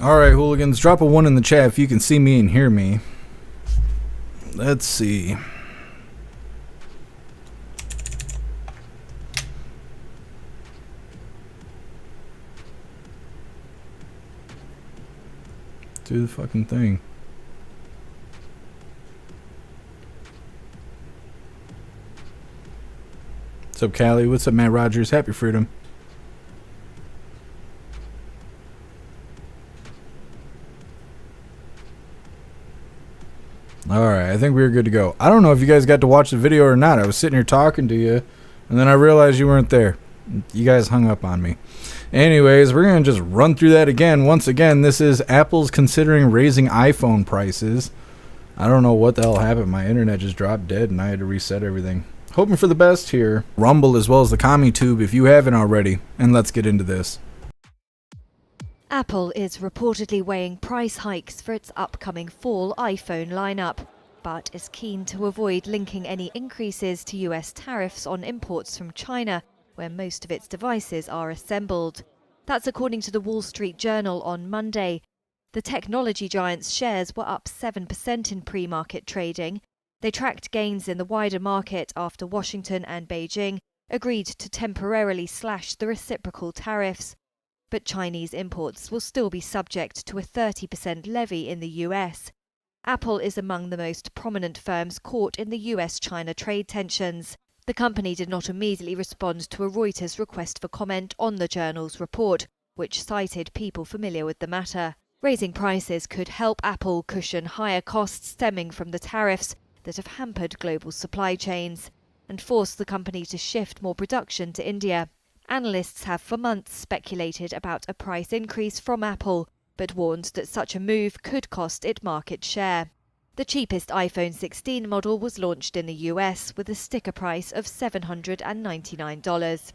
Alright, hooligans, drop a 1 in the chat if you can see me and hear me. Let's see. Do the fucking thing. What's up, Callie? What's up, Matt Rogers? Happy Freedom. Alright, I think we were good to go. I don't know if you guys got to watch the video or not. I was sitting here talking to you, and then I realized you weren't there. You guys hung up on me. Anyways, we're going to just run through that again. Once again, this is Apple's considering raising iPhone prices. I don't know what the hell happened. My internet just dropped dead, and I had to reset everything. Hoping for the best here. Rumble as well as the CommuTube if you haven't already. And let's get into this. Apple is reportedly weighing price hikes for its upcoming fall iPhone lineup, but is keen to avoid linking any increases to US tariffs on imports from China, where most of its devices are assembled. That's according to the Wall Street Journal on Monday. The technology giant's shares were up 7% in pre-market trading. They tracked gains in the wider market after Washington and Beijing agreed to temporarily slash the reciprocal tariffs. But Chinese imports will still be subject to a 30% levy in the US. Apple is among the most prominent firms caught in the US-China trade tensions. The company did not immediately respond to a Reuters request for comment on the journal's report, which cited people familiar with the matter. Raising prices could help Apple cushion higher costs stemming from the tariffs that have hampered global supply chains and forced the company to shift more production to India. Analysts have for months speculated about a price increase from Apple, but warned that such a move could cost it market share. The cheapest iPhone 16 model was launched in the US with a sticker price of $799.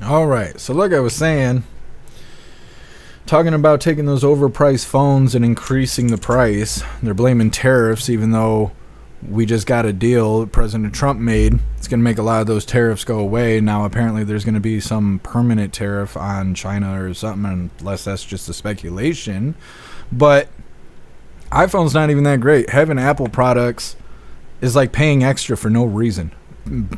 Alright, so like I was saying, talking about taking those overpriced phones and increasing the price. They're blaming tariffs, even though we just got a deal that President Trump made. It's going to make a lot of those tariffs go away. Now, apparently, there's going to be some permanent tariff on China or something, unless that's just a speculation. But iPhone's not even that great. Having Apple products is like paying extra for no reason.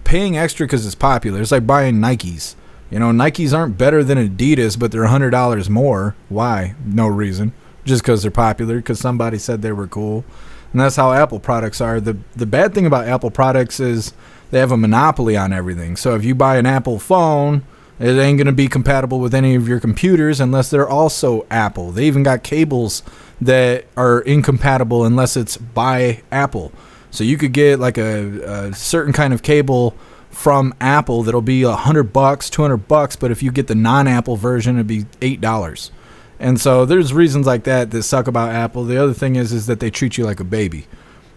Paying extra because it's popular. It's like buying Nikes. You know, Nikes aren't better than Adidas, but they're $100 more. Why? No reason. Just because they're popular, because somebody said they were cool. And that's how Apple products are. The bad thing about Apple products is they have a monopoly on everything. So if you buy an Apple phone, it ain't going to be compatible with any of your computers unless they're also Apple. They even got cables that are incompatible unless it's by Apple. So you could get like a certain kind of cable from Apple that'll be $100, $200, but if you get the non-Apple version, it'd be $8. And so there's reasons like that suck about Apple. The other thing is that they treat you like a baby.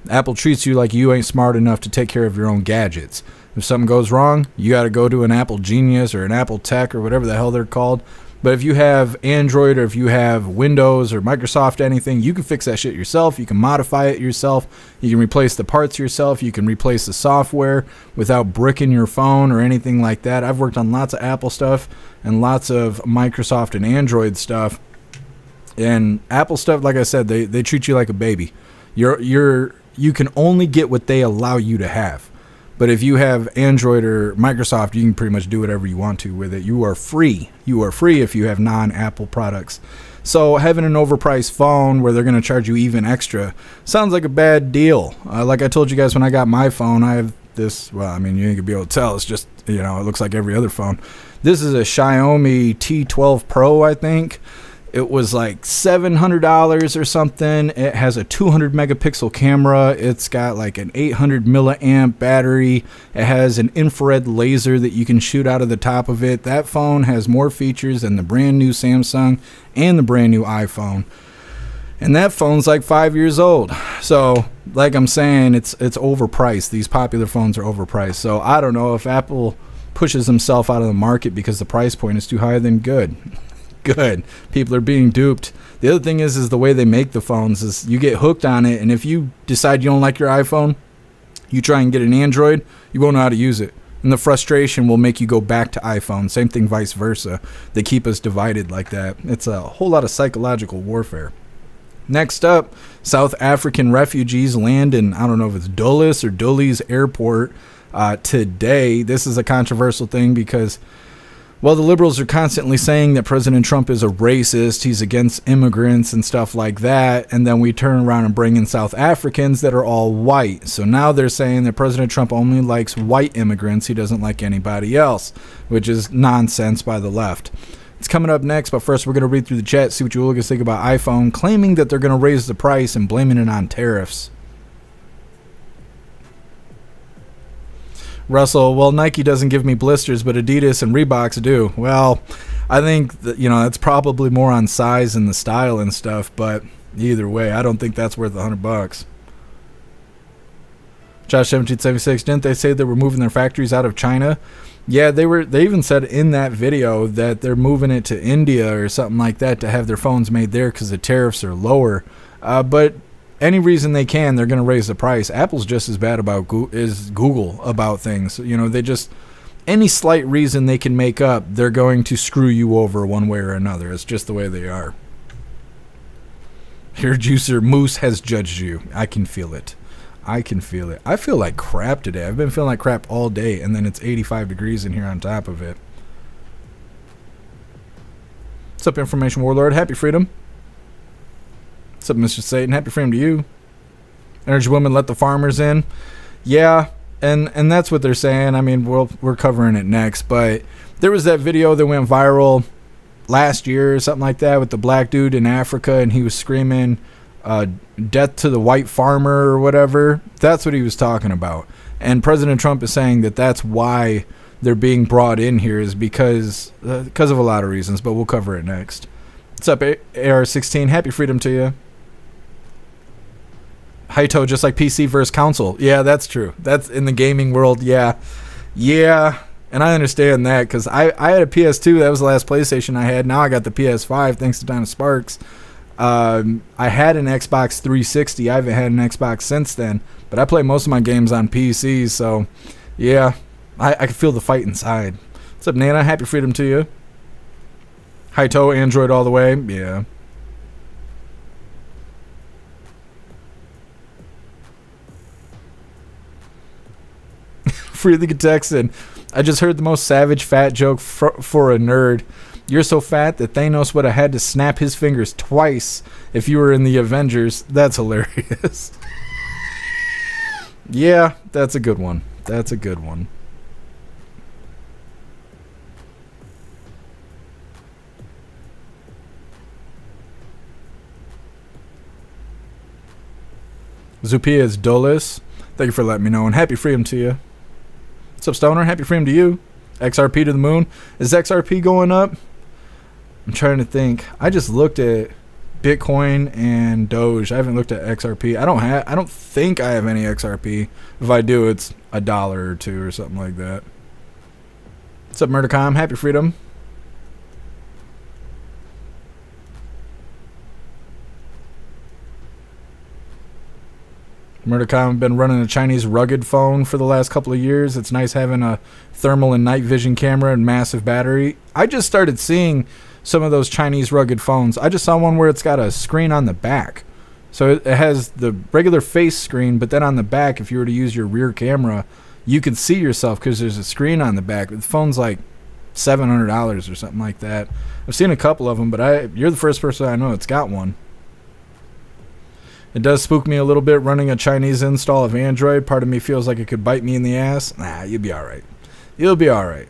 Apple treats you like you ain't smart enough to take care of your own gadgets. If something goes wrong, you got to go to an Apple Genius or an Apple Tech or whatever the hell they're called. But if you have Android or if you have Windows or Microsoft anything, you can fix that shit yourself. You can modify it yourself. You can replace the parts yourself. You can replace the software without bricking your phone or anything like that. I've worked on lots of Apple stuff and lots of Microsoft and Android stuff. And Apple stuff, like I said, they treat you like a baby. You can only get what they allow you to have. But if you have Android or Microsoft, you can pretty much do whatever you want to with it. You are free. You are free if you have non-Apple products. So having an overpriced phone where they're going to charge you even extra sounds like a bad deal. Like I told you guys when I got my phone, I have this, well, I mean, you ain't going to be able to tell. It's just, you know, it looks like every other phone. This is a Xiaomi T12 Pro, I think. It was like $700 or something. It has a 200 megapixel camera. It's got like an 800 milliamp battery. It has an infrared laser that you can shoot out of the top of it. That phone has more features than the brand new Samsung and the brand new iPhone. And that phone's like 5 years old. So, like I'm saying, it's overpriced. These popular phones are overpriced. So, I don't know if Apple pushes himself out of the market because the price point is too high, then good. Good. People are being duped. The other thing is the way they make the phones is you get hooked on it, and if you decide you don't like your iPhone, you try and get an Android, you won't know how to use it. And the frustration will make you go back to iPhone. Same thing, vice versa. They keep us divided like that. It's a whole lot of psychological warfare. Next up, South African refugees land in, I don't know if it's Dulles or Dulles Airport today. This is a controversial thing because, well, the liberals are constantly saying that President Trump is a racist, he's against immigrants and stuff like that, and then we turn around and bring in South Africans that are all white. So now they're saying that President Trump only likes white immigrants, he doesn't like anybody else, which is nonsense by the left. It's coming up next, but first we're going to read through the chat, see what you hooligans think about iPhone, claiming that they're going to raise the price and blaming it on tariffs. Russell, well, Nike doesn't give me blisters, but Adidas and Reeboks do. Well, I think that, that's probably more on size and the style and stuff, but either way, I don't think that's worth $100. Josh 1776, didn't they say they were moving their factories out of China? Yeah, they even said in that video that they're moving it to India or something like that to have their phones made there because the tariffs are lower. But any reason they can, they're going to raise the price. Apple's just as bad about Google about things. They just, any slight reason they can make up, they're going to screw you over one way or another. It's just the way they are. Your juicer Moose has judged you. I can feel it. I can feel it. I feel like crap today. I've been feeling like crap all day, and then it's 85 degrees in here on top of it. What's up, Information Warlord? Happy freedom. What's up, Mr. Satan? Happy freedom to you. Energy Woman, let the farmers in. Yeah, and that's what they're saying. I mean, we're covering it next, but there was that video that went viral last year or something like that with the black dude in Africa, and he was screaming, death to the white farmer or whatever. That's what he was talking about. And President Trump is saying that that's why they're being brought in here, is because of a lot of reasons, but we'll cover it next. What's up, AR16? Happy freedom to you. Haito, just like PC versus console. Yeah, that's true. That's in the gaming world. Yeah. And I understand that because I had a PS2. That was the last PlayStation I had. Now I got the PS5 thanks to Donna Sparks. I had an Xbox 360. I haven't had an Xbox since then, but I play most of my games on PCs, so yeah, I can feel the fight inside. What's up, Nana? Happy freedom to you. Hi-to, Android all the way. Yeah. Free the Texan. I just heard the most savage fat joke for a nerd. You're so fat that Thanos would have had to snap his fingers twice if you were in the Avengers. That's hilarious. Yeah, that's a good one. That's a good one. Zupia is Dulles. Thank you for letting me know, and happy freedom to you. What's up, Stoner? Happy freedom to you. XRP to the moon. Is XRP going up? I'm trying to think. I just looked at Bitcoin and Doge. I haven't looked at XRP. I don't think I have any XRP. If I do, it's $1 or $2 or something like that. What's up, Murdercom? Happy freedom. Murdercom, been running a Chinese rugged phone for the last couple of years. It's nice having a thermal and night vision camera and massive battery. I just started seeing some of those Chinese rugged phones. I just saw one where it's got a screen on the back. So it has the regular face screen, but then on the back, if you were to use your rear camera, you could see yourself because there's a screen on the back. The phone's like $700 or something like that. I've seen a couple of them, but you're the first person I know that's got one. It does spook me a little bit running a Chinese install of Android. Part of me feels like it could bite me in the ass. Nah, you'll be alright. You'll be alright.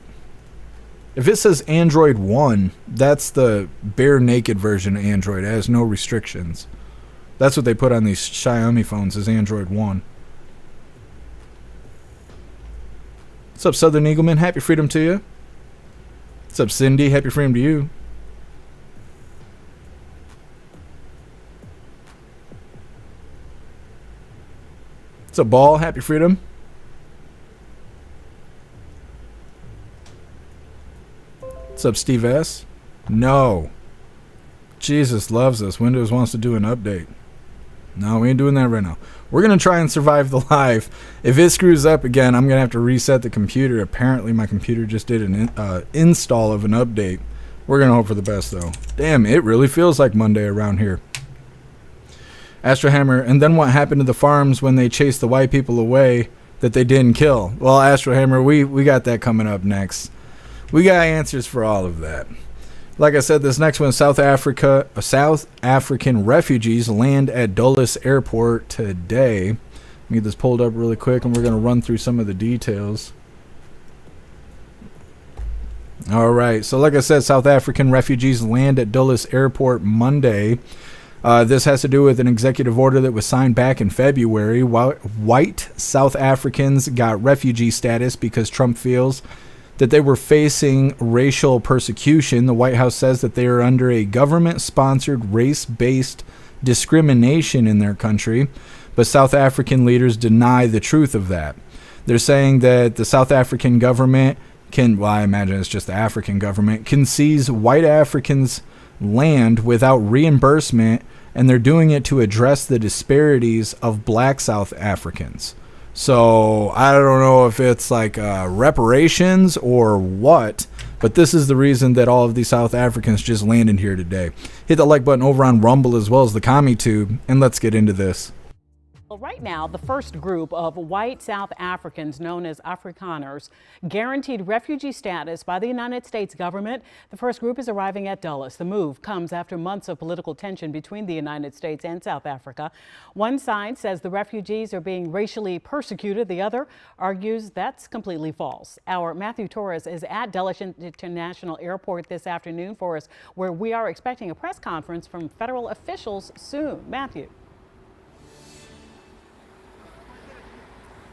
If it says Android 1, that's the bare naked version of Android. It has no restrictions. That's what they put on these Xiaomi phones, is Android 1. What's up, Southern Eagleman? Happy freedom to you. What's up, Cindy? Happy freedom to you. What's up, Ball? Happy freedom. What's up, Steve S? No. Jesus loves us. Windows wants to do an update. No, we ain't doing that right now. We're going to try and survive the live. If it screws up again, I'm going to have to reset the computer. Apparently, my computer just did an install of an update. We're going to hope for the best, though. Damn, it really feels like Monday around here. Astro Hammer, and then what happened to the farms when they chased the white people away that they didn't kill? Well, Astro Hammer, we got that coming up next. We got answers for all of that. Like I said, this next one, South African refugees land at Dulles Airport today. Let me get this pulled up really quick, and we're going to run through some of the details. All right, so like I said, South African refugees land at Dulles Airport Monday. This has to do with an executive order that was signed back in February. White South Africans got refugee status because Trump feels that they were facing racial persecution. The White House says that they are under a government-sponsored race-based discrimination in their country, but South African leaders deny the truth of that. They're saying that the South African government I imagine it's just the African government, can seize white Africans' land without reimbursement, and they're doing it to address the disparities of black South Africans. So I don't know if it's like reparations or what, but this is the reason that all of these South Africans just landed here today. Hit the like button over on Rumble as well as the CommuTube, and let's get into this. Well, right now, the first group of white South Africans, known as Afrikaners, guaranteed refugee status by the United States government. The first group is arriving at Dulles. The move comes after months of political tension between the United States and South Africa. One side says the refugees are being racially persecuted. The other argues that's completely false. Our Matthew Torres is at Dulles International Airport this afternoon for us, where we are expecting a press conference from federal officials soon. Matthew.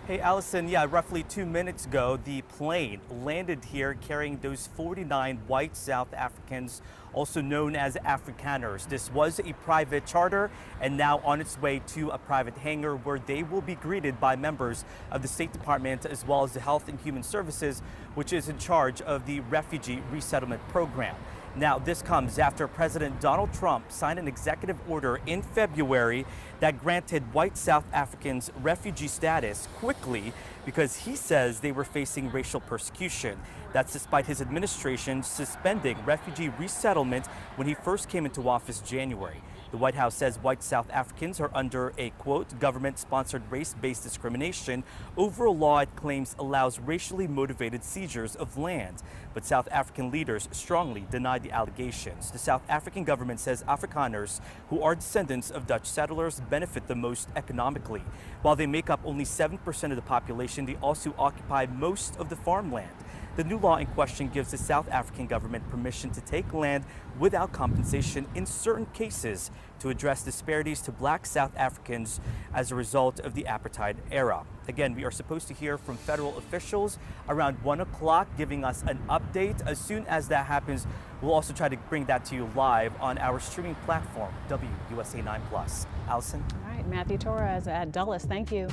Hey, Allison, roughly 2 minutes ago, the plane landed here carrying those 49 white South Africans, also known as Afrikaners. This was a private charter and now on its way to a private hangar where they will be greeted by members of the State Department as well as the Health and Human Services, which is in charge of the refugee resettlement program. Now, this comes after President Donald Trump signed an executive order in February that granted white South Africans refugee status quickly because he says they were facing racial persecution. That's despite his administration suspending refugee resettlement when he first came into office in January. The White House says white South Africans are under a, quote, government-sponsored race-based discrimination over a law it claims allows racially motivated seizures of land. But South African leaders strongly deny the allegations. The South African government says Afrikaners, who are descendants of Dutch settlers, benefit the most economically. While they make up only 7% of the population, they also occupy most of the farmland. The new law in question gives the South African government permission to take land without compensation in certain cases to address disparities to black South Africans as a result of the apartheid era. Again, we are supposed to hear from federal officials around 1 o'clock giving us an update. As soon as that happens, we'll also try to bring that to you live on our streaming platform, WUSA 9+. Allison? All right, Matthew Torres at Dulles. Thank you.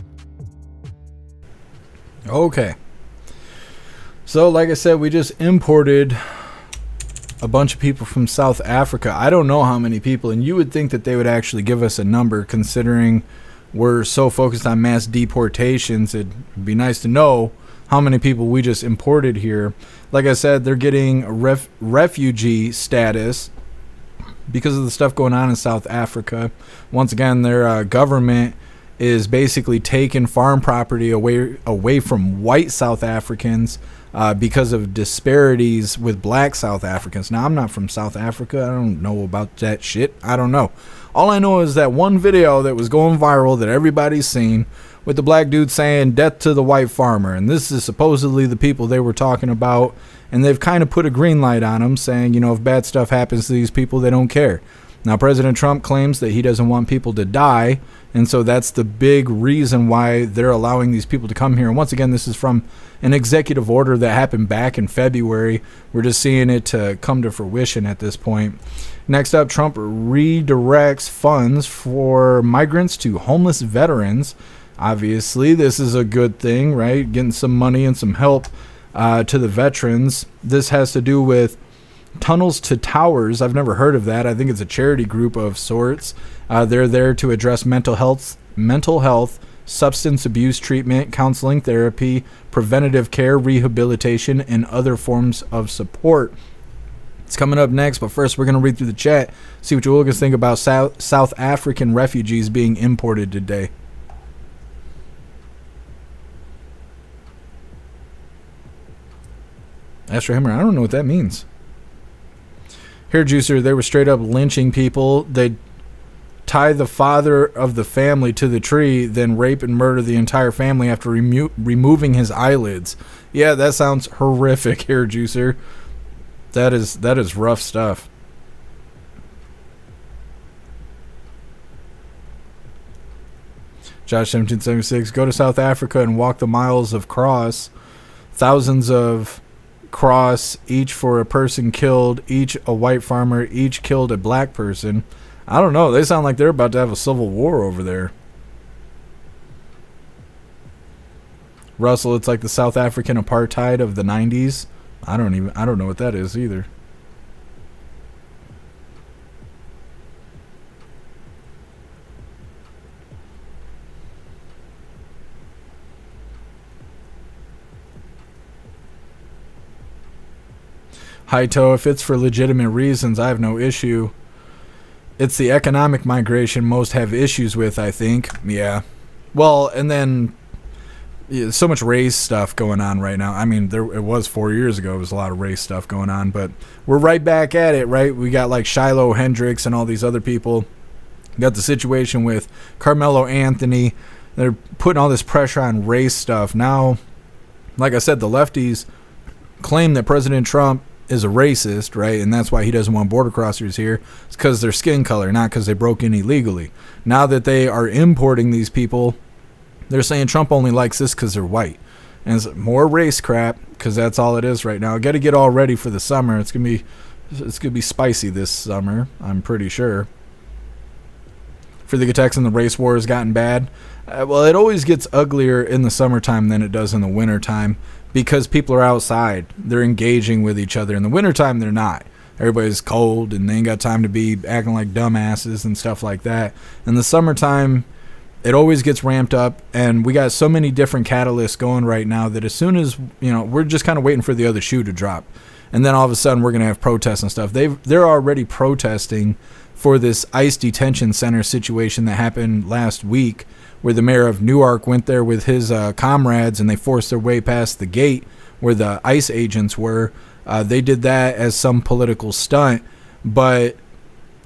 Okay. So, like I said, we just imported a bunch of people from South Africa. I don't know how many people, and you would think that they would actually give us a number considering we're so focused on mass deportations. It'd be nice to know how many people we just imported here. Like I said, they're getting refugee status because of the stuff going on in South Africa. Once again, their government is basically taking farm property away from white South Africans because of disparities with black South Africans. Now, I'm not from South Africa. I don't know about that shit. I don't know. All I know is that one video that was going viral that everybody's seen with the black dude saying death to the white farmer. And this is supposedly the people they were talking about. And they've kind of put a green light on them saying, you know, if bad stuff happens to these people, they don't care. Now, President Trump claims that he doesn't want people to die. And so that's the big reason why they're allowing these people to come here. And once again, this is from an executive order that happened back in February. We're just seeing it to come to fruition at this point. Next up, Trump redirects funds for migrants to homeless veterans. Obviously, this is a good thing, right? Getting some money and some help to the veterans. This has to do with Tunnels to Towers. I've never heard of that. I think it's a charity group of sorts. They're there to address mental health, substance abuse treatment, counseling, therapy, preventative care, rehabilitation, and other forms of support. It's coming up next, but first we're going to read through the chat, see what you hooligans think about South African refugees being imported today. Astro Hammer, I don't know what that means. Here, Juicer, they were straight up lynching people. They'd tie the father of the family to the tree, then rape and murder the entire family after removing his eyelids. Yeah, that sounds horrific here, Juicer. That is rough stuff. Josh 1776, go to South Africa and walk the miles of cross. Thousands of cross, each for a person killed, each a white farmer, each killed a black person. I don't know. They sound like they're about to have a civil war over there. Russell, it's like the South African apartheid of the 90s. I don't know what that is either. Haito, if it's for legitimate reasons, I have no issue. It's the economic migration most have issues with, I think. Yeah. Well, and then so much race stuff going on right now. I mean, it was 4 years ago. There was a lot of race stuff going on, but we're right back at it, right? We got like Shiloh Hendricks and all these other people. We got the situation with Carmelo Anthony. They're putting all this pressure on race stuff. Now, like I said, the lefties claim that President Trump is a racist, right? And that's why he doesn't want border crossers here. It's because their skin color, not because they broke in illegally. Now that they are importing these people, they're saying Trump only likes this because they're white. And it's more race crap, because that's all it is right now. Got to get all ready for the summer. It's gonna be spicy this summer, I'm pretty sure. For the attacks and the race war has gotten bad. Well, it always gets uglier in the summertime than it does in the wintertime, because people are outside. They're engaging with each other. In the wintertime, they're not. Everybody's cold, and they ain't got time to be acting like dumbasses and stuff like that. In the summertime, it always gets ramped up, and we got so many different catalysts going right now that as soon as, we're just kind of waiting for the other shoe to drop. And then all of a sudden, we're going to have protests and stuff. They're already protesting for this ICE detention center situation that happened last week, where the mayor of Newark went there with his comrades, and they forced their way past the gate where the ICE agents were. They did that as some political stunt, but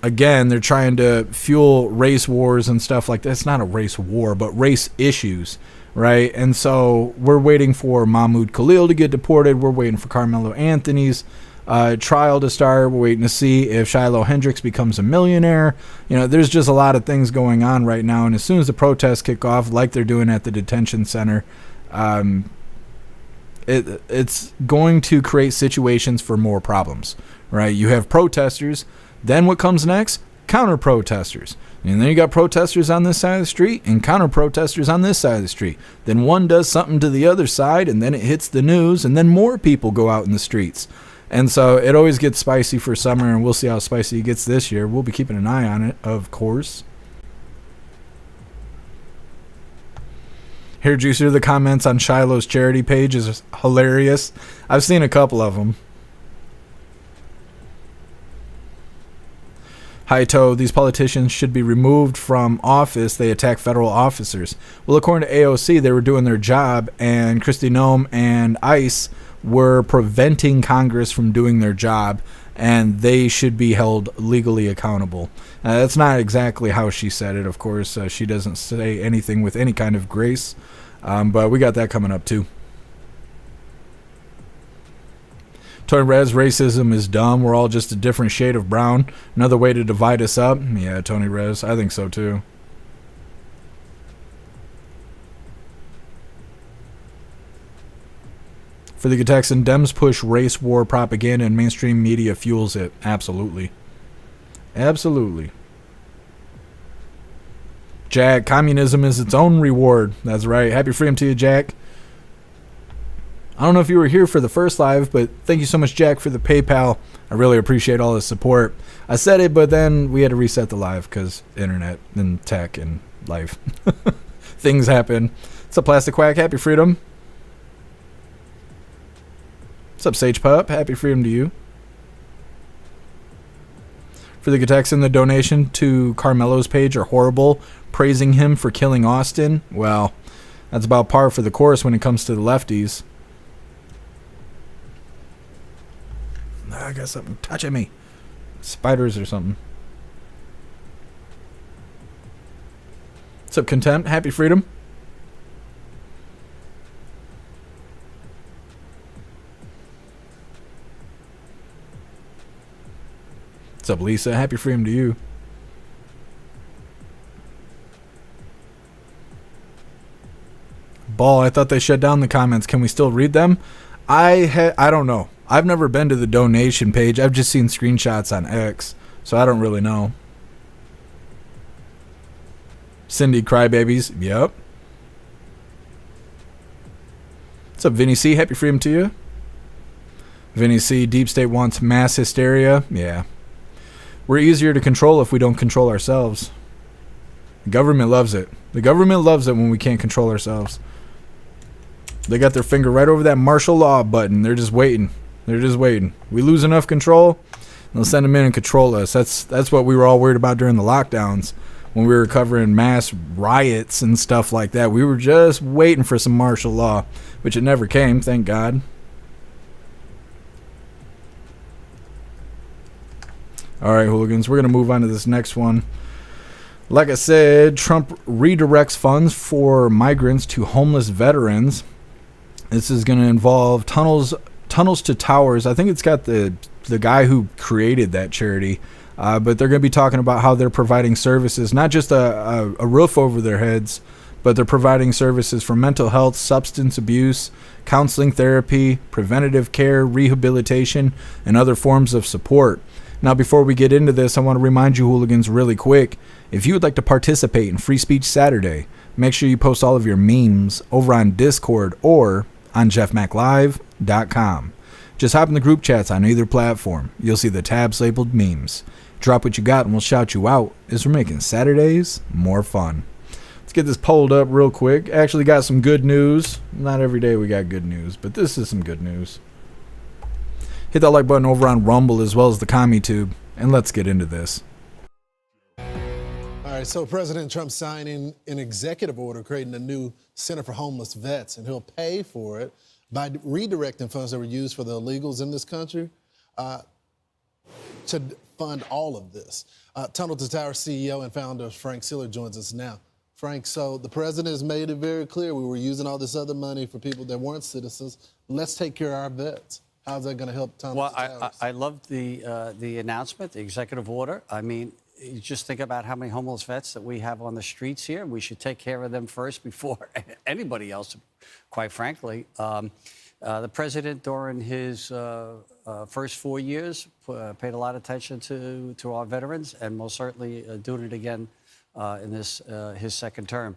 again, they're trying to fuel race wars and stuff like that. It's not a race war, but race issues, right? And so we're waiting for Mahmoud Khalil to get deported. We're waiting for Carmelo Anthony's trial to start. We're waiting to see if Shiloh Hendricks becomes a millionaire. There's just a lot of things going on right now, and as soon as the protests kick off, like they're doing at the detention center, it's going to create situations for more problems, right? You have protesters, then what comes next? Counter protesters. And then you got protesters on this side of the street and counter protesters on this side of the street. Then one does something to the other side, and then it hits the news, and then more people go out in the streets. And so it always gets spicy for summer, and we'll see how spicy it gets this year. We'll be keeping an eye on it, of course. Here, Juicer, the comments on Shiloh's charity page is hilarious. I've seen a couple of them. Haito, these politicians should be removed from office. They attack federal officers. Well, according to AOC, they were doing their job, and Kristi Noem and ICE were preventing Congress from doing their job, and they should be held legally accountable. That's not exactly how she said it, of course. She doesn't say anything with any kind of grace, but we got that coming up too. Tony Rez, racism is dumb. We're all just a different shade of brown. Another way to divide us up. Yeah, Tony Rez, I think so too. For the Texan, Dems push race war propaganda and mainstream media fuels it. Absolutely. Absolutely. Jack, communism is its own reward. That's right. Happy freedom to you, Jack. I don't know if you were here for the first live, but thank you so much, Jack, for the PayPal. I really appreciate all the support. I said it, but then we had to reset the live because internet and tech and life. Things happen. What's up, Plastic Quack? Happy Freedom. What's up, Sage Pup? Happy Freedom to you. For the attacks in the donation to Carmelo's page are horrible, praising him for killing Austin. Well, that's about par for the course when it comes to the lefties. I got something touching me. Spiders or something. What's up, Contempt? Happy Freedom. What's up, Lisa? Happy Freedom to you. Ball, I thought they shut down the comments. Can we still read them? I don't know. I've never been to the donation page. I've just seen screenshots on X, so I don't really know. Cindy Crybabies. Yep. What's up, Vinny C? Happy Freedom to you. Vinny C, Deep State wants mass hysteria. Yeah. We're easier to control if we don't control ourselves. The government loves it. The government loves it when we can't control ourselves. They got their finger right over that martial law button. They're just waiting. They're just waiting. We lose enough control, they'll send them in and control us. That's what we were all worried about during the lockdowns when we were covering mass riots and stuff like that. We were just waiting for some martial law, which it never came, thank God. All right, hooligans, we're going to move on to this next one. Like I said, Trump redirects funds for migrants to homeless veterans. This is going to involve tunnels to towers. I think it's got the guy who created that charity, but they're going to be talking about how they're providing services, not just a roof over their heads, but they're providing services for mental health, substance abuse, counseling, therapy, preventative care, rehabilitation, and other forms of support. Now, before we get into this, I want to remind you, hooligans, really quick, if you would like to participate in Free Speech Saturday, make sure you post all of your memes over on Discord or on jeffmaclive.com. Just hop in the group chats on either platform. You'll see the tabs labeled memes. Drop what you got and we'll shout you out as we're making Saturdays more fun. Let's get this polled up real quick. Actually got some good news. Not every day we got good news, but this is some good news. Hit that like button over on Rumble as well as the CommuTube, and let's get into this. All right, so President Trump signing an executive order creating a new Center for Homeless Vets, and he'll pay for it by redirecting funds that were used for the illegals in this country to fund all of this. Tunnel to Tower CEO and founder Frank Siller joins us now. Frank, so the president has made it very clear we were using all this other money for people that weren't citizens. Let's take care of our vets. How's that going to help Tunnel to Towers? Well, I love the announcement, the executive order. I mean, you just think about how many homeless vets that we have on the streets here. We should take care of them first before anybody else, quite frankly. The president, during his first 4 years, paid a lot of attention to our veterans, and most certainly doing it again in his second term.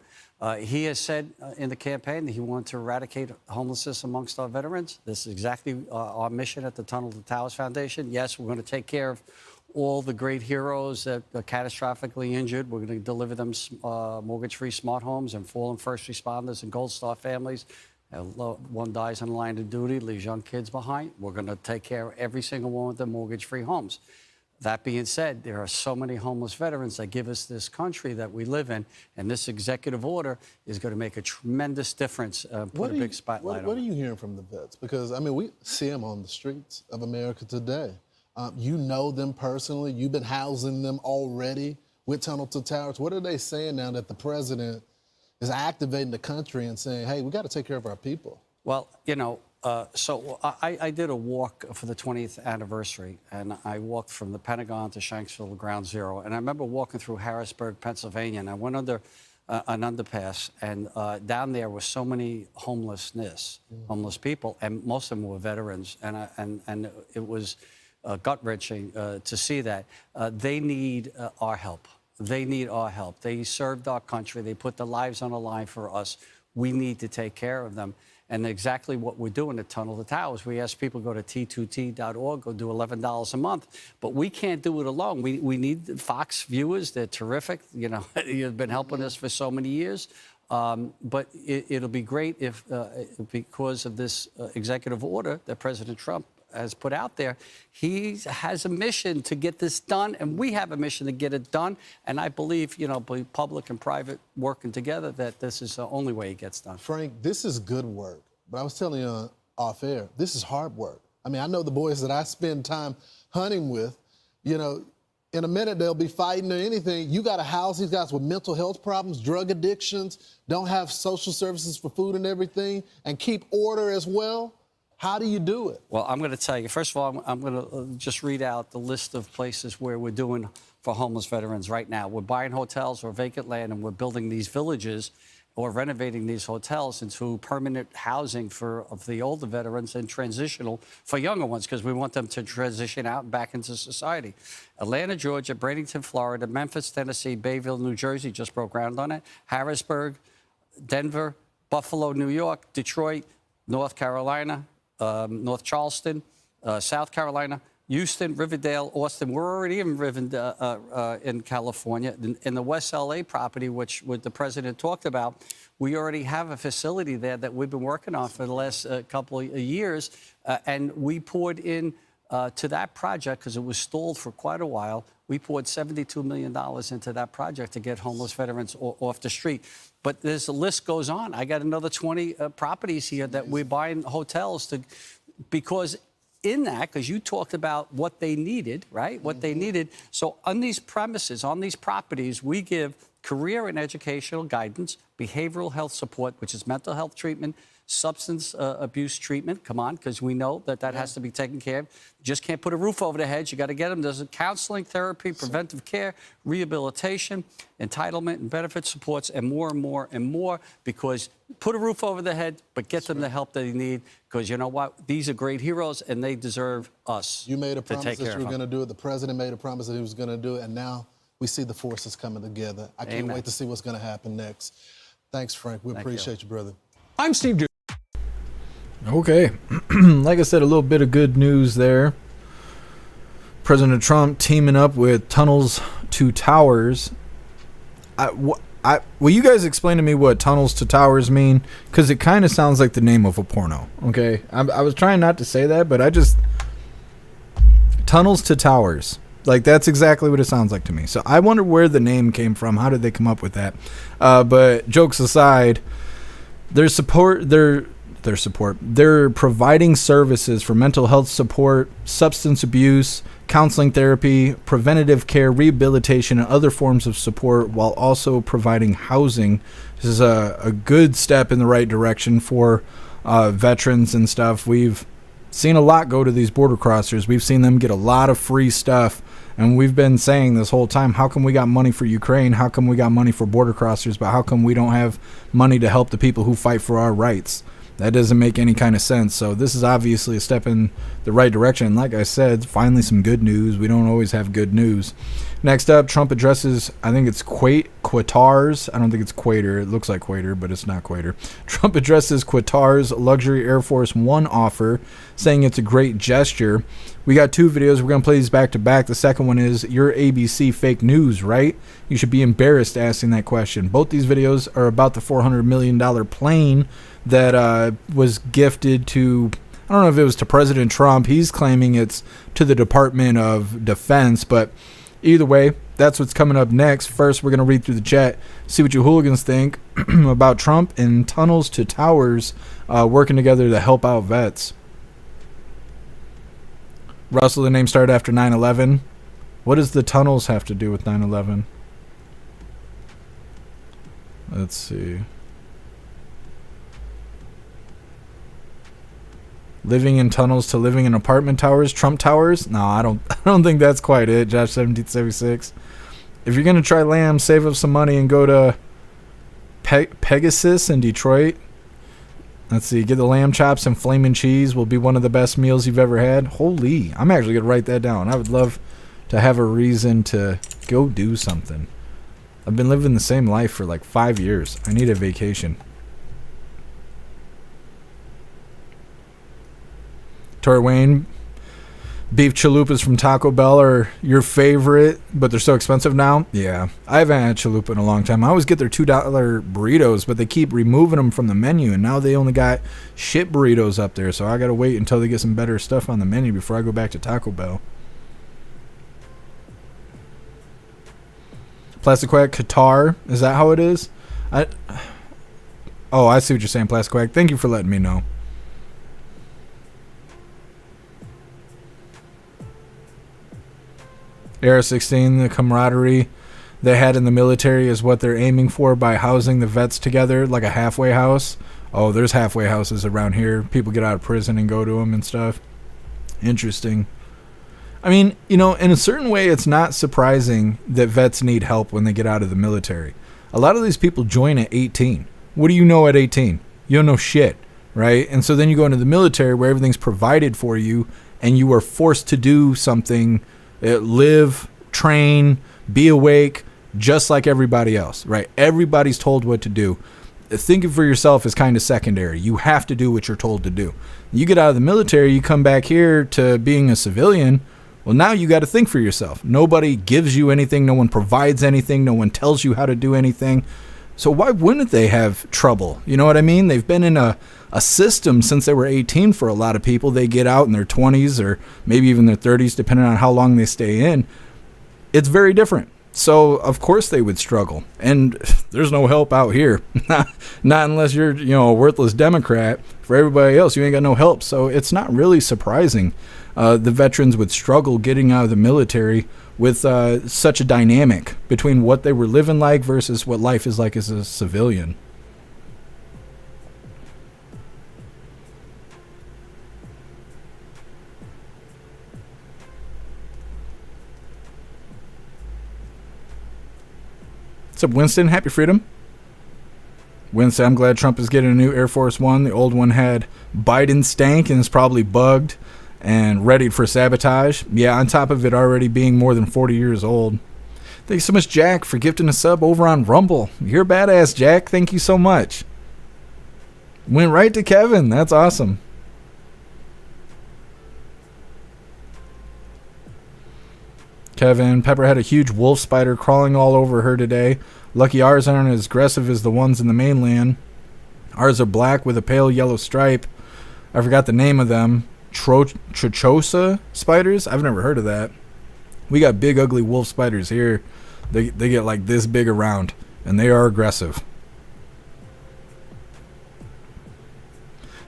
He has said in the campaign that he wanted to eradicate homelessness amongst our veterans. This is exactly our mission at the Tunnel to Towers Foundation. Yes, we're going to take care of all the great heroes that are catastrophically injured. We're going to deliver them mortgage-free smart homes and fallen first responders and Gold Star families. One dies in the line of duty, leaves young kids behind. We're going to take care of every single one of them mortgage-free homes. That being said, there are so many homeless veterans that give us this country that we live in, and this executive order is going to make a tremendous difference, put a big spotlight on it. What are you hearing from the vets? Because, I mean, we see them on the streets of America today. You know them personally. You've been housing them already with Tunnel to Towers. What are they saying now that the president is activating the country and saying, hey, we got to take care of our people? Well, you know, so I did a walk for the 20th anniversary, and I walked from the Pentagon to Shanksville Ground Zero. And I remember walking through Harrisburg, Pennsylvania, and I went under an underpass, and down there were so many homeless people, and most of them were veterans, and it was gut-wrenching to see that. They need our help. They need our help. They served our country. They put their lives on the line for us. we need to take care of them. And exactly what we're doing at Tunnel to Towers. We ask people to go to t2t.org, go do $11 a month. But we can't do it alone. We need the Fox viewers. They're terrific. You know, you've been helping us for so many years. But it'll be great if, because of this executive order that President Trump has put out there, he has a mission to get this done, and we have a mission to get it done. And I believe, you know, public and private working together, that this is the only way it gets done. Frank, this is good work, but I was telling you off air, this is hard work. I mean, I know the boys that I spend time hunting with, you know, in a minute they'll be fighting or anything. You got to house these guys with mental health problems, drug addictions, don't have social services for food and everything, and keep order as well. How do you do it? Well, I'm going to tell you, first of all, I'm going to just read out the list of places where we're doing for homeless veterans right now. We're buying hotels or vacant land, and we're building these villages or renovating these hotels into permanent housing for the older veterans and transitional for younger ones, because we want them to transition out and back into society. Atlanta, Georgia, Bradenton, Florida, Memphis, Tennessee, Bayville, New Jersey, just broke ground on it, Harrisburg, Denver, Buffalo, New York, Detroit, North Carolina, North Charleston, South Carolina, Houston, Riverdale, Austin. We're already in California. In the West LA property, which the president talked about, we already have a facility there that we've been working on for the last couple of years. And we poured in to that project, because it was stalled for quite a while. We poured $72 million into that project to get homeless veterans off the street. But the list goes on. I got another 20 properties here that we're buying hotels because in that, because you talked about what they needed, right? What they needed. So on these premises, on these properties, we give career and educational guidance, behavioral health support, which is mental health treatment, substance abuse treatment. Come on, because we know that has to be taken care of. You just can't put a roof over their heads. You got to get them. There's counseling, therapy, preventive care, rehabilitation, entitlement and benefit supports, and more and more and more, because put a roof over their head, but get them the help that they need, because you know what? These are great heroes, and they deserve us. You made a promise that you were going to do it. The president made a promise that he was going to do it, and now we see the forces coming together. I can't wait to see what's going to happen next. Thanks, Frank. We appreciate you, brother. I'm Steve Duke. Okay. Like I said, a little bit of good news there. President Trump teaming up with Tunnels to Towers. Will you guys explain to me what Tunnels to Towers mean? Because it kind of sounds like the name of a porno. Okay. I was trying not to say that, but Tunnels to Towers. Like, that's exactly what it sounds like to me. So I wonder where the name came from. How did they come up with that? But jokes aside, they're providing services for mental health support, substance abuse, counseling therapy, preventative care, rehabilitation, and other forms of support, while also providing housing. This is a good step in the right direction for veterans and stuff. We've seen a lot go to these border crossers. We've seen them get a lot of free stuff. And we've been saying this whole time, how come we got money for Ukraine? How come we got money for border crossers? But how come we don't have money to help the people who fight for our rights? That doesn't make any kind of sense. So this is obviously a step in the right direction. Like I said, finally some good news. We don't always have good news. Next up, Trump addresses, I think it's Qatar's. I don't think it's Qatar. It looks like Qatar, but it's not Qatar. Trump addresses Qatar's luxury Air Force One offer, saying it's a great gesture. We got two videos. We're going to play these back to back. The second one is, you're ABC fake news, right? You should be embarrassed asking that question. Both these videos are about the $400 million plane that was gifted to, I don't know if it was to President Trump. He's claiming it's to the Department of Defense, but either way, that's what's coming up next. First, we're going to read through the chat, see what you hooligans think about Trump and Tunnels to Towers working together to help out vets. Russell, the name started after 9/11. What does the tunnels have to do with 9/11? Let's see. Living in tunnels to living in apartment towers, Trump towers? No, I don't think that's quite it. Josh 1776. If you're gonna try lamb, save up some money and go to Pegasus in Detroit. Let's see. Get the lamb chops and flaming cheese. Will be one of the best meals you've ever had. Holy! I'm actually gonna write that down. I would love to have a reason to go do something. I've been living the same life for like 5 years. I need a vacation. Tori Wayne, beef chalupas from Taco Bell are your favorite, but they're so expensive now. Yeah, I haven't had chalupa in a long time. I always get their $2 burritos, but they keep removing them from the menu, and now they only got shit burritos up there, so I gotta wait until they get some better stuff on the menu before I go back to Taco Bell. Plastic Quack Qatar, is that how it is? I see what you're saying, Plastic Quack. Thank you for letting me know. AR-16, the camaraderie they had in the military is what they're aiming for by housing the vets together like a halfway house. Oh, there's halfway houses around here. People get out of prison and go to them and stuff. Interesting. I mean, you know, in a certain way, it's not surprising that vets need help when they get out of the military. A lot of these people join at 18. What do you know at 18? You don't know shit, right? And so then you go into the military where everything's provided for you and you are forced to do something, live, train, be awake, just like everybody else, right? Everybody's told what to do. Thinking for yourself is kind of secondary. You have to do what you're told to do. You get out of the military, you come back here to being a civilian. Well, now you got to think for yourself. Nobody gives you anything. No one provides anything. No one tells you how to do anything. So why wouldn't they have trouble? You know what I mean? They've been in a system since they were 18 for a lot of people. They get out in their 20s or maybe even their 30s, depending on how long they stay in. It's very different. So, of course, they would struggle. And there's no help out here. Not unless you're, you know, a worthless Democrat. For everybody else, you ain't got no help. So it's not really surprising the veterans would struggle getting out of the military with such a dynamic between what they were living like versus what life is like as a civilian. What's up, Winston? Happy freedom. Winston, I'm glad Trump is getting a new Air Force One. The old one had Biden stank and is probably bugged and ready for sabotage. Yeah, on top of it already being more than 40 years old. Thank you so much, Jack, for gifting a sub over on Rumble. You're badass, Jack. Thank you so much. Went right to Kevin. That's awesome. Kevin, Pepper had a huge wolf spider crawling all over her today. Lucky ours aren't as aggressive as the ones in the mainland. Ours are black with a pale yellow stripe. I forgot the name of them. Trichosa spiders? I've never heard of that. We got big ugly wolf spiders here. They get like this big around, and they are aggressive.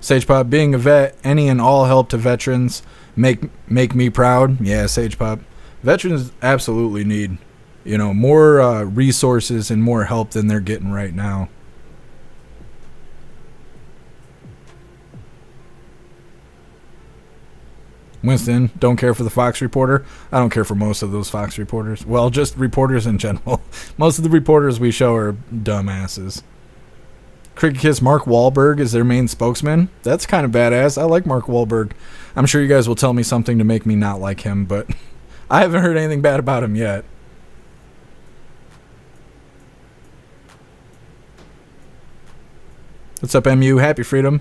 Sage Pop, being a vet, any and all help to veterans make me proud. Yeah, Sage Pop. Veterans absolutely need, you know, more resources and more help than they're getting right now. Winston, don't care for the Fox reporter. I don't care for most of those Fox reporters. Well, just reporters in general. Most of the reporters we show are dumbasses. Cricket Kiss, Mark Wahlberg is their main spokesman. That's kind of badass. I like Mark Wahlberg. I'm sure you guys will tell me something to make me not like him, but I haven't heard anything bad about him yet. What's up, MU? Happy freedom.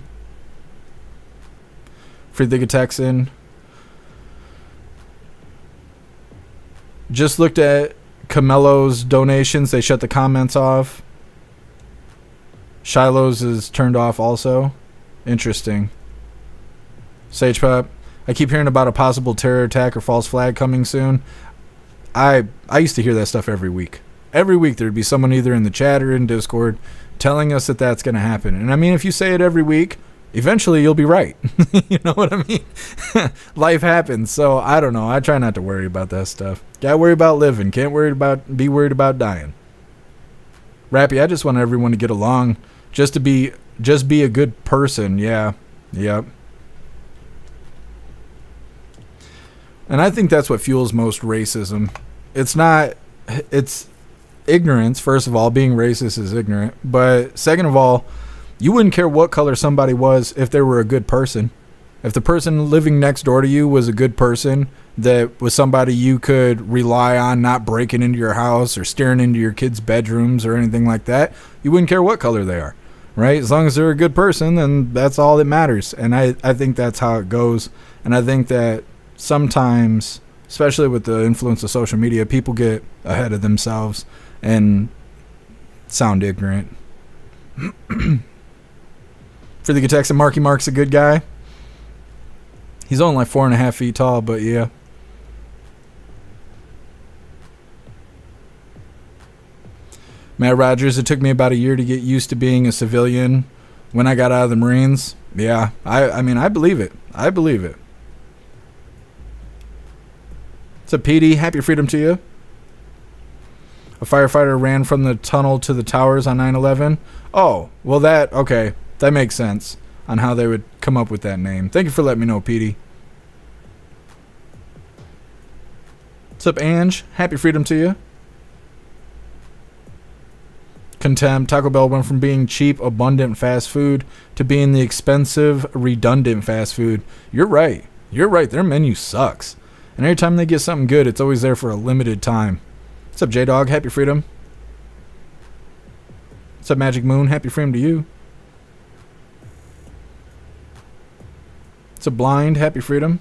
Friedrich Texan. Just looked at Camelo's donations. They shut the comments off. Shiloh's is turned off also. Interesting. Sage Pop. I keep hearing about a possible terror attack or false flag coming soon. I used to hear that stuff every week. Every week there'd be someone either in the chat or in Discord telling us that that's going to happen. And I mean, if you say it every week, eventually you'll be right. You know what I mean? Life happens. So I don't know. I try not to worry about that stuff. Gotta worry about living. Can't be worried about dying. Rappy, I just want everyone to get along. Just be a good person. Yeah. Yep. And I think that's what fuels most racism. It's ignorance, first of all. Being racist is ignorant. But second of all, you wouldn't care what color somebody was if they were a good person. If the person living next door to you was a good person, that was somebody you could rely on not breaking into your house or staring into your kids' bedrooms or anything like that, you wouldn't care what color they are. right? As long as they're a good person, then that's all that matters. And I think that's how it goes. And I think that sometimes, especially with the influence of social media, people get ahead of themselves and sound ignorant. For the text, Marky Mark's a good guy. He's only like 4.5 feet tall, but yeah. Matt Rogers, it took me about a year to get used to being a civilian when I got out of the Marines. Yeah, I mean, I believe it. I believe it. What's up, PD? Happy freedom to you. A firefighter ran from the tunnel to the towers on 9/11. Oh, well okay. That makes sense on how they would come up with that name. Thank you for letting me know, PD. What's up, Ange? Happy freedom to you. Contempt. Taco Bell went from being cheap, abundant fast food to being the expensive, redundant fast food. You're right. You're right. Their menu sucks. And every time they get something good, it's always there for a limited time. What's up, J-Dog? Happy freedom. What's up, Magic Moon? Happy freedom to you. What's up, Blind? Happy freedom.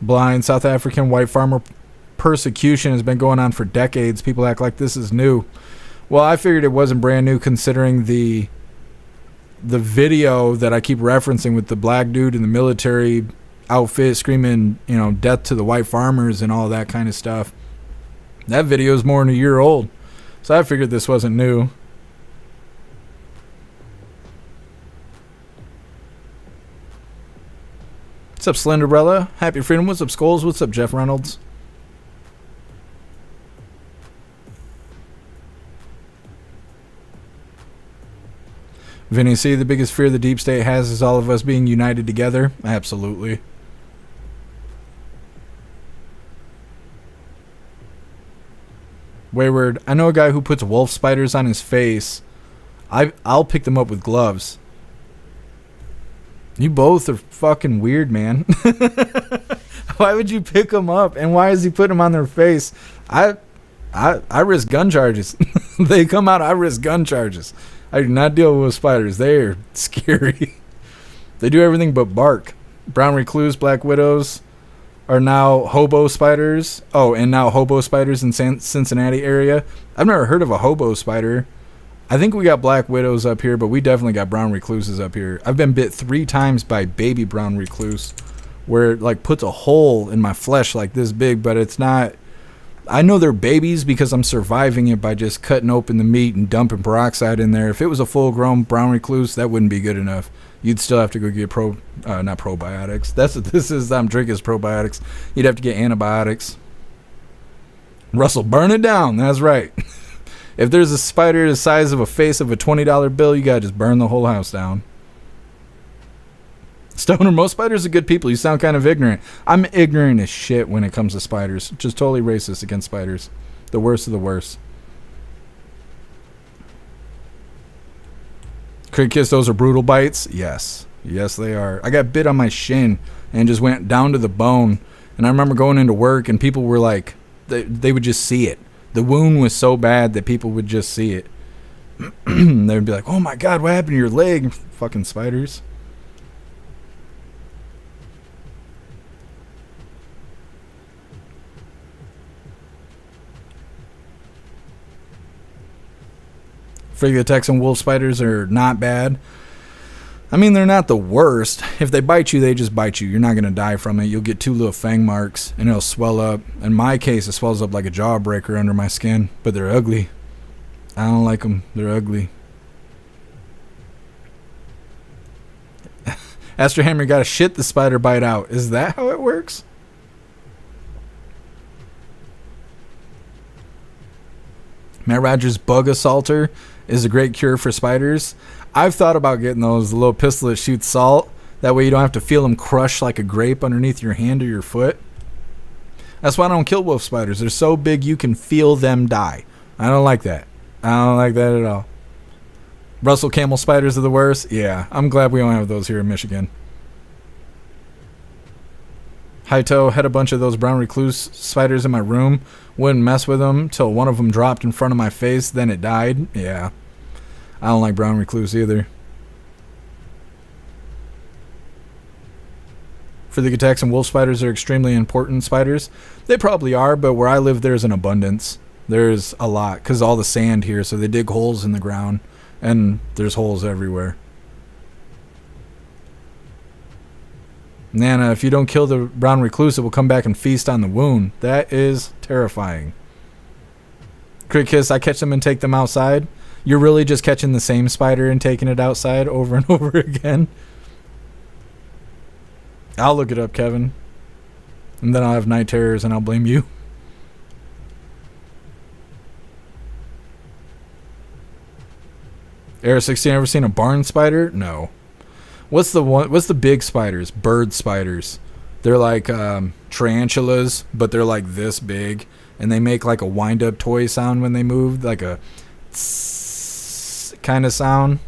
Blind. South African white farmer persecution has been going on for decades. People act like this is new. Well, I figured it wasn't brand new considering the video that I keep referencing with the black dude in the military outfit screaming, death to the white farmers and all that kind of stuff. That video is more than a year old. So I figured this wasn't new. What's up, Slenderella? Happy freedom. What's up, Skulls? What's up, Jeff Reynolds? Vinny C, the biggest fear the deep state has is all of us being united together. Absolutely. Wayward, I know a guy who puts wolf spiders on his face. I'll pick them up with gloves. You both are fucking weird, man. Why would you pick them up? And why is he putting them on their face? I risk gun charges. They come out, I risk gun charges. I do not deal with spiders. They are scary. They do everything but bark. Brown recluse, black widows are now hobo spiders. Oh, and now hobo spiders in Cincinnati area. I've never heard of a hobo spider. I think we got black widows up here, but we definitely got brown recluses up here. I've been bit 3 times by baby brown recluse, where it like puts a hole in my flesh like this big, but it's not. I know they're babies because I'm surviving it by just cutting open the meat and dumping peroxide in there. If it was a full-grown brown recluse, that wouldn't be good enough. You'd still have to go get not probiotics. That's what this is. I'm drinking is probiotics. You'd have to get antibiotics. Russell, burn it down. That's right. If there's a spider the size of a face of a $20 bill, you gotta just burn the whole house down. Stoner, most spiders are good people. You sound kind of ignorant. I'm ignorant as shit when it comes to spiders. Just totally racist against spiders. The worst of the worst. Craig Kiss, those are brutal bites? Yes. Yes, they are. I got bit on my shin and just went down to the bone. And I remember going into work and people were like, they would just see it. The wound was so bad that people would just see it. They would be like, oh my God, what happened to your leg? Fucking spiders. Frigga the Texan wolf spiders are not bad. I mean, they're not the worst. If they bite you, they just bite you. You're not going to die from it. You'll get 2 little fang marks, and it'll swell up. In my case, it swells up like a jawbreaker under my skin, but they're ugly. I don't like them. They're ugly. Astro Hammer, got to shit the spider bite out. Is that how it works? Matt Rogers Bug Assaulter is a great cure for spiders. I've thought about getting those, the little pistol that shoots salt. That way you don't have to feel them crush like a grape underneath your hand or your foot. That's why I don't kill wolf spiders. They're so big you can feel them die. I don't like that. I don't like that at all. Russell camel spiders are the worst. Yeah, I'm glad we don't have those here in Michigan. Haito had a bunch of those brown recluse spiders in my room. Wouldn't mess with them till one of them dropped in front of my face. Then it died. Yeah. I don't like brown recluse either. For the Gitaxian wolf spiders are extremely important spiders. They probably are, but where I live, there's an abundance. There's a lot because all the sand here, so they dig holes in the ground, and there's holes everywhere. Nana, if you don't kill the brown recluse, it will come back and feast on the wound. That is terrifying. Crickkiss, I catch them and take them outside. You're really just catching the same spider and taking it outside over and over again. I'll look it up, Kevin. And then I'll have night terrors and I'll blame you. Air 16, ever seen a barn spider? No. What's the big spiders? Bird spiders. They're like tarantulas, but they're like this big. And they make like a wind-up toy sound when they move. Like a kind of sound.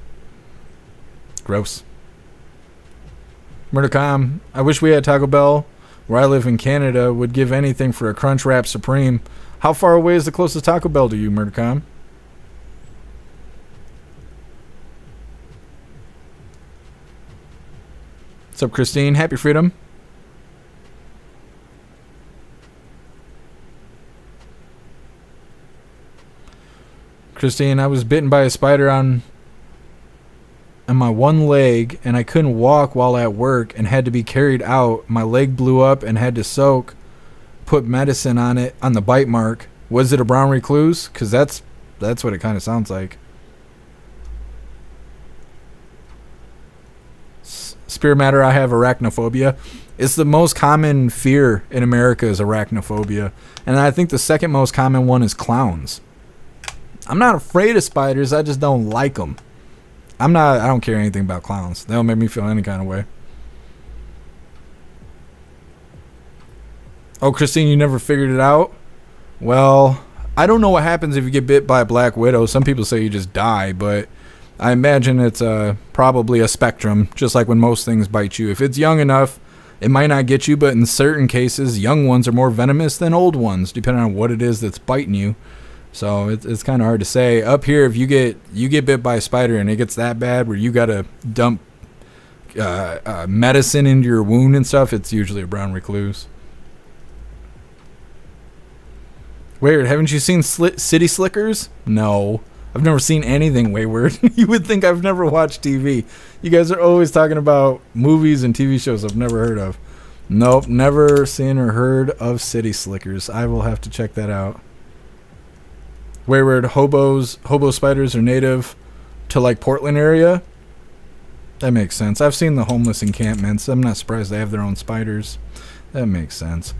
Gross. Murdercom, I wish we had Taco Bell. Where I live in Canada, would give anything for a Crunch Wrap Supreme. How far away is the closest Taco Bell to you, Murdercom? What's up, Christine? Happy Freedom. Christine, I was bitten by a spider on my one leg, and I couldn't walk while at work and had to be carried out. My leg blew up and had to soak, put medicine on it, on the bite mark. Was it a brown recluse? Because that's what it kind of sounds like. Spear matter, I have arachnophobia. It's the most common fear in America is arachnophobia. And I think the second most common one is clowns. I'm not afraid of spiders, I just don't like them. I don't care anything about clowns. They don't make me feel any kind of way. Oh, Christine, you never figured it out? Well, I don't know what happens if you get bit by a black widow. Some people say you just die, but I imagine it's probably a spectrum, just like when most things bite you. If it's young enough, it might not get you, but in certain cases, young ones are more venomous than old ones, depending on what it is that's biting you. So it's kind of hard to say. Up here, if you get bit by a spider and it gets that bad where you got to dump medicine into your wound and stuff, it's usually a brown recluse. Wayward, haven't you seen City Slickers? No. I've never seen anything, Wayward. You would think I've never watched TV. You guys are always talking about movies and TV shows I've never heard of. Nope, never seen or heard of City Slickers. I will have to check that out. Wayward, hobo spiders are native to like Portland area. That makes sense. I've seen the homeless encampments. I'm not surprised they have their own spiders. That makes sense.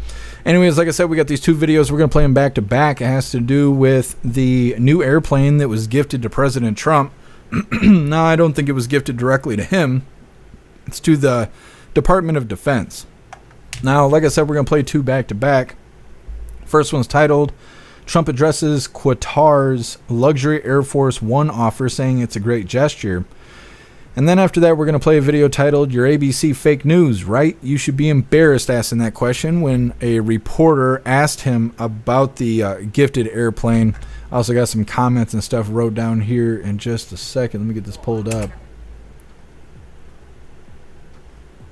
Anyways, like I said, we got these two videos. We're going to play them back to back. It has to do with the new airplane that was gifted to President Trump. Now, I don't think it was gifted directly to him. It's to the Department of Defense. Now, like I said, we're going to play two back to back. First one's titled, Trump addresses Qatar's luxury Air Force One offer, saying it's a great gesture. And then after that, we're going to play a video titled, Your ABC Fake News, right? You should be embarrassed asking that question when a reporter asked him about the gifted airplane. I also got some comments and stuff wrote down here in just a second. Let me get this pulled up.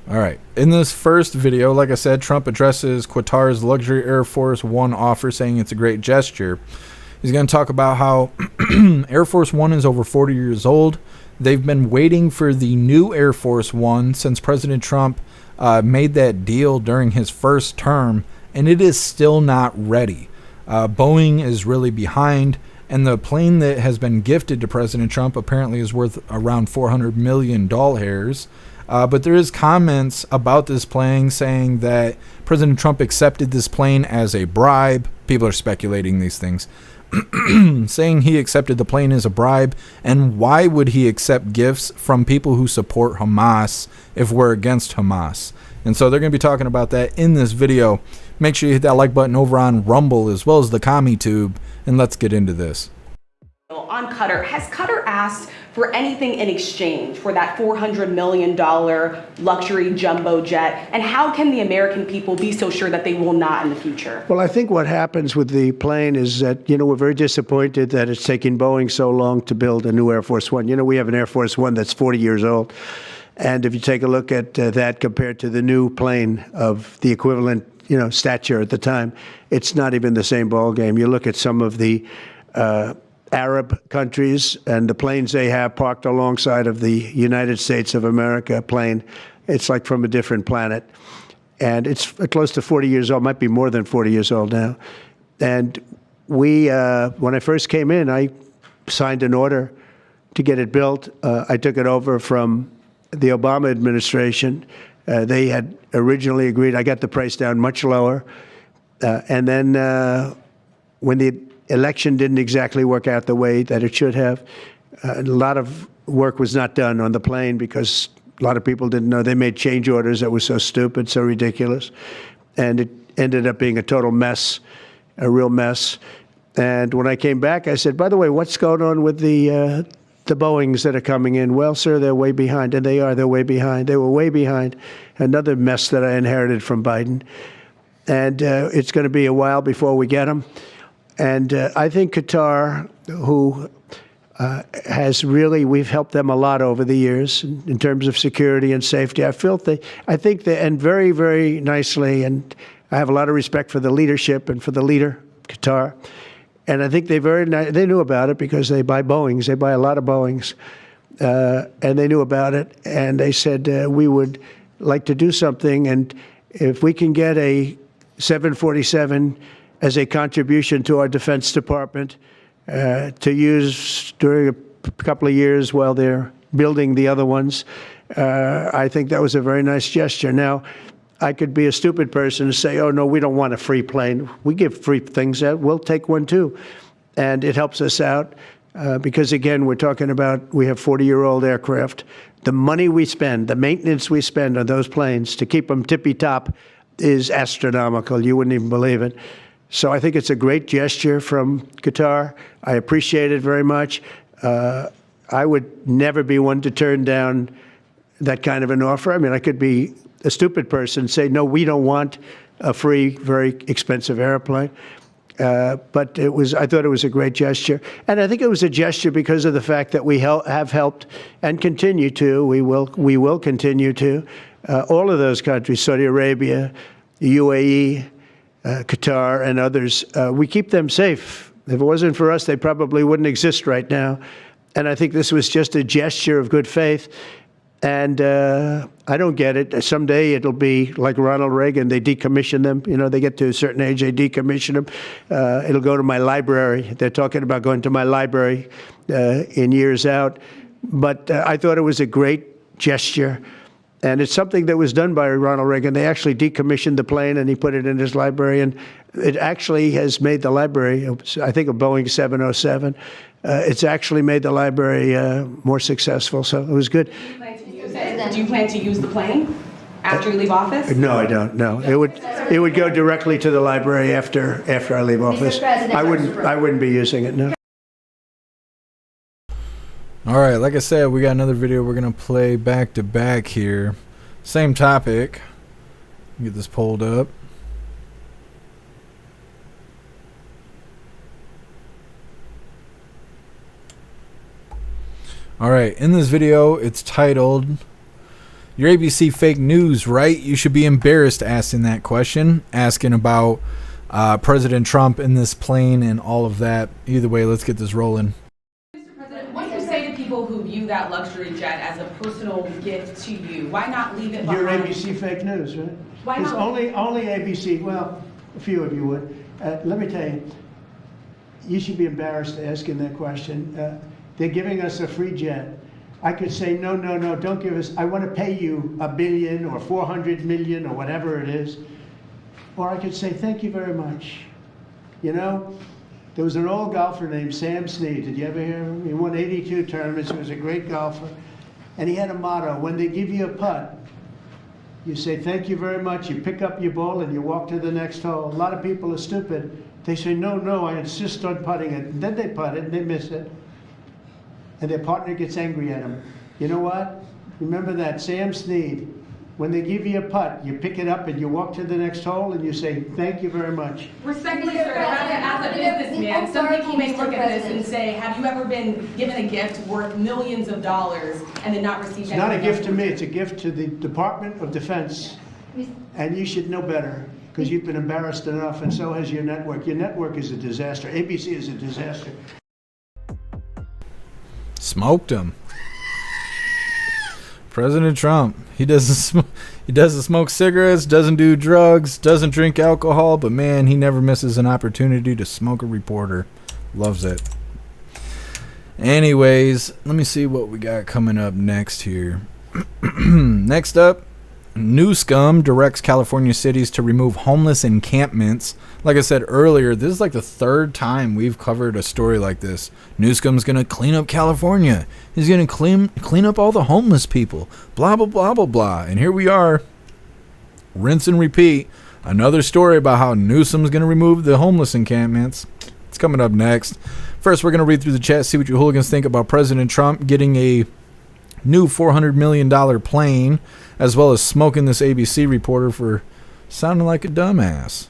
All right. In this first video, like I said, Trump addresses Qatar's luxury Air Force One offer, saying it's a great gesture. He's going to talk about how Air Force One is over 40 years old. They've been waiting for the new Air Force One since President Trump made that deal during his first term, and it is still not ready. Boeing is really behind, and the plane that has been gifted to President Trump apparently is worth around $400 million. But there is comments about this plane saying that President Trump accepted this plane as a bribe. People are speculating these things. Saying he accepted the plane as a bribe, and why would he accept gifts from people who support Hamas if we're against Hamas? And so they're going to be talking about that in this video. Make sure you hit that like button over on Rumble as well as the CommiTube, and let's get into this. On Qatar, has Qatar asked for anything in exchange for that $400 million luxury jumbo jet? And how can the American people be so sure that they will not in the future? Well, I think what happens with the plane is that, we're very disappointed that it's taking Boeing so long to build a new Air Force One. We have an Air Force One that's 40 years old. And if you take a look at that compared to the new plane of the equivalent, stature at the time, it's not even the same ballgame. You look at some of the Arab countries and the planes they have parked alongside of the United States of America plane, it's like from a different planet. And it's close to 40 years old, might be more than 40 years old now. And we, when I first came in, I signed an order to get it built. I took it over from the Obama administration. They had originally agreed. I got the price down much lower. And then when the election didn't exactly work out the way that it should have, a lot of work was not done on the plane because a lot of people didn't know. They made change orders that were so stupid, so ridiculous. And it ended up being a total mess, a real mess. And when I came back, I said, by the way, what's going on with the Boeings that are coming in? Well, sir, they're way behind. And they are. They're way behind. They were way behind. Another mess that I inherited from Biden. And it's going to be a while before we get them. And I think Qatar, who has really, we've helped them a lot over the years in terms of security and safety. I think they, and very, very nicely, and I have a lot of respect for the leadership and for the leader, Qatar. And I think they knew about it because they buy Boeings. They buy a lot of Boeings. And they knew about it. And they said, we would like to do something. And if we can get a 747 as a contribution to our Defense Department to use during a couple of years while they're building the other ones. I think that was a very nice gesture. Now, I could be a stupid person and say, oh, no, we don't want a free plane. We give free things out. We'll take one, too. And it helps us out because, again, we're talking about we have 40-year-old aircraft. The money we spend, the maintenance we spend on those planes to keep them tippy-top is astronomical. You wouldn't even believe it. So I think it's a great gesture from Qatar. I appreciate it very much. I would never be one to turn down that kind of an offer. I mean, I could be a stupid person and say, no, we don't want a free, very expensive airplane. But I thought it was a great gesture. And I think it was a gesture because of the fact that we have helped and continue to, we will continue to, all of those countries, Saudi Arabia, UAE, Qatar and others, we keep them safe. If it wasn't for us, they probably wouldn't exist right now. And I think this was just a gesture of good faith. And I don't get it. Someday it'll be like Ronald Reagan. They decommission them. They get to a certain age, they decommission them. It'll go to my library. They're talking about going to my library in years out. But I thought it was a great gesture. And it's something that was done by Ronald Reagan. They actually decommissioned the plane and he put it in his library. And it actually has made the library, I think a Boeing 707, it's actually made the library more successful. So it was good. Do you plan to use the plane after you leave office? No, I don't. No, it would go directly to the library after I leave office. I wouldn't be using it. No. All right, like I said, we got another video we're going to play back to back here. Same topic. Get this pulled up. All right, in this video, it's titled, "Your ABC fake news, right? You should be embarrassed asking that question." Asking about President Trump in this plane and all of that. Either way, let's get this rolling. What do you say to people who view that luxury jet as a personal gift to you? Why not leave it behind? You're ABC fake news, right? Why not? Only ABC. Well, a few of you would. Let me tell you, you should be embarrassed asking that question. They're giving us a free jet. I could say, no, don't give us. I want to pay you $1 billion or 400 million or whatever it is. Or I could say, thank you very much. There was an old golfer named Sam Snead. Did you ever hear of him? He won 82 tournaments. He was a great golfer. And he had a motto. When they give you a putt, you say, thank you very much. You pick up your ball and you walk to the next hole. A lot of people are stupid. They say, no, I insist on putting it. And then they putt it and they miss it. and their partner gets angry at them. You know what? Remember that Sam Snead. When they give you a putt, you pick it up and you walk to the next hole and you say, thank you very much. Respectfully, sir, as a businessman, some people may look at this and say, have you ever been given a gift worth millions of dollars and then not received It's anything? not a gift to me, it's a gift to the Department of Defense. And you should know better, because you've been embarrassed enough, and so has your network. Your network is a disaster. ABC is a disaster. Smoked him. President Trump. He doesn't smoke cigarettes, doesn't do drugs, doesn't drink alcohol, but man, he never misses an opportunity to smoke a reporter. Loves it. Anyways, let me see what we got coming up next here. Next up, New Scum directs California cities to remove homeless encampments. Like I said earlier, this is like the third time we've covered a story like this. New Scum's going to clean up California. He's going to clean up all the homeless people. Blah, blah, blah, blah, blah. And here we are. Rinse and repeat. Another story about how Newsom's going to remove the homeless encampments. It's coming up next. First, we're going to read through the chat, see what you hooligans think about President Trump getting a new $400 million plane, as well as smoking this ABC reporter for sounding like a dumbass.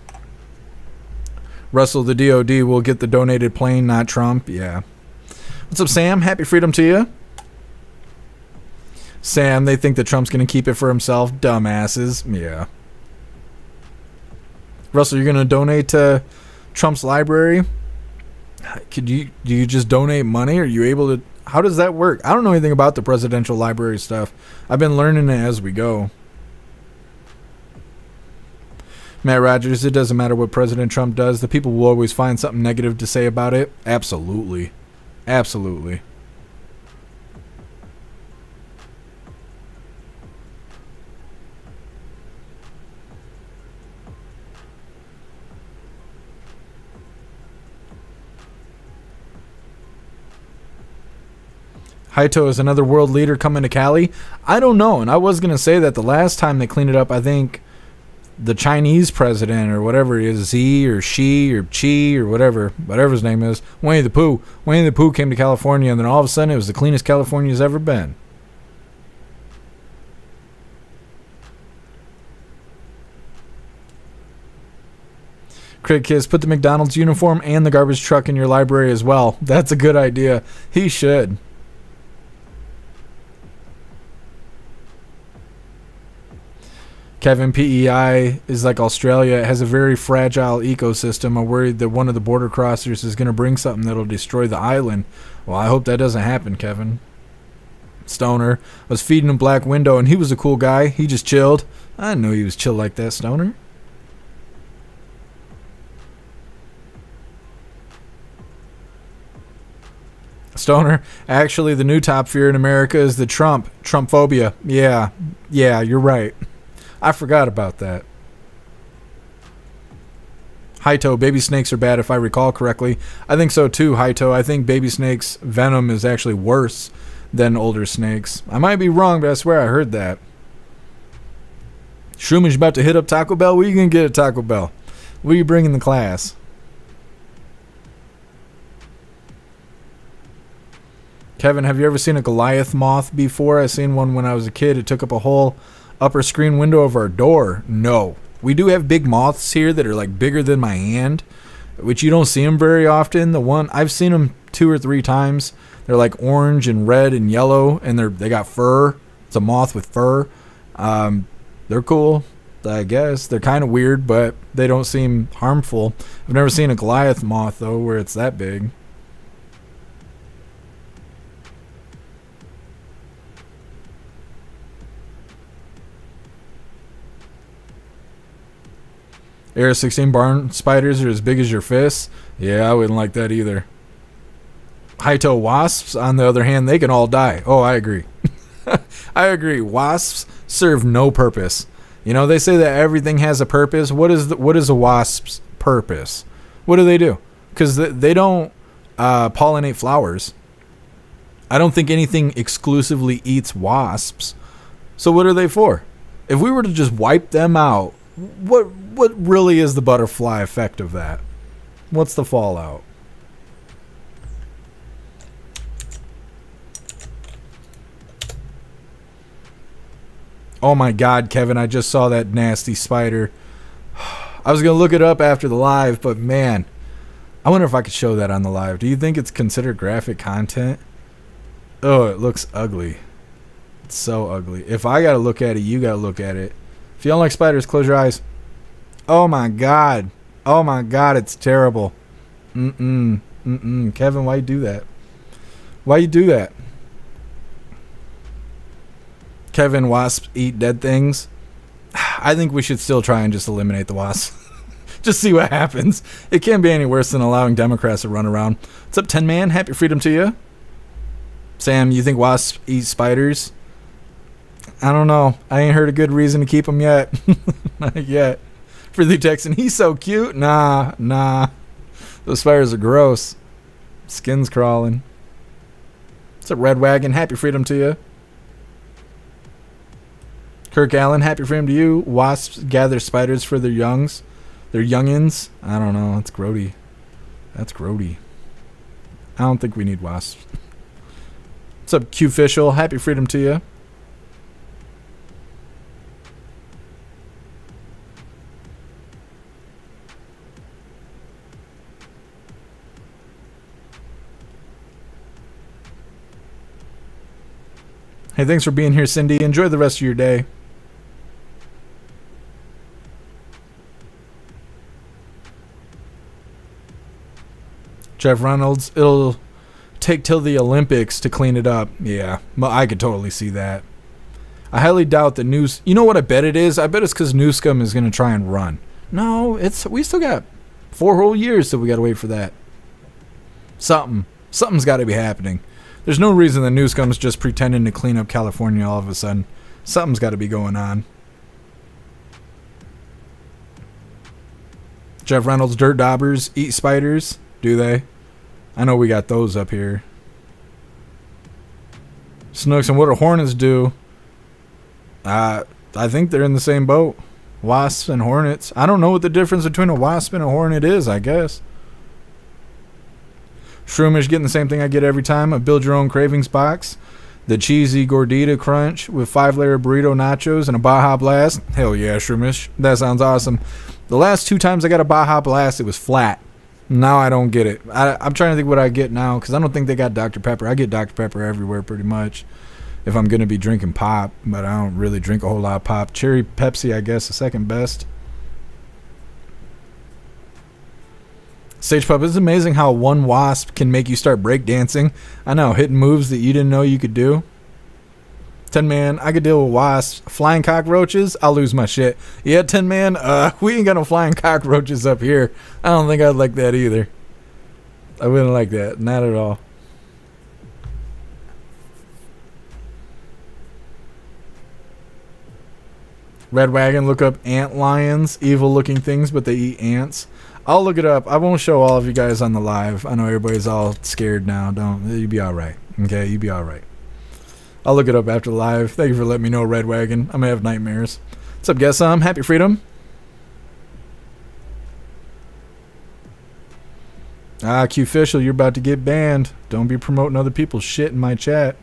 Russell, the DOD will get the donated plane, not Trump. Yeah. What's up, Sam? Happy freedom to you. Sam, they think that Trump's going to keep it for himself. Dumbasses. Yeah. Russell, you're going to donate to Trump's library? Do you just donate money? Are you able to... How does that work? I don't know anything about the presidential library stuff. I've been learning it as we go. Matt Rogers, it doesn't matter what President Trump does. The people will always find something negative to say about it. Absolutely. Absolutely. Haito is another world leader coming to Cali. I don't know, and I was going to say that the last time they cleaned it up, I think the Chinese president or whatever he is, Z or Xi or Chi or whatever his name is, Winnie the Pooh came to California, and then all of a sudden it was the cleanest California's ever been. Craig Kiss, put the McDonald's uniform and the garbage truck in your library as well. That's a good idea. He should. Kevin, PEI is like Australia. It has a very fragile ecosystem. I'm worried that one of the border crossers is going to bring something that'll destroy the island. Well, I hope that doesn't happen, Kevin. Stoner, I was feeding him Black Window, and he was a cool guy. He just chilled. I didn't know he was chill like that, Stoner. Stoner, actually, the new top fear in America is the Trumpphobia. Yeah, you're right. I forgot about that. Haito, baby snakes are bad if I recall correctly. I think so too, Haito. I think baby snakes' venom is actually worse than older snakes. I might be wrong, but I swear I heard that. Schuman's about to hit up Taco Bell. What are you going to get at Taco Bell? What are you bringing to class? Kevin, have you ever seen a Goliath moth before? I seen one when I was a kid. It took up a whole upper screen window of our door. No. We do have big moths here that are like bigger than my hand, which you don't see them very often. The one I've seen them 2 or 3 times. They're like orange and red and yellow, and they got fur. It's a moth with fur. They're cool, I guess. They're kind of weird, but they don't seem harmful. I've never seen a Goliath moth though, where it's that big. Area 16 barn spiders are as big as your fists. Yeah, I wouldn't like that either. Haito wasps, on the other hand, they can all die. Oh, I agree. I agree. Wasps serve no purpose. You know, they say that everything has a purpose. What is a wasp's purpose? What do? Because they don't pollinate flowers. I don't think anything exclusively eats wasps. So what are they for? If we were to just wipe them out, what really is the butterfly effect of that? What's the fallout? Oh my God, Kevin, I just saw that nasty spider. I was going to look it up after the live, but man, I wonder if I could show that on the live. Do you think it's considered graphic content? Oh, it looks ugly. It's so ugly. If I got to look at it, you got to look at it. If you don't like spiders, close your eyes. Oh my God. Oh my God, it's terrible. Kevin, why you do that? Why you do that? Kevin, wasps eat dead things. I think we should still try and just eliminate the wasps. Just see what happens. It can't be any worse than allowing Democrats to run around. What's up, 10 Man? Happy freedom to you. Sam, you think wasps eat spiders? I don't know. I ain't heard a good reason to keep them yet. Not yet. Freely texting, he's so cute. Nah. Those spiders are gross. Skin's crawling. What's up, Red Wagon? Happy freedom to you. Kirk Allen, happy freedom to you. Wasps gather spiders for their youngs. Their youngins. I don't know. That's grody. That's grody. I don't think we need wasps. What's up, Q-Official? Happy freedom to you. Hey, thanks for being here, Cindy. Enjoy the rest of your day. Jeff Reynolds, it'll take till the Olympics to clean it up. Yeah, I could totally see that. I highly doubt that news. You know what I bet it is? I bet it's because Newscomb is going to try and run. No, we still got 4 whole years till we got to wait for that. Something's got to be happening. There's no reason that Newscomb's just pretending to clean up California all of a sudden. Something's got to be going on. Jeff Reynolds, dirt daubers eat spiders. Do they? I know we got those up here. Snooks, and what do hornets do? I think they're in the same boat. Wasps and hornets. I don't know what the difference between a wasp and a hornet is, I guess. Shroomish getting the same thing I get every time. A build your own cravings box. The cheesy gordita crunch with 5-layer burrito nachos and a Baja Blast. Hell yeah, Shroomish. That sounds awesome. The last 2 times I got a Baja Blast, it was flat. Now I don't get it. I'm trying to think what I get now because I don't think they got Dr. Pepper. I get Dr. Pepper everywhere pretty much if I'm going to be drinking pop, but I don't really drink a whole lot of pop. Cherry Pepsi, I guess, the second best. Sage Pup, it's amazing how one wasp can make you start breakdancing. I know, hitting moves that you didn't know you could do. 10 Man, I could deal with wasps. Flying cockroaches, I'll lose my shit. Yeah, 10 Man, we ain't got no flying cockroaches up here. I don't think I'd like that either. I wouldn't like that, not at all. Red Wagon, look up ant lions, evil looking things, but they eat ants. I'll look it up. I won't show all of you guys on the live. I know everybody's all scared now. You'll be all right. Okay, you'll be all right. I'll look it up after the live. Thank you for letting me know, Red Wagon. I'm going to have nightmares. What's up, guess Happy freedom. Q-Official, you're about to get banned. Don't be promoting other people's shit in my chat.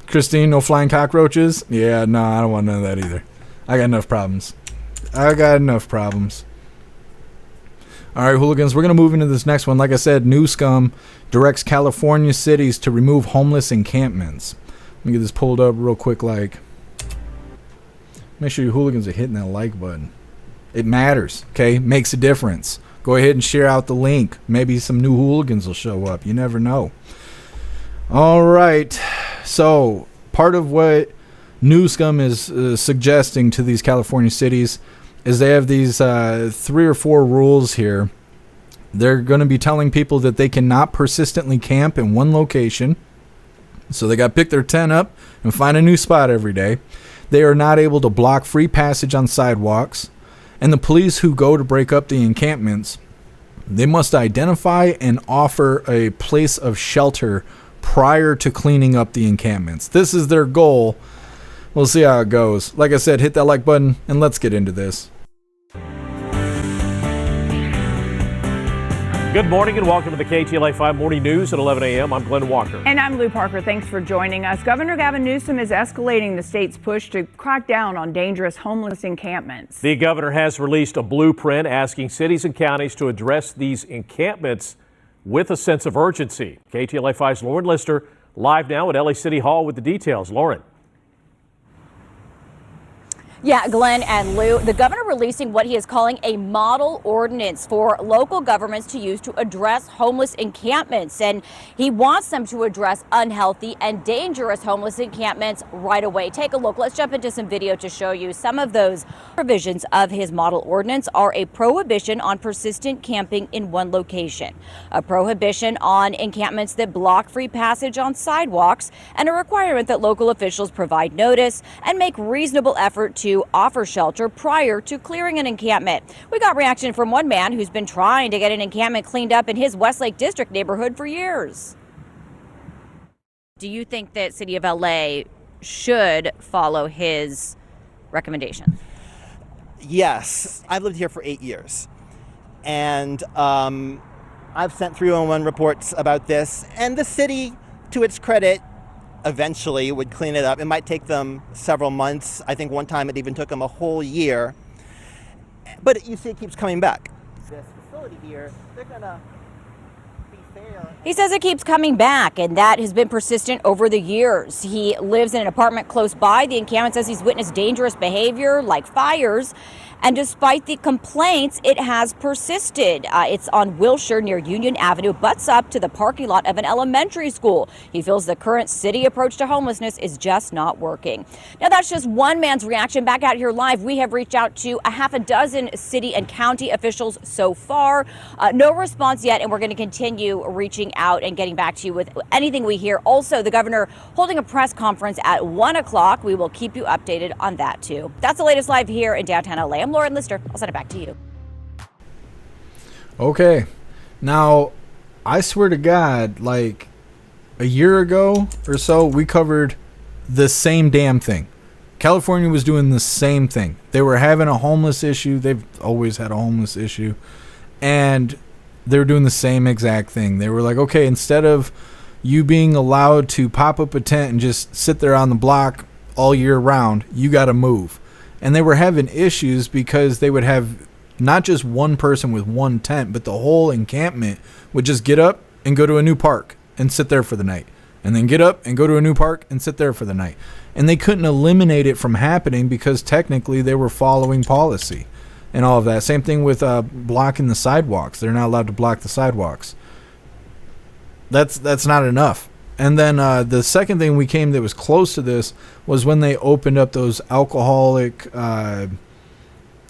Christine, no flying cockroaches? Yeah, no, I don't want none of that either. I got enough problems. All right, hooligans, we're going to move into this next one. Like I said, Newscomb directs California cities to remove homeless encampments. Let me get this pulled up real quick. Make sure you hooligans are hitting that like button. It matters, okay? Makes a difference. Go ahead and share out the link. Maybe some new hooligans will show up. You never know. All right. So part of what Newscomb is suggesting to these California cities is they have these 3 or 4 rules here. They're going to be telling people that they cannot persistently camp in one location. So they got to pick their tent up and find a new spot every day. They are not able to block free passage on sidewalks. And the police who go to break up the encampments, they must identify and offer a place of shelter prior to cleaning up the encampments. This is their goal. We'll see how it goes. Like I said, hit that like button and let's get into this. Good morning and welcome to the KTLA 5 Morning News at 11 a.m. I'm Glenn Walker. And I'm Lou Parker. Thanks for joining us. Governor Gavin Newsom is escalating the state's push to crack down on dangerous homeless encampments. The governor has released a blueprint asking cities and counties to address these encampments with a sense of urgency. KTLA 5's Lauren Lister live now at LA City Hall with the details. Lauren. Yeah, Glenn and Lou, the governor releasing what he is calling a model ordinance for local governments to use to address homeless encampments. And he wants them to address unhealthy and dangerous homeless encampments right away. Take a look. Let's jump into some video to show you some of those provisions of his model ordinance are a prohibition on persistent camping in one location, a prohibition on encampments that block free passage on sidewalks, and a requirement that local officials provide notice and make reasonable effort to offer shelter prior to clearing an encampment. We got reaction from one man who's been trying to get an encampment cleaned up in his Westlake District neighborhood for years. Do you think that City of LA should follow his recommendation? Yes. I've lived here for 8 years. And I've sent 311 reports about this. And the city, to its credit, eventually would clean it up. It might take them several months. I think one time it even took them a whole year. But you see it keeps coming back. This facility here, they're gonna be fair. He says it keeps coming back, and that has been persistent over the years. He lives in an apartment close by. The encampment says he's witnessed dangerous behavior like fires. And despite the complaints, it has persisted. It's on Wilshire near Union Avenue, butts up to the parking lot of an elementary school. He feels the current city approach to homelessness is just not working. Now, that's just one man's reaction. Back out here live, we have reached out to a half a dozen city and county officials so far. No response yet, and we're going to continue reaching out and getting back to you with anything we hear. Also, the governor holding a press conference at 1 o'clock. We will keep you updated on that, too. That's the latest live here in downtown LA. I'm Lauren Lister. I'll send it back to you. Okay. Now, I swear to God, like a year ago or so, we covered the same damn thing. California was doing the same thing. They were having a homeless issue. They've always had a homeless issue. And they were doing the same exact thing. They were like, okay, instead of you being allowed to pop up a tent and just sit there on the block all year round, you got to move. And they were having issues because they would have not just one person with one tent, but the whole encampment would just get up and go to a new park and sit there for the night. And then get up and go to a new park and sit there for the night. And they couldn't eliminate it from happening because technically they were following policy and all of that. Same thing with blocking the sidewalks. They're not allowed to block the sidewalks. That's not enough. And then the second thing we came that was close to this was when they opened up those alcoholic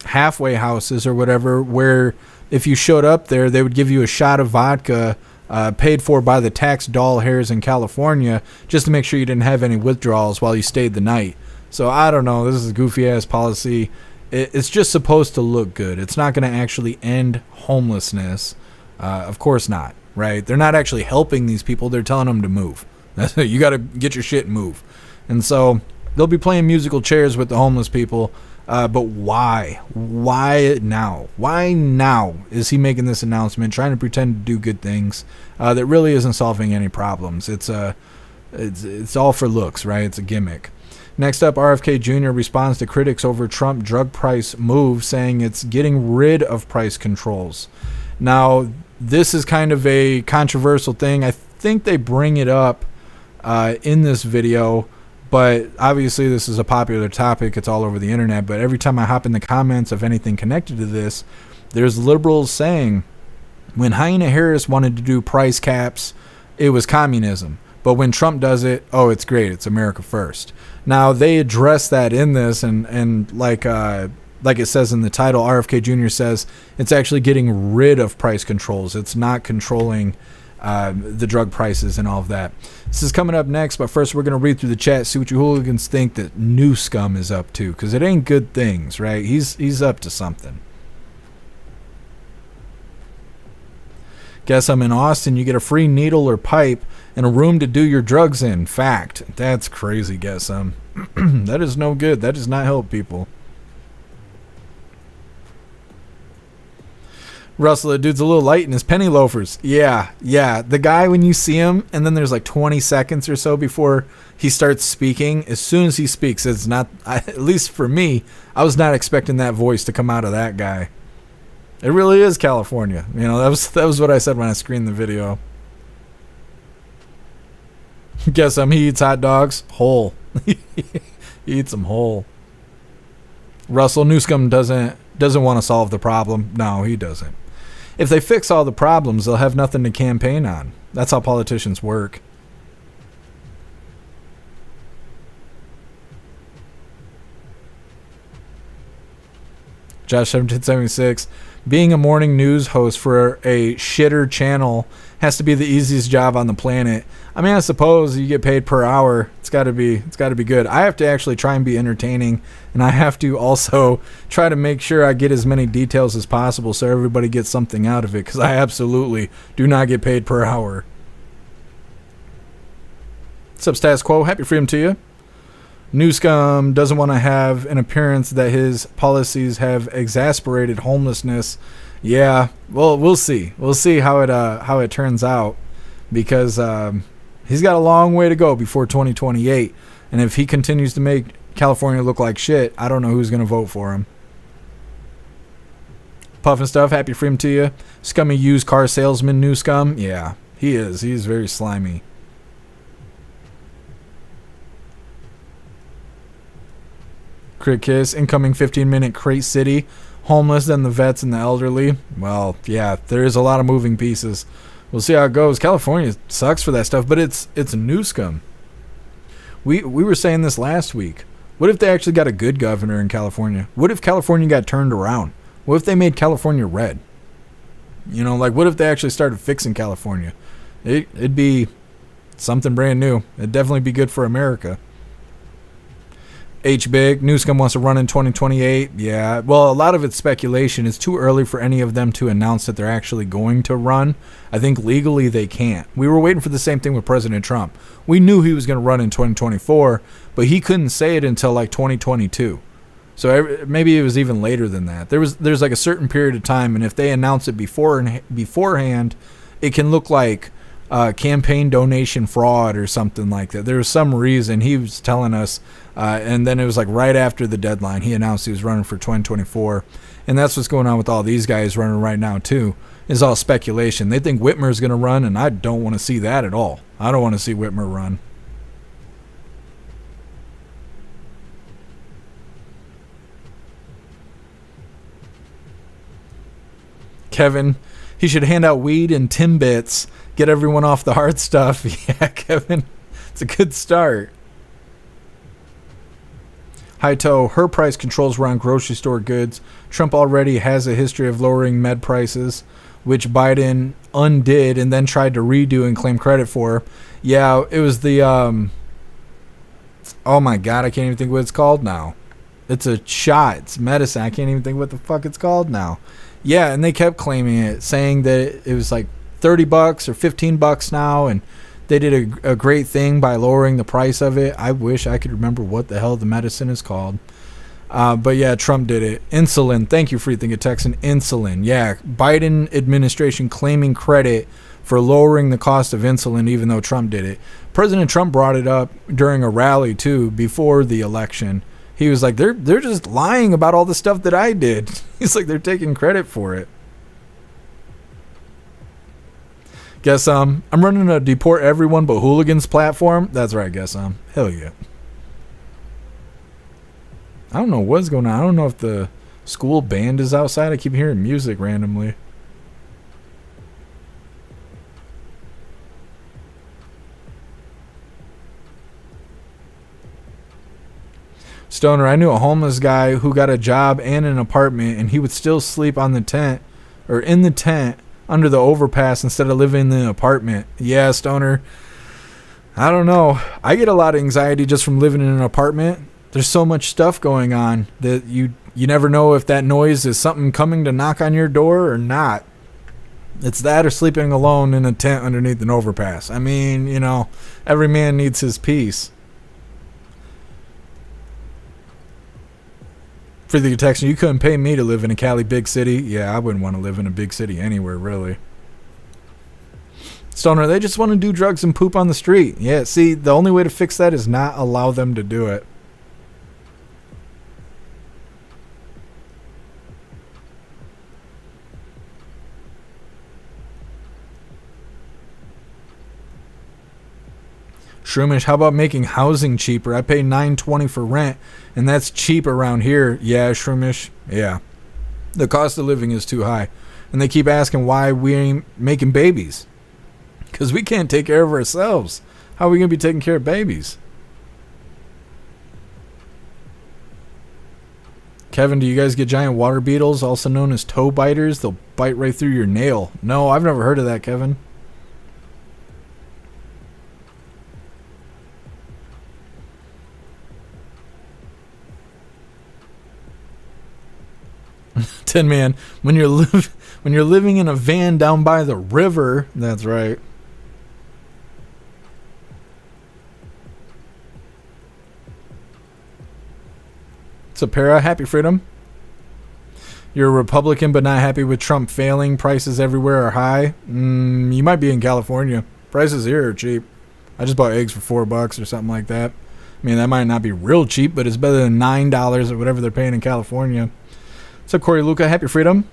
halfway houses or whatever, where if you showed up there, they would give you a shot of vodka paid for by the tax doll hairs in California just to make sure you didn't have any withdrawals while you stayed the night. So I don't know. This is a goofy-ass policy. It's just supposed to look good. It's not going to actually end homelessness. Of course not. Right? They're not actually helping these people. They're telling them to move. You got to get your shit and move. And so they'll be playing musical chairs with the homeless people. But why? Why now? Why now is he making this announcement, trying to pretend to do good things that really isn't solving any problems? It's all for looks, right? It's a gimmick. Next up, RFK Jr. responds to critics over Trump drug price move, saying it's getting rid of price controls. Now, this is kind of a controversial thing. I think they bring it up in this video, but obviously this is a popular topic. It's all over the internet. But every time I hop in the comments of anything connected to this, there's liberals saying when Hyena Harris wanted to do price caps, it was communism. But when Trump does it, oh, it's great. It's America first. Now, they address that in this, and like it says in the title, RFK Jr. says it's actually getting rid of price controls. It's not controlling the drug prices and all of that. This is coming up next, but first we're going to read through the chat, see what you hooligans think that New Scum is up to, because it ain't good things, right? He's up to something. Guess I'm in Austin. You get a free needle or pipe and a room to do your drugs in. Fact. That's crazy, guess I'm. That is no good. That does not help people. Russell, the dude's a little light in his penny loafers. Yeah. The guy, when you see him, and then there's like 20 seconds or so before he starts speaking, as soon as he speaks, it's not, at least for me, I was not expecting that voice to come out of that guy. It really is California. You know, that was what I said when I screened the video. Guess he eats hot dogs whole. He eats them whole. Russell Newscomb doesn't want to solve the problem. No, he doesn't. If they fix all the problems, they'll have nothing to campaign on. That's how politicians work. Josh 1776, being a morning news host for a shitter channel has to be the easiest job on the planet. I mean, I suppose you get paid per hour. It's got to be good. I have to actually try and be entertaining, and I have to also try to make sure I get as many details as possible so everybody gets something out of it, because I absolutely do not get paid per hour. What's up, Status Quo? Happy freedom to you. Newscomb doesn't want to have an appearance that his policies have exasperated homelessness. Yeah, well, we'll see. We'll see how it turns out, because he's got a long way to go before 2028. And if he continues to make California look like shit, I don't know who's going to vote for him. Puffin Stuff, happy freedom to you. Scummy used car salesman Newscomb. Yeah, he is. He's very slimy. Crit Kiss, incoming 15-minute Crate City. Homeless, then the vets and the elderly. Well, yeah, there is a lot of moving pieces. We'll see how it goes. California sucks for that stuff, but it's Newscomb. We were saying this last week. What if they actually got a good governor in California? What if California got turned around? What if they made California red? You know, like, what if they actually started fixing California? It'd be something brand new. It'd definitely be good for America. H Big, Newscomb wants to run in 2028. Yeah, well, a lot of it's speculation. It's too early for any of them to announce that they're actually going to run. I think legally they can't. We were waiting for the same thing with President Trump. We knew he was going to run in 2024, but he couldn't say it until like 2022. So maybe it was even later than that. There's like a certain period of time, and if they announce it beforehand, it can look like campaign donation fraud or something like that. There was some reason he was telling us, and then it was like right after the deadline, he announced he was running for 2024. And that's what's going on with all these guys running right now too. It's all speculation. They think Whitmer's going to run, and I don't want to see that at all. I don't want to see Whitmer run. Kevin, he should hand out weed and Timbits. Get everyone off the hard stuff. Yeah, Kevin, it's a good start. High Toe, her price controls were on grocery store goods. Trump already has a history of lowering med prices, which Biden undid and then tried to redo and claim credit for. Yeah, it was the, oh my God, I can't even think what it's called now. It's a shot. It's medicine. I can't even think what the fuck it's called now. Yeah, and they kept claiming it, saying that it was like $30 or $15 now, and they did a great thing by lowering the price of it. I wish I could remember what the hell the medicine is called. But yeah, Trump did it. Insulin. Thank you, Free Thinker Texan. Insulin. Yeah, Biden administration claiming credit for lowering the cost of insulin, even though Trump did it. President Trump brought it up during a rally too before the election. He was like, they're just lying about all the stuff that I did. He's like, they're taking credit for it. Guess I'm running a deport everyone but hooligans platform. That's right, guess hell yeah. I don't know what's going on. I don't know if the school band is outside. I keep hearing music randomly. Stoner, I knew a homeless guy who got a job and an apartment, and he would still sleep on the tent or in the tent under the overpass instead of living in the apartment. Yeah, Stoner, I don't know. I get a lot of anxiety just from living in an apartment. There's so much stuff going on that you never know if that noise is something coming to knock on your door or not. It's that or sleeping alone in a tent underneath an overpass. I mean, you know, every man needs his peace. For the text, you couldn't pay me to live in a Cali big city. Yeah, I wouldn't want to live in a big city anywhere, really. Stoner, they just want to do drugs and poop on the street. Yeah, see, the only way to fix that is not allow them to do it. Shroomish, how about making housing cheaper? I pay $9.20 for rent, and that's cheap around here. Yeah, Shroomish. Yeah. The cost of living is too high. And they keep asking why we ain't making babies. Because we can't take care of ourselves. How are we going to be taking care of babies? Kevin, do you guys get giant water beetles, also known as toe biters? They'll bite right through your nail. No, I've never heard of that, Kevin. Tin Man, when you're living in a van down by the river, that's right. What's up, Para? Happy freedom. You're a Republican but not happy with Trump failing. Prices everywhere are high. You might be in California. Prices here are cheap. I just bought eggs for $4 or something like that. I mean, that might not be real cheap, but it's better than $9 or whatever they're paying in California. What's up, Corey Luca? Happy freedom.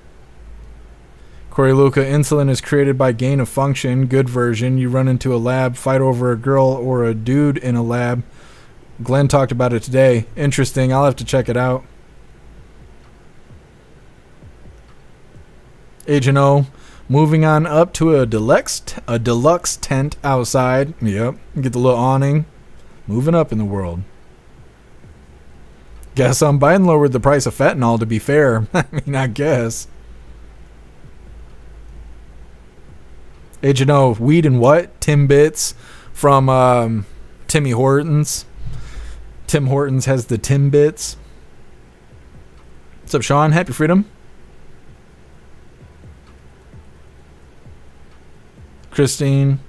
Corey Luca, insulin is created by gain of function. Good version. You run into a lab, fight over a girl or a dude in a lab. Glenn talked about it today. Interesting. I'll have to check it out. Agent O, moving on up to a deluxe tent outside. Yep. Get the little awning. Moving up in the world. Guess Biden lowered the price of fentanyl, to be fair. I mean, I guess. Agent O, weed and what? Timbits from Timmy Hortons. Tim Hortons has the Timbits. What's up, Sean? Happy freedom. Christine.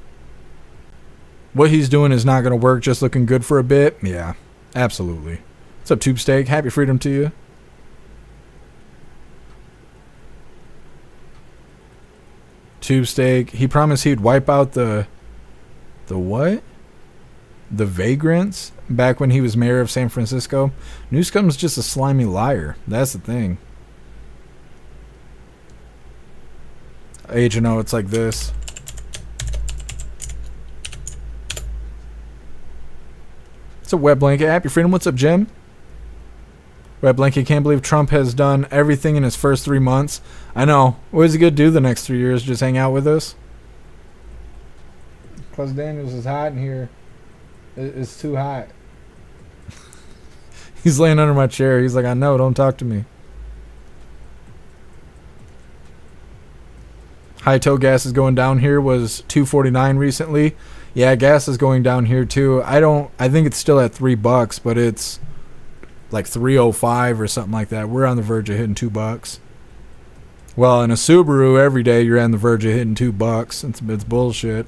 What he's doing is not going to work, just looking good for a bit. Yeah, absolutely. What's up, Tube Steak? Happy freedom to you. Tube Steak. He promised he'd wipe out the what? The vagrants back when he was mayor of San Francisco. Newsom's just a slimy liar. That's the thing. Agent O, it's like this. What's up, Web Blanket? Happy freedom. What's up, Jim? Web Blanket, can't believe Trump has done everything in his first 3 months. I know. What is he going to do the next 3 years? Just hang out with us? Plus Daniels is hot in here. It's too hot. He's laying under my chair. He's like, I know, don't talk to me. High toe gas is going down here. Was $2.49 recently. Yeah, gas is going down here too. I think it's still at $3, but it's like $3.05 or something like that. We're on the verge of hitting $2. Well, in a Subaru, every day you're on the verge of hitting $2. It's bullshit.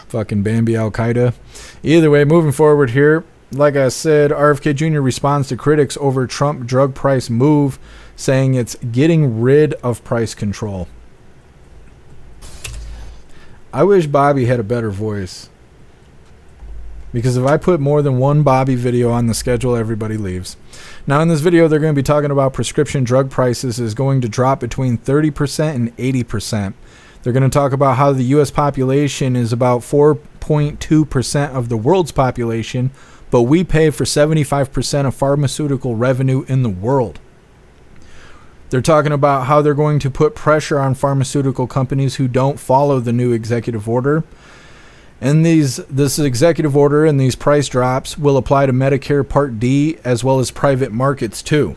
Fucking Bambi Al Qaeda. Either way, moving forward here. Like I said, RFK Jr. responds to critics over Trump drug price move, saying it's getting rid of price control. I wish Bobby had a better voice. Because if I put more than one Bobby video on the schedule, everybody leaves. Now in this video, they're going to be talking about prescription drug prices is going to drop between 30% and 80%. They're going to talk about how the U.S. population is about 4.2% of the world's population, but we pay for 75% of pharmaceutical revenue in the world. They're talking about how they're going to put pressure on pharmaceutical companies who don't follow the new executive order. And this executive order and these price drops will apply to Medicare Part D as well as private markets too.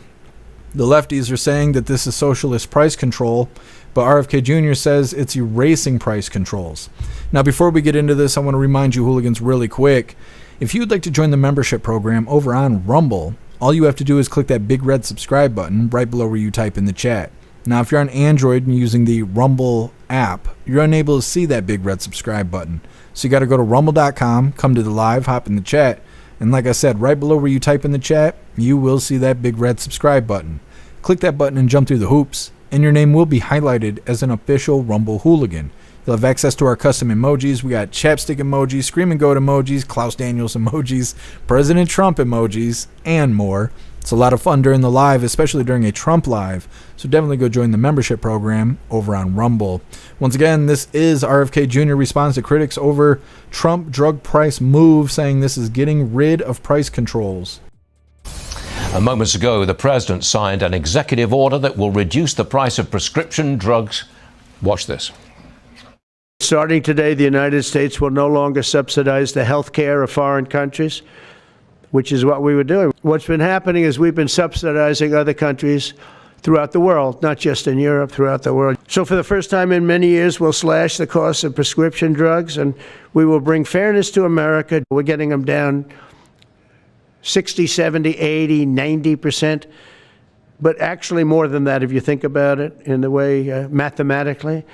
The lefties are saying that this is socialist price control, but RFK Jr. says it's erasing price controls. Now, before we get into this, I want to remind you hooligans really quick. If you'd like to join the membership program over on Rumble, all you have to do is click that big red subscribe button right below where you type in the chat. Now, if you're on Android and using the Rumble app, you're unable to see that big red subscribe button. So you got to go to rumble.com, come to the live, hop in the chat, And like I said, right below where you type in the chat, you will see that big red subscribe button. Click that button and jump through the hoops, and your name will be highlighted as an official Rumble Hooligan. You'll have access to our custom emojis. We got chapstick emojis, scream and goat emojis, Klaus Daniels emojis, President Trump emojis, and more. It's a lot of fun during the live, especially during a Trump live. So definitely go join the membership program over on Rumble. Once again, this is RFK Jr. responds to critics over Trump drug price move, saying this is getting rid of price controls. Moments ago, the president signed an executive order that will reduce the price of prescription drugs. Watch this. Starting today, the United States will no longer subsidize the health care of foreign countries, which is what we were doing. What's been happening is we've been subsidizing other countries throughout the world, not just in Europe, throughout the world. So for the first time in many years, we'll slash the cost of prescription drugs, and we will bring fairness to America. We're getting them down 60, 70, 80, 90%, but actually more than that if you think about it in the way mathematically.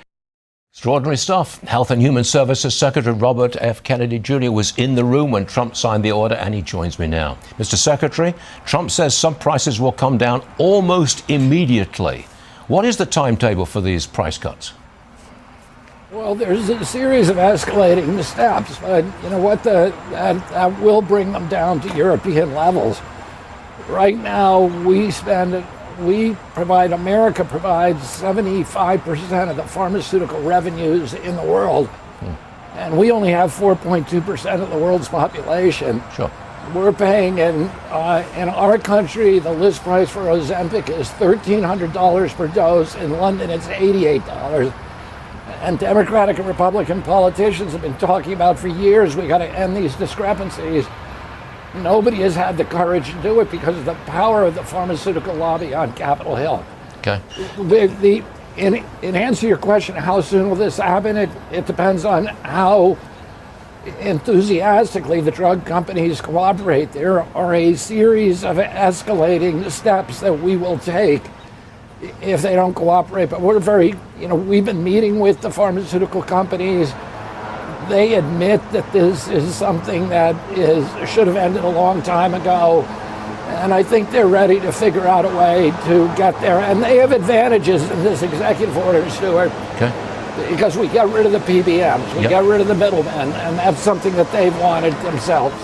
Extraordinary stuff. Health and Human Services Secretary Robert F. Kennedy Jr. was in the room when Trump signed the order, and he joins me now. Mr. Secretary, Trump says some prices will come down almost immediately. What is the timetable for these price cuts? Well, there's a series of escalating steps, but you know what? That will bring them down to European levels. Right now, America provides 75% of the pharmaceutical revenues in the world, and we only have 4.2% of the world's population. Sure. We're paying in our country, the list price for Ozempic is $1,300 per dose. In London, it's $88. And Democratic and Republican politicians have been talking about for years, we got to end these discrepancies. Nobody has had the courage to do it because of the power of the pharmaceutical lobby on Capitol Hill. Okay. In answer to your question, how soon will this happen? It depends on how enthusiastically the drug companies cooperate. There are a series of escalating steps that we will take if they don't cooperate. But we've been meeting with the pharmaceutical companies. They admit that this is something that should have ended a long time ago. And I think they're ready to figure out a way to get there. And they have advantages in this executive order, Stuart. Okay. Because we got rid of the PBMs, we got rid of the middlemen, and that's something that they've wanted themselves.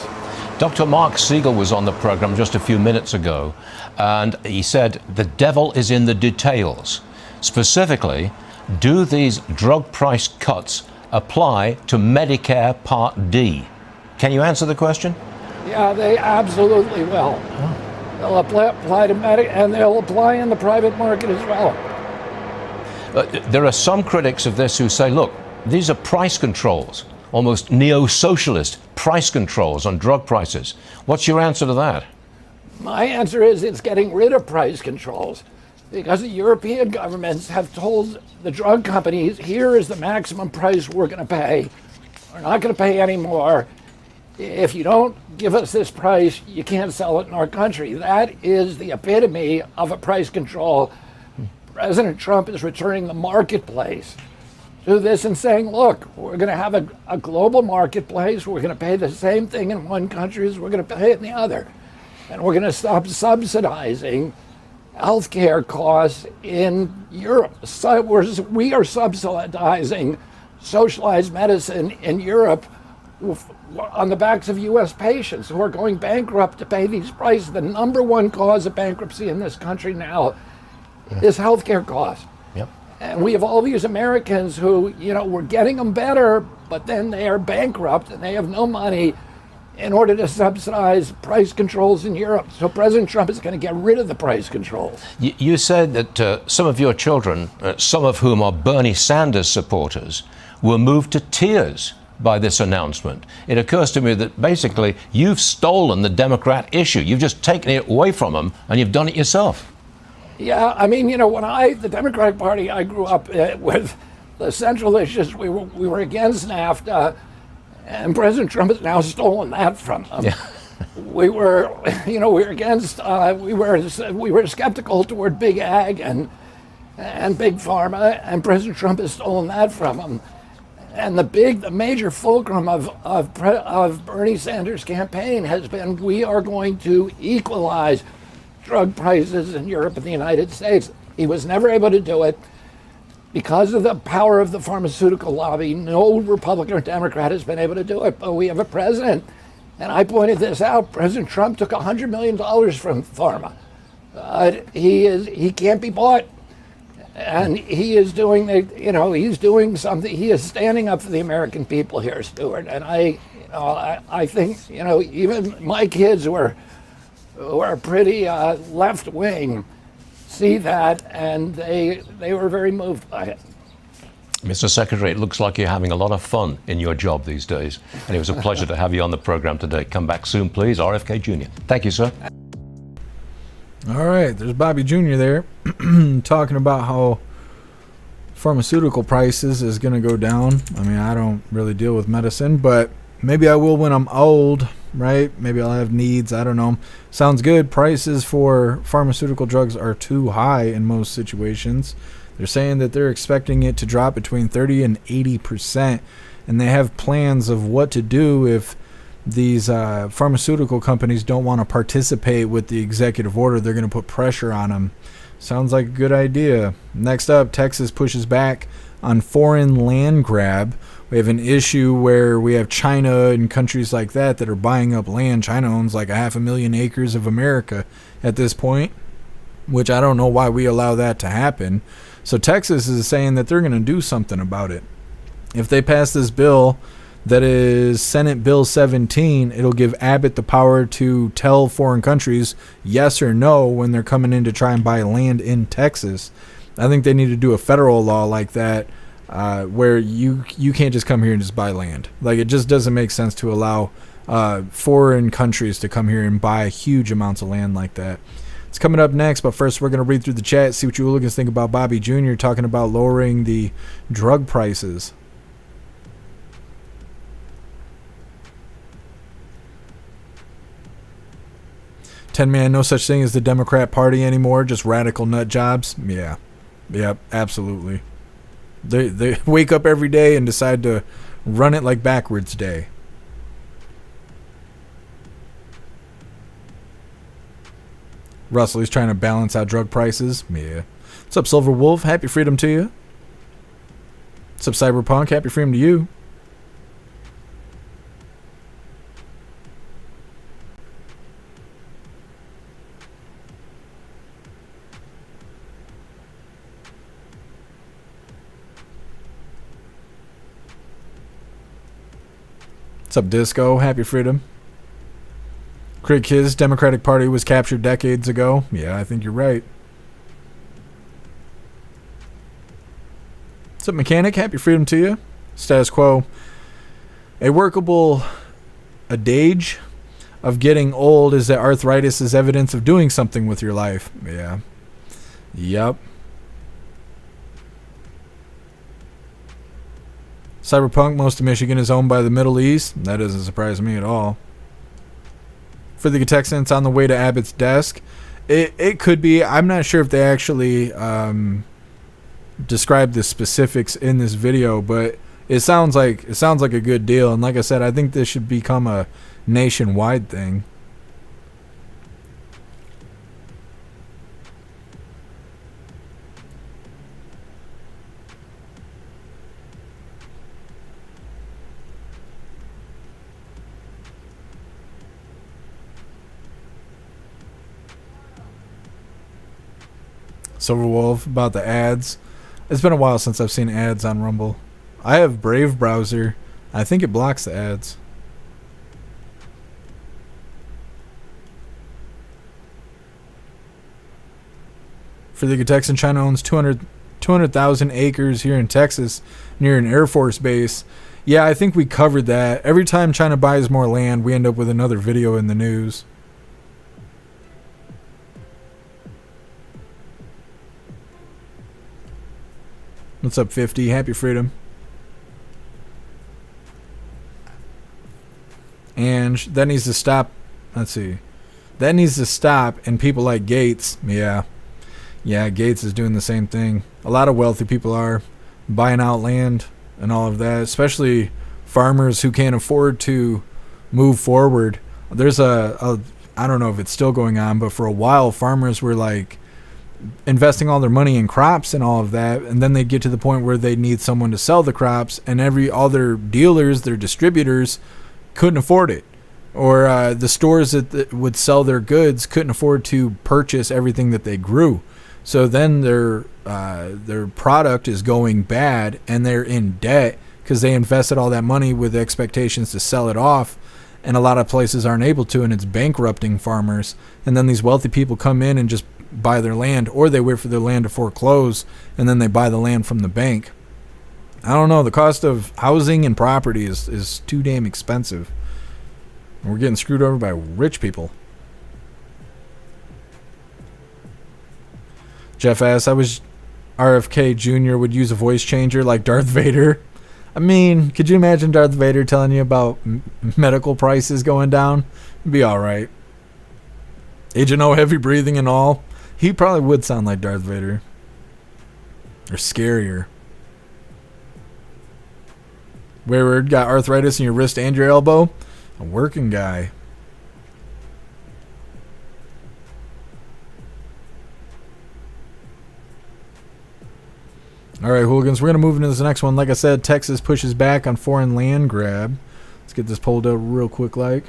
Dr. Mark Siegel was on the program just a few minutes ago, and he said the devil is in the details. Specifically, do these drug price cuts apply to Medicare Part D? Can you answer the question? Yeah, they absolutely will. They'll apply to Medicare, and they'll apply in the private market as well. There are some critics of this who say, look, these are price controls, almost neo-socialist price controls on drug prices. What's your answer to that? My answer is it's getting rid of price controls because the European governments have told the drug companies, here is the maximum price we're going to pay. We're not going to pay any more. If you don't give us this price, you can't sell it in our country. That is the epitome of a price control. President Trump is returning the marketplace to this and saying, look, we're going to have a global marketplace. We're going to pay the same thing in one country as we're going to pay it in the other. And we're going to stop subsidizing healthcare costs in Europe. So we are subsidizing socialized medicine in Europe on the backs of U.S. patients who are going bankrupt to pay these prices. The number one cause of bankruptcy in this country now is healthcare costs. Yep. And we have all these Americans who, we're getting them better, but then they are bankrupt and they have no money in order to subsidize price controls in Europe. So President Trump is going to get rid of the price controls. You said that some of your children, some of whom are Bernie Sanders supporters, were moved to tears by this announcement. It occurs to me that basically you've stolen the Democrat issue. You've just taken it away from them and you've done it yourself. Yeah, I mean, when the Democratic Party, I grew up with the central issues. We were against NAFTA, and President Trump has now stolen that from them. Yeah. We were against. We were skeptical toward big ag and big pharma, and President Trump has stolen that from them. And the major fulcrum of Bernie Sanders' campaign has been, we are going to equalize drug prices in Europe and the United States. He was never able to do it because of the power of the pharmaceutical lobby. No Republican or Democrat has been able to do it, but we have a president, and I pointed this out, President Trump took $100 million from pharma. He can't be bought. And he is doing he's doing something. He is standing up for the American people here, Stuart. And I think, even my kids who are pretty left wing see that, and they were very moved by it. Mr. Secretary, it looks like you're having a lot of fun in your job these days. And it was a pleasure to have you on the program today. Come back soon, please. RFK Jr. Thank you, sir. All right, there's Bobby Jr. there talking about how pharmaceutical prices is going to go down. I mean, I don't really deal with medicine, but maybe I will when I'm old, right? Maybe I'll have needs. I don't know. Sounds good. Prices for pharmaceutical drugs are too high in most situations. They're saying that they're expecting it to drop between 30 and 80%, and they have plans of what to do if these pharmaceutical companies don't want to participate with the executive order. They're going to put pressure on them. Sounds like a good idea. Next up, Texas pushes back on foreign land grab. We have an issue where we have China and countries like that are buying up land. China owns like 500,000 acres of America at this point, which I don't know why we allow that to happen. So Texas is saying that they're going to do something about it. If they pass this bill, that is Senate Bill 17, it'll give Abbott the power to tell foreign countries yes or no when they're coming in to try and buy land in Texas. I think they need to do a federal law like that where you can't just come here and just buy land. Like, it just doesn't make sense to allow foreign countries to come here and buy huge amounts of land like that. It's coming up next, but first we're going to read through the chat, see what you hooligans think about Bobby Jr. talking about lowering the drug prices. 10-man, no such thing as the Democrat Party anymore, just radical nut jobs. Yeah. Yep, absolutely. They wake up every day and decide to run it like backwards day. Russell, he's trying to balance out drug prices. Yeah. What's up, Silver Wolf? Happy freedom to you. What's up, Cyberpunk? Happy freedom to you. What's up, Disco? Happy freedom. Craig Kiz, Democratic Party was captured decades ago. Yeah, I think you're right. What's up, Mechanic? Happy freedom to you. Status quo. A workable adage of getting old is that arthritis is evidence of doing something with your life. Yeah. Yep. Cyberpunk, most of Michigan is owned by the Middle East. That doesn't surprise me at all. For the Texans on the way to Abbott's desk, it could be. I'm not sure if they actually describe the specifics in this video, but it sounds like a good deal. And like I said, I think this should become a nationwide thing. Silver Wolf, about the ads. It's been a while since I've seen ads on Rumble. I have Brave browser. I think it blocks the ads. For the Texan, China owns 200,000 acres here in Texas near an Air Force base. Yeah, I think we covered that. Every time China buys more land, we end up with another video in the news. What's up, 50? Happy freedom. And that needs to stop. Let's see. That needs to stop. And people like Gates. Yeah, Gates is doing the same thing. A lot of wealthy people are buying out land and all of that, especially farmers who can't afford to move forward. There's I don't know if it's still going on, but for a while farmers were like investing all their money in crops and all of that, and then they'd get to the point where they need someone to sell the crops, and all their dealers, their distributors, couldn't afford it, or the stores that would sell their goods couldn't afford to purchase everything that they grew. So then their product is going bad, and they're in debt because they invested all that money with expectations to sell it off, and a lot of places aren't able to, and it's bankrupting farmers. And then these wealthy people come in and just buy their land, or they wait for their land to foreclose, and then they buy the land from the bank. I don't know. The cost of housing and property is too damn expensive. We're getting screwed over by rich people. Jeff asks, I wish RFK Jr. would use a voice changer like Darth Vader. I mean, could you imagine Darth Vader telling you about medical prices going down? It'd be all right. Agent O, heavy breathing and all. He probably would sound like Darth Vader. Or scarier. Wayward, got arthritis in your wrist and your elbow? A working guy. All right, hooligans, we're going to move into this next one. Like I said, Texas pushes back on foreign land grab. Let's get this pulled up real quick like.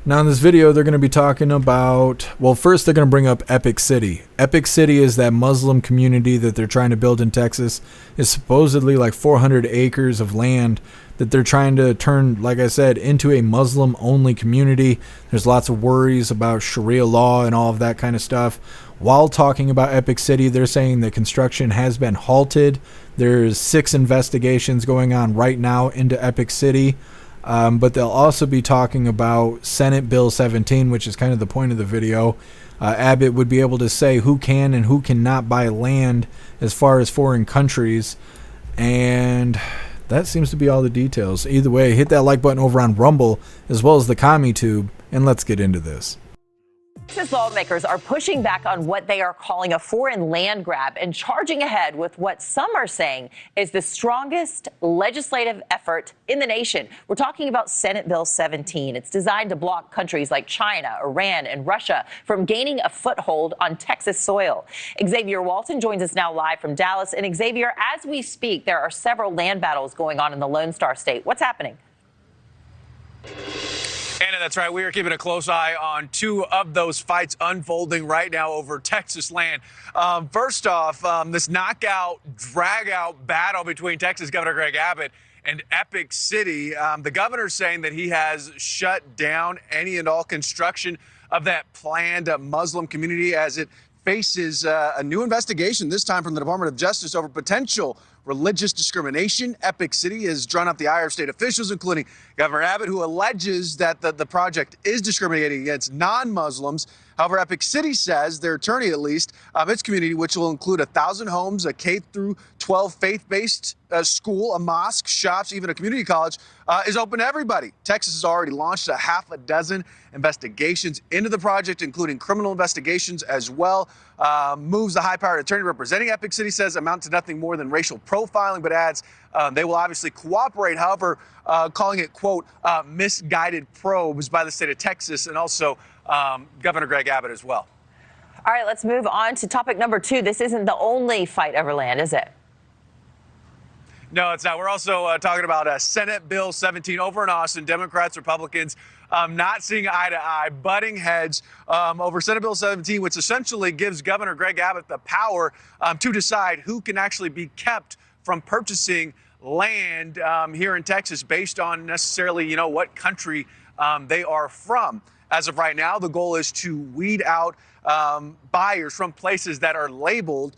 Now in this video, they're going to be talking about, well, first they're going to bring up Epic City. Epic City is that Muslim community that they're trying to build in Texas. It's supposedly like 400 acres of land that they're trying to turn, like I said, into a Muslim-only community. There's lots of worries about Sharia law and all of that kind of stuff. While talking about Epic City, they're saying the construction has been halted. There's 6 investigations going on right now into Epic City. But they'll also be talking about Senate Bill 17, which is kind of the point of the video. Abbott would be able to say who can and who cannot buy land as far as foreign countries. And that seems to be all the details. Either way, hit that like button over on Rumble as well as the CommuTube, and let's get into this. Texas lawmakers are pushing back on what they are calling a foreign land grab and charging ahead with what some are saying is the strongest legislative effort in the nation. We're talking about Senate Bill 17. It's designed to block countries like China, Iran, and Russia from gaining a foothold on Texas soil. Xavier Walton joins us now live from Dallas. And Xavier, as we speak, there are several land battles going on in the Lone Star State. What's happening? Anna, that's right. We are keeping a close eye on 2 of those fights unfolding right now over Texas land. First off, this knockout, drag-out battle between Texas Governor Greg Abbott and Epic City. The governor's saying that he has shut down any and all construction of that planned Muslim community as it faces a new investigation, this time from the Department of Justice, over potential religious discrimination. Epic City has drawn up the ire of state officials, including Governor Abbott, who alleges that the project is discriminating against non-Muslims. However, Epic City says, their attorney at least, its community, which will include 1,000 homes, a K-12 faith-based school, a mosque, shops, even a community college, is open to everybody. Texas has already launched a half a dozen investigations into the project, including criminal investigations as well. Moves the high-powered attorney representing Epic City says amount to nothing more than racial profiling, but adds they will obviously cooperate, however, calling it, quote, misguided probes by the state of Texas and also Governor Greg Abbott as well. All right, let's move on to topic number 2. This isn't the only fight over land, is it? No, it's not. We're also talking about Senate Bill 17 over in Austin. Democrats, Republicans not seeing eye to eye, butting heads over Senate Bill 17, which essentially gives Governor Greg Abbott the power to decide who can actually be kept from purchasing land here in Texas based on necessarily, what country they are from. As of right now, the goal is to weed out buyers from places that are labeled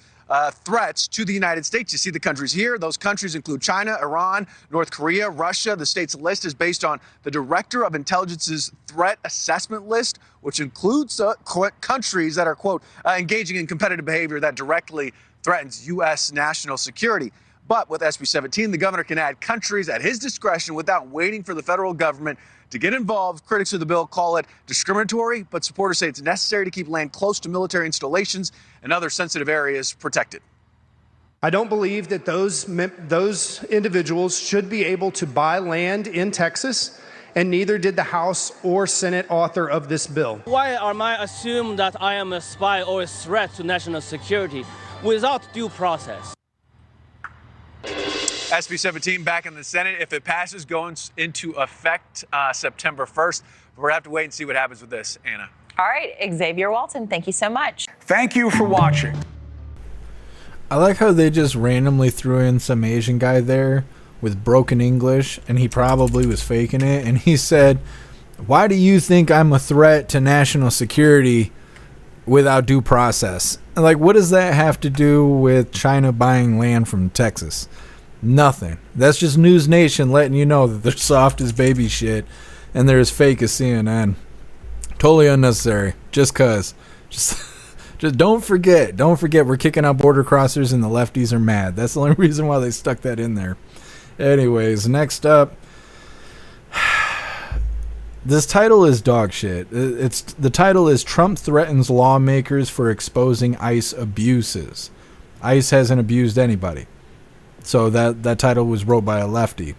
threats to the United States. You see the countries here. Those countries include China, Iran, North Korea, Russia. The state's list is based on the Director of Intelligence's threat assessment list, which includes countries that are, quote, engaging in competitive behavior that directly threatens U.S. national security. But with SB 17, the governor can add countries at his discretion without waiting for the federal government to get involved. Critics of the bill call it discriminatory, but supporters say it's necessary to keep land close to military installations and other sensitive areas protected. I don't believe that those individuals should be able to buy land in Texas, and neither did the House or Senate author of this bill. Why am I assumed that I am a spy or a threat to national security without due process? SB 17 back in the Senate. If it passes, going into effect September 1st. We're going to have to wait and see what happens with this, Anna. All right, Xavier Walton, thank you so much. Thank you for watching. I like how they just randomly threw in some Asian guy there with broken English, and he probably was faking it, and he said, "Why do you think I'm a threat to national security without due process?" And like, what does that have to do with China buying land from Texas? Nothing. That's just News Nation letting you know that they're soft as baby shit and they're as fake as CNN. Totally unnecessary. Just cause. Just don't forget, we're kicking out border crossers and the lefties are mad. That's the only reason why they stuck that in there. Anyways, next up, this title is dog shit. The title is Trump Threatens Lawmakers for Exposing ICE Abuses. ICE hasn't abused anybody. So that title was wrote by a lefty.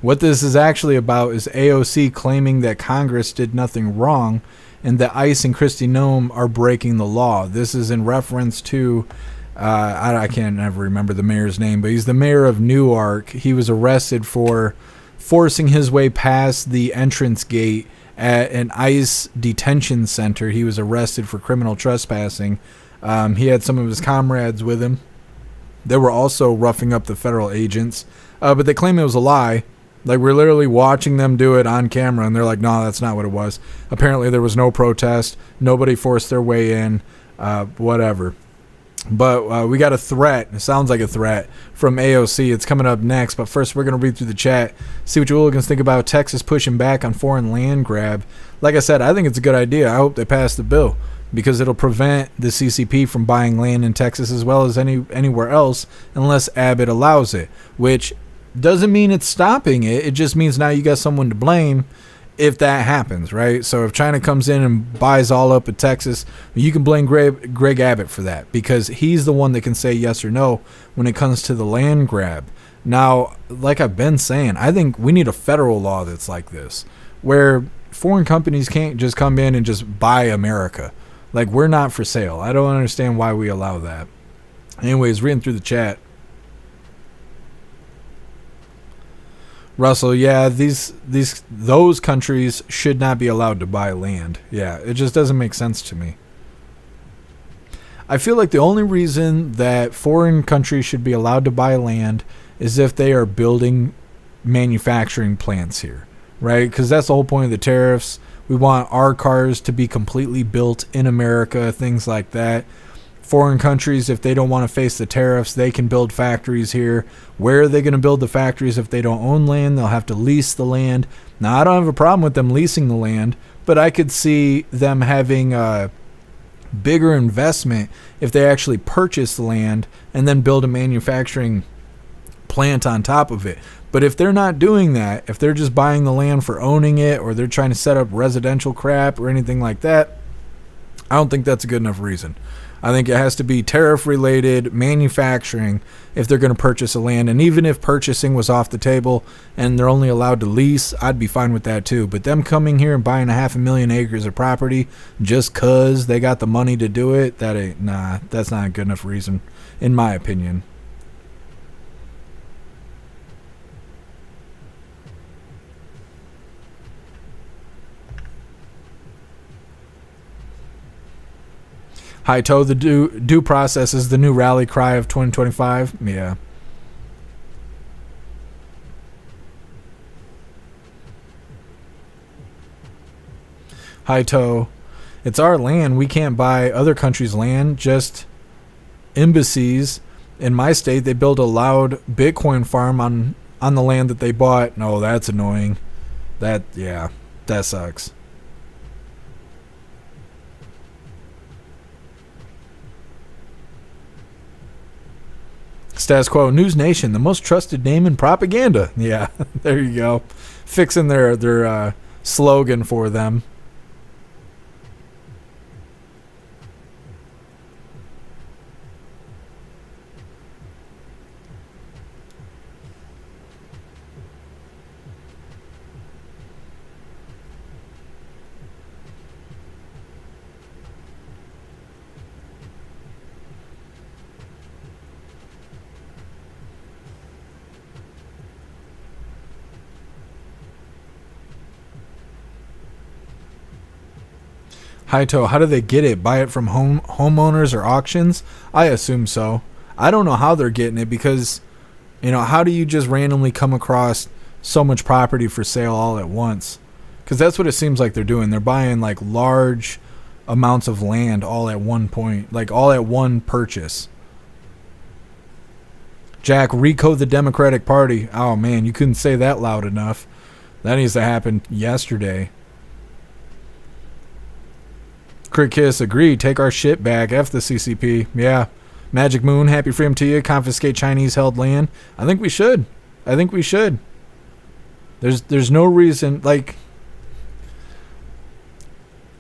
What this is actually about is AOC claiming that Congress did nothing wrong and that ICE and Kristi Noem are breaking the law. This is in reference to, I can't ever remember the mayor's name, but he's the mayor of Newark. He was arrested for forcing his way past the entrance gate at an ICE detention center. He was arrested for criminal trespassing. He had some of his comrades with him. They were also roughing up the federal agents, but they claim it was a lie. Like, we're literally watching them do it on camera, and they're like, no, that's not what it was. Apparently, there was no protest. Nobody forced their way in, whatever. But we got a threat. It sounds like a threat from AOC. It's coming up next. But first, we're going to read through the chat, see what you hooligans think about Texas pushing back on foreign land grab. Like I said, I think it's a good idea. I hope they pass the bill because it'll prevent the CCP from buying land in Texas as well as anywhere else unless Abbott allows it, which doesn't mean it's stopping it. It just means now you got someone to blame if that happens, right? So if China comes in and buys all up at Texas, you can blame Greg Abbott for that because he's the one that can say yes or no when it comes to the land grab. Now, like I've been saying, I think we need a federal law that's like this, where foreign companies can't just come in and just buy America. Like, we're not for sale. I don't understand why we allow that. Anyways, reading through the chat. Russell, yeah, those countries should not be allowed to buy land. Yeah, it just doesn't make sense to me. I feel like the only reason that foreign countries should be allowed to buy land is if they are building manufacturing plants here, right? Because that's the whole point of the tariffs. We want our cars to be completely built in America, things like that. Foreign countries, if they don't want to face the tariffs, they can build factories here. Where are they going to build the factories if they don't own land? They'll have to lease the land. Now, I don't have a problem with them leasing the land, but I could see them having a bigger investment if they actually purchase the land and then build a manufacturing plant on top of it. But if they're not doing that, if they're just buying the land for owning it, or they're trying to set up residential crap or anything like that, I don't think that's a good enough reason. I think it has to be tariff-related manufacturing if they're going to purchase a land. And even if purchasing was off the table and they're only allowed to lease, I'd be fine with that too. But them coming here and buying 500,000 acres of property just because they got the money to do it, that's not a good enough reason, in my opinion. High toe, the due process is the new rally cry of 2025. Yeah. High toe, it's our land. We can't buy other countries' land, just embassies. In my state, they build a loud Bitcoin farm on the land that they bought. No, that's annoying. That sucks. Status quo, News Nation, the most trusted name in propaganda. Yeah, there you go. Fixing their slogan for them. Hi-To, how do they get it? Buy it from homeowners or auctions? I assume so. I don't know how they're getting it because, you know, how do you just randomly come across so much property for sale all at once? Because that's what it seems like they're doing. They're buying like large amounts of land all at one point, like all at one purchase. Jack, recode the Democratic Party. Oh man, you couldn't say that loud enough. That needs to happen yesterday. Crit Kiss, agree. Take our shit back. F the CCP. Yeah. Magic Moon, happy freedom to you. Confiscate Chinese held land. I think we should. There's no reason, like,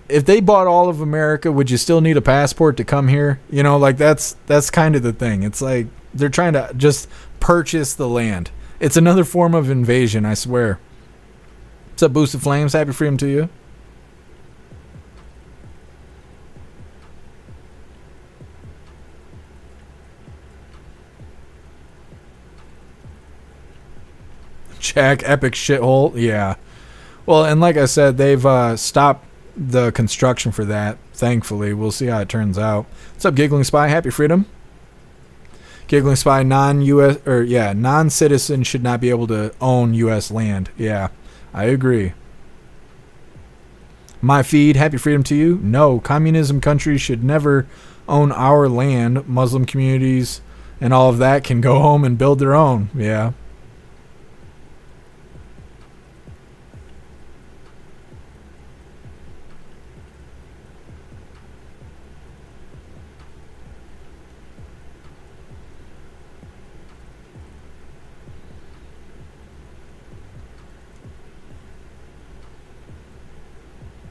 if they bought all of America, would you still need a passport to come here? You know, like that's kind of the thing. It's like they're trying to just purchase the land. It's another form of invasion, I swear. What's up, Boosted Flames? Happy freedom to you. Jack, epic shithole. Yeah. Well, and like I said, they've stopped the construction for that. Thankfully, we'll see how it turns out. What's up, Giggling Spy? Happy freedom. Giggling Spy, non-citizen should not be able to own U.S. land. Yeah, I agree. My feed, happy freedom to you. No, communism countries should never own our land. Muslim communities and all of that can go home and build their own. Yeah.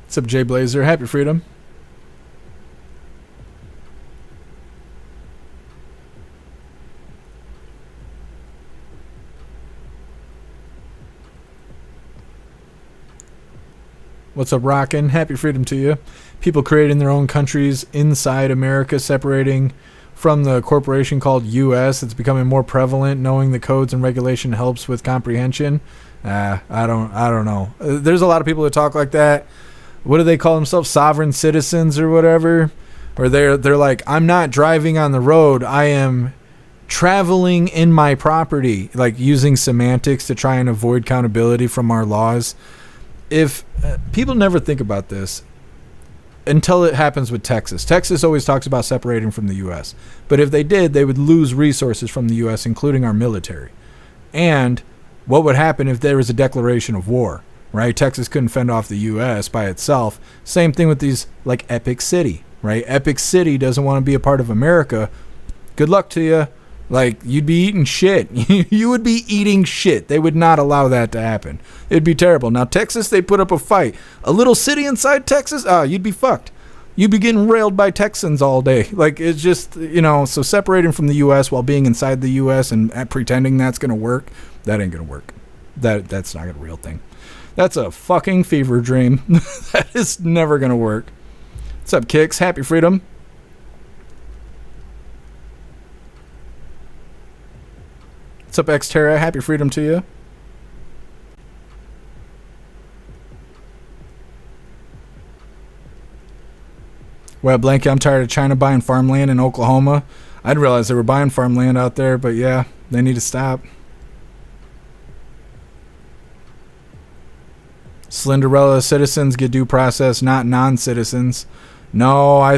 What's up, Jay Blazer? Happy freedom. What's up, Rockin'? Happy freedom to you. People creating their own countries inside America, separating from the corporation called U.S. It's becoming more prevalent. Knowing the codes and regulation helps with comprehension. I don't know. There's a lot of people that talk like that. What do they call themselves? Sovereign citizens or whatever? Or they're like, I'm not driving on the road. I am traveling in my property. Like using semantics to try and avoid accountability from our laws. If people never think about this until it happens with Texas. Texas always talks about separating from the U.S. But if they did, they would lose resources from the U.S., including our military. And what would happen if there was a declaration of war? Right? Texas couldn't fend off the U.S. by itself. Same thing with these, like Epic City, right? Epic City doesn't want to be a part of America. Good luck to you. Like, you'd be eating shit. You would be eating shit. They would not allow that to happen. It'd be terrible. Now, Texas, they put up a fight. A little city inside Texas, you'd be fucked. You'd be getting railed by Texans all day. Like, it's just, you know, so separating from the U.S. while being inside the U.S. and pretending that's going to work, that ain't going to work. That's not a real thing. That's a fucking fever dream. That is never going to work. What's up, Kicks? Happy freedom. What's up, Xterra? Happy freedom to you. Well, Blanky, I'm tired of China buying farmland in Oklahoma. I didn't realize they were buying farmland out there, but yeah, they need to stop. Slenderella, citizens get due process, not non-citizens. No,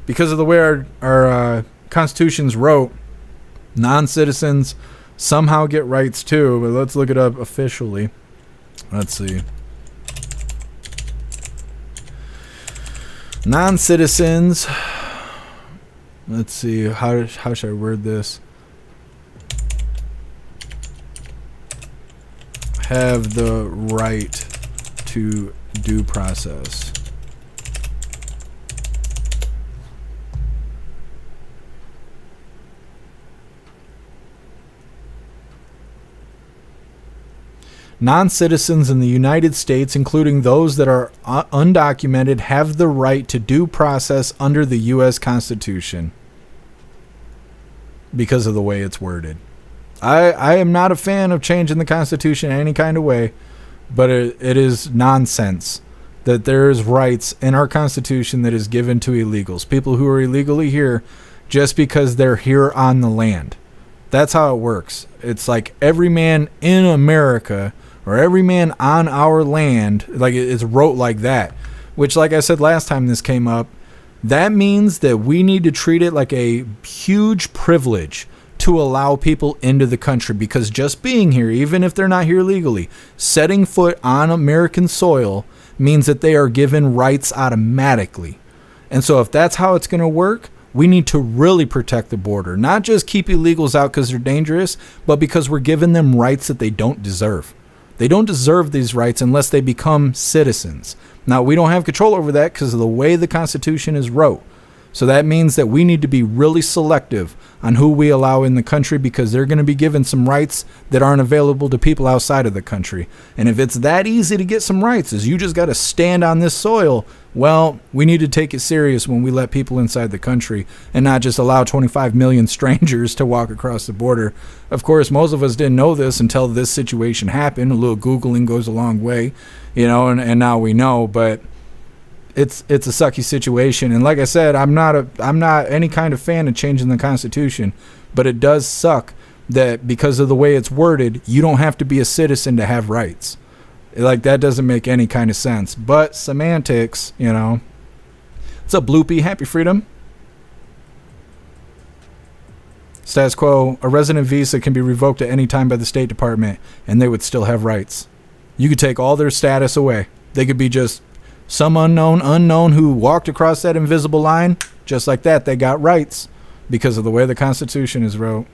because of the way our constitutions wrote, non-citizens somehow get rights too, but let's look it up officially. Let's see. Non-citizens, let's see, how should I word this? Have the right to due process. Non-citizens in the United States, including those that are undocumented, have the right to due process under the U.S. Constitution because of the way it's worded. I am not a fan of changing the Constitution in any kind of way, but it is nonsense that there's rights in our Constitution that is given to illegals, people who are illegally here just because they're here on the land. That's how it works. It's like every man in America or every man on our land, like it's wrote like that, which, like I said last time this came up, that means that we need to treat it like a huge privilege to allow people into the country, because just being here, even if they're not here legally, setting foot on American soil means that they are given rights automatically. And so if that's how it's going to work, we need to really protect the border, not just keep illegals out because they're dangerous, but because we're giving them rights that they don't deserve. They don't deserve these rights unless they become citizens. Now, we don't have control over that because of the way the Constitution is wrote. So that means that we need to be really selective on who we allow in the country, because they're going to be given some rights that aren't available to people outside of the country. And if it's that easy to get some rights, is you just got to stand on this soil, well, we need to take it serious when we let people inside the country and not just allow 25 million strangers to walk across the border. Of course, most of us didn't know this until this situation happened. A little Googling goes a long way, and now we know, but it's a sucky situation. And like I said, I'm not any kind of fan of changing the Constitution, but it does suck that because of the way it's worded, you don't have to be a citizen to have rights. Like, that doesn't make any kind of sense. But semantics, What's up, Bloopy? Happy Freedom. Status quo, a resident visa can be revoked at any time by the State Department, and they would still have rights. You could take all their status away. They could be just some unknown who walked across that invisible line. Just like that, they got rights because of the way the Constitution is wrote.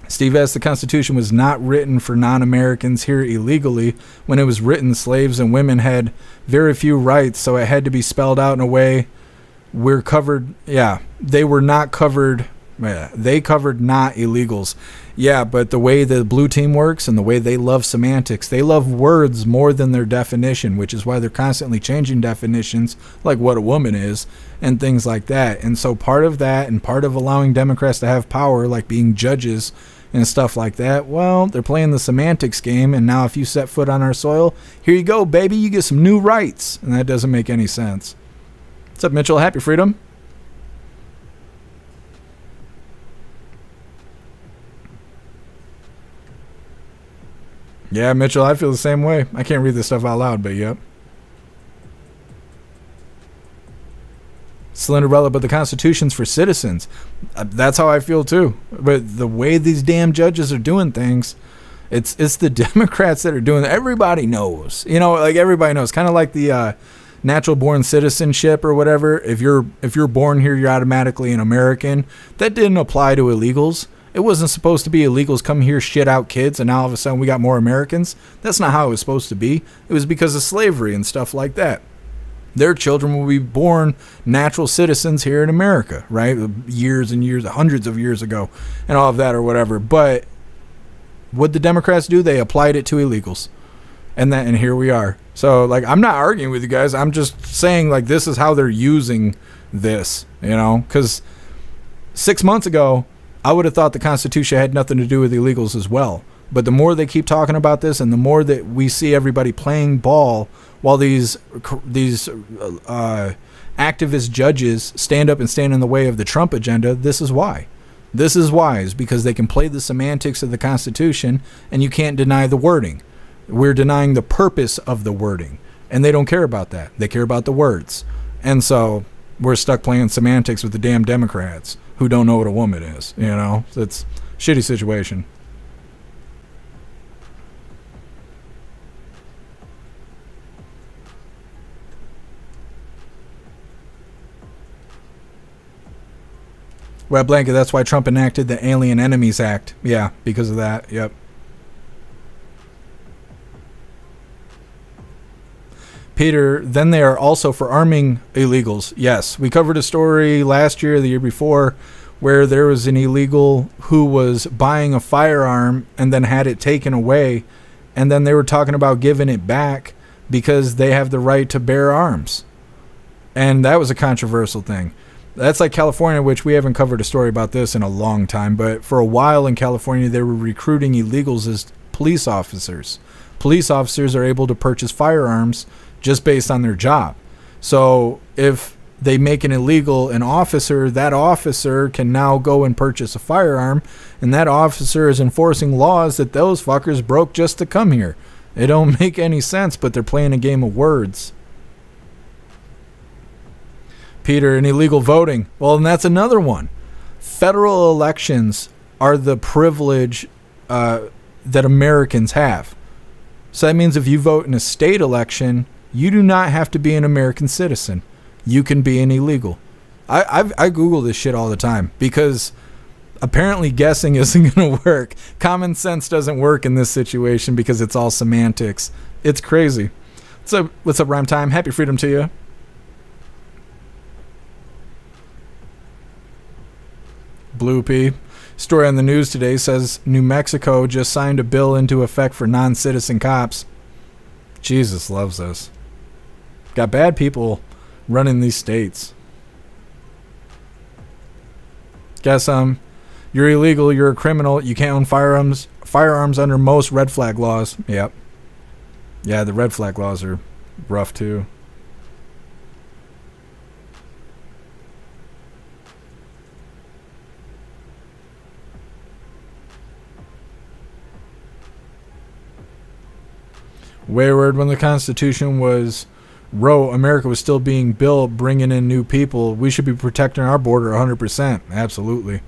Steve S., the Constitution was not written for non-Americans here illegally. When it was written, slaves and women had very few rights, so it had to be spelled out in a way we're covered. Yeah, they were not covered. Yeah, they covered not illegals. Yeah, but the way the blue team works and the way they love semantics, they love words more than their definition, which is why they're constantly changing definitions, like what a woman is and things like that. And so part of that, and part of allowing Democrats to have power, like being judges and stuff like that, well, they're playing the semantics game. And now if you set foot on our soil, here you go, baby, you get some new rights. And that doesn't make any sense. What's up, Mitchell? Happy Freedom. Yeah, Mitchell, I feel the same way. I can't read this stuff out loud, but yep. Slenderella, but the Constitution's for citizens. That's how I feel too. But the way these damn judges are doing things, it's the Democrats that are doing it. Everybody knows. Everybody knows. Kind of like the natural born citizenship or whatever. If you're born here, you're automatically an American. That didn't apply to illegals. It wasn't supposed to be illegals come here, shit out kids, and now all of a sudden we got more Americans. That's not how it was supposed to be. It was because of slavery and stuff like that. Their children will be born natural citizens here in America, right? Years and years, hundreds of years ago, and all of that or whatever. But what the Democrats do, they applied it to illegals. And here we are. So, I'm not arguing with you guys. I'm just saying, this is how they're using this, because 6 months ago, I would have thought the Constitution had nothing to do with illegals as well. But the more they keep talking about this, and the more that we see everybody playing ball while these activist judges stand up and stand in the way of the Trump agenda, this is why. This is why, is because they can play the semantics of the Constitution, and you can't deny the wording. We're denying the purpose of the wording, and they don't care about that. They care about the words. And so we're stuck playing semantics with the damn Democrats who don't know what a woman is, It's a shitty situation. Wet Blanket, that's why Trump enacted the Alien Enemies Act. Yeah, because of that. Yep. Peter, then they are also for arming illegals. Yes, we covered a story last year, the year before, where there was an illegal who was buying a firearm and then had it taken away, and then they were talking about giving it back because they have the right to bear arms. And that was a controversial thing. That's like California, which we haven't covered a story about this in a long time, but for a while in California, they were recruiting illegals police officers. Police officers are able to purchase firearms just based on their job. So if they make an illegal an officer, that officer can now go and purchase a firearm, and that officer is enforcing laws that those fuckers broke just to come here. It don't make any sense, but they're playing a game of words. Peter, and illegal voting. Well, and that's another one. Federal elections are the privilege that Americans have. So that means if you vote in a state election, you do not have to be an American citizen. You can be an illegal. I Google this shit all the time because apparently guessing isn't going to work. Common sense doesn't work in this situation because it's all semantics. It's crazy. So what's up, Rhyme Time? Happy freedom to you. Blue P. Story on the news today says New Mexico just signed a bill into effect for non-citizen cops. Jesus loves us. Got bad people running these states. Guess you're illegal, you're a criminal, you can't own firearms under most red flag laws. Yep. Yeah, the red flag laws are rough too. Wayward, when the Constitution was wrote, America was still being built, bringing in new people. We should be protecting our border 100%. Absolutely.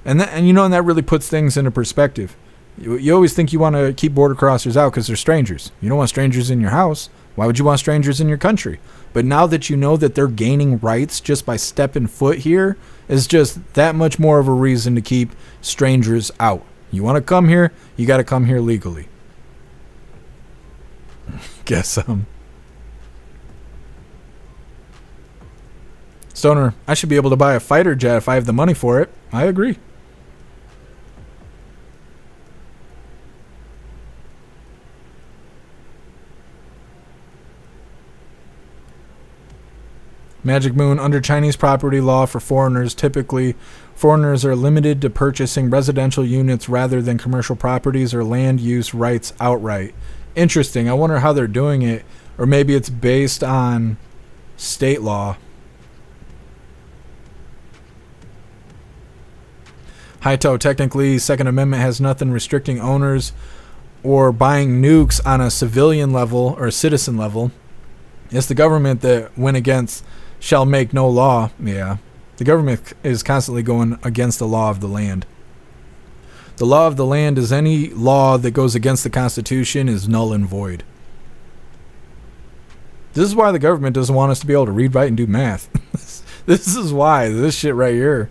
And that really puts things into perspective. You always think you want to keep border crossers out because they're strangers. You don't want strangers in your house. Why would you want strangers in your country? But now that you know that they're gaining rights just by stepping foot here, is just that much more of a reason to keep strangers out. You want to come here, you got to come here legally. Guess Stoner, I should be able to buy a fighter jet if I have the money for it. I agree. Magic Moon, under Chinese property law for foreigners, typically foreigners are limited to purchasing residential units rather than commercial properties or land use rights outright. Interesting. I wonder how they're doing it, or maybe it's based on state law. Haito, technically, Second Amendment has nothing restricting owners or buying nukes on a civilian level or citizen level. It's the government that went against shall make no law. Yeah. The government is constantly going against the law of the land. The law of the land is any law that goes against the Constitution is null and void. This is why the government doesn't want us to be able to read, write, and do math. This is why. This shit right here.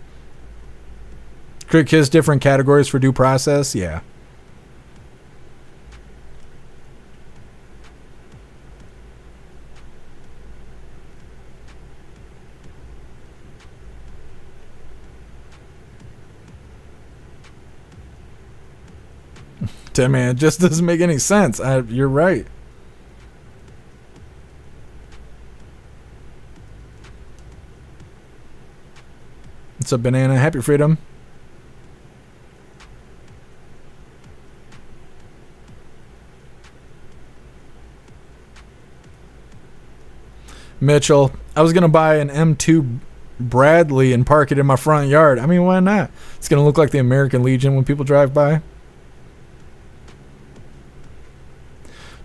Could kiss different categories for due process? Yeah. Man, it just doesn't make any sense. You're right. What's up, Banana? Happy freedom. Mitchell, I was going to buy an M2 Bradley and park it in my front yard. I mean, why not? It's going to look like the American Legion when people drive by.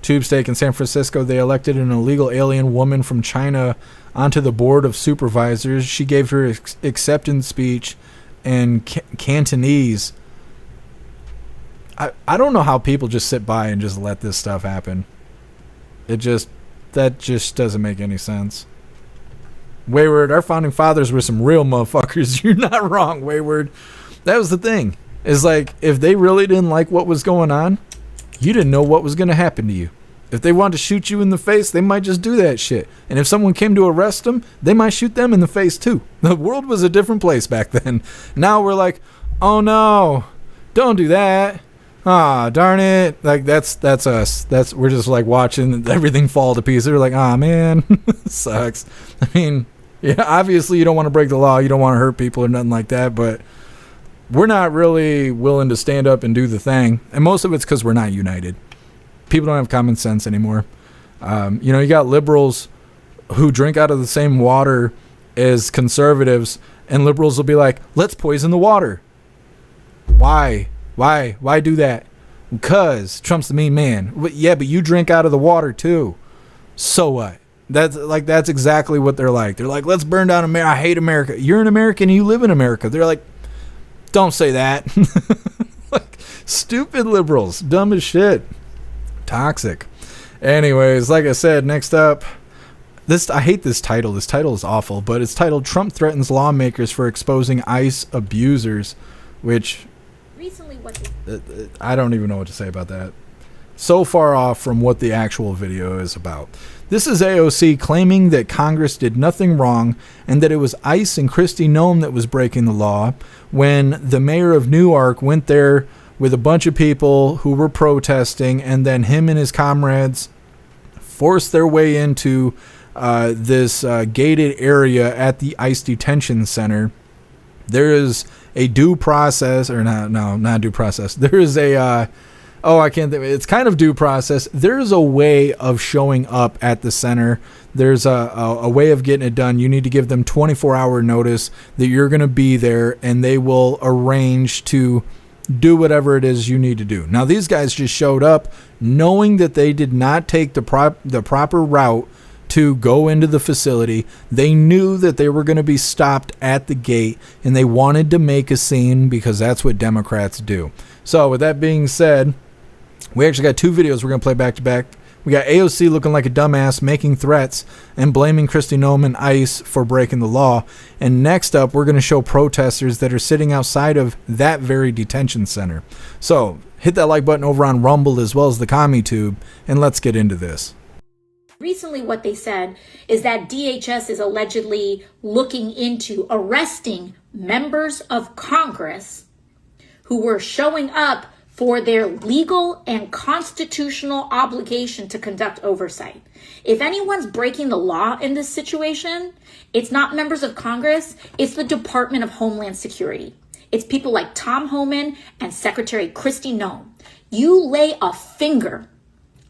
Tube Steak in San Francisco, they elected an illegal alien woman from China onto the board of supervisors. She gave her acceptance speech in Cantonese. I don't know how people just sit by and just let this stuff happen. That just doesn't make any sense. Wayward, our founding fathers were some real motherfuckers. You're not wrong, Wayward. That was the thing. Is like, if they really didn't like what was going on, you didn't know what was going to happen to you. If they wanted to shoot you in the face, they might just do that shit. And if someone came to arrest them, they might shoot them in the face too. The world was a different place back then. Now we're like, oh no, don't do that. Ah, darn it. Like that's us. We're just like watching everything fall to pieces. We're like, ah, man, sucks. I mean, yeah, obviously you don't want to break the law. You don't want to hurt people or nothing like that. But we're not really willing to stand up and do the thing. And most of it's because we're not united. People don't have common sense anymore. You know, you got liberals who drink out of the same water as conservatives, and liberals will be like, let's poison the water. Why do that? Because Trump's the mean man. Yeah, but you drink out of the water too. So what? That's exactly what they're like. They're like, let's burn down America. I hate America. You're an American. You live in America. They're like, don't say that. Like, stupid liberals. Dumb as shit. Toxic. Anyways, like I said, next up, I hate this title. This title is awful, but it's titled Trump Threatens Lawmakers for Exposing ICE Abusers, which I don't even know what to say about that. So far off from what the actual video is about. This is AOC claiming that Congress did nothing wrong and that it was ICE and Kristi Noem that was breaking the law when the mayor of Newark went there with a bunch of people who were protesting, and then him and his comrades forced their way into this gated area at the ICE detention center. There is a due process, or not due process. There is a, I can't think. It's kind of due process. There's a way of showing up at the center. There's a way of getting it done. You need to give them 24-hour notice that you're going to be there, and they will arrange to do whatever it is you need to do. Now, these guys just showed up knowing that they did not take the proper route to go into the facility. They knew that they were going to be stopped at the gate, and they wanted to make a scene because that's what Democrats do. So with that being said, we actually got two videos we're going to play back to back. We got AOC looking like a dumbass, making threats and blaming Kristi Noem and ICE for breaking the law. And next up, we're going to show protesters that are sitting outside of that very detention center. So hit that like button over on Rumble as well as the CommuTube, and let's get into this. Recently, what they said is that DHS is allegedly looking into arresting members of Congress who were showing up for their legal and constitutional obligation to conduct oversight. If anyone's breaking the law in this situation, it's not members of Congress, it's the Department of Homeland Security. It's people like Tom Homan and Secretary Kristi Noem. You lay a finger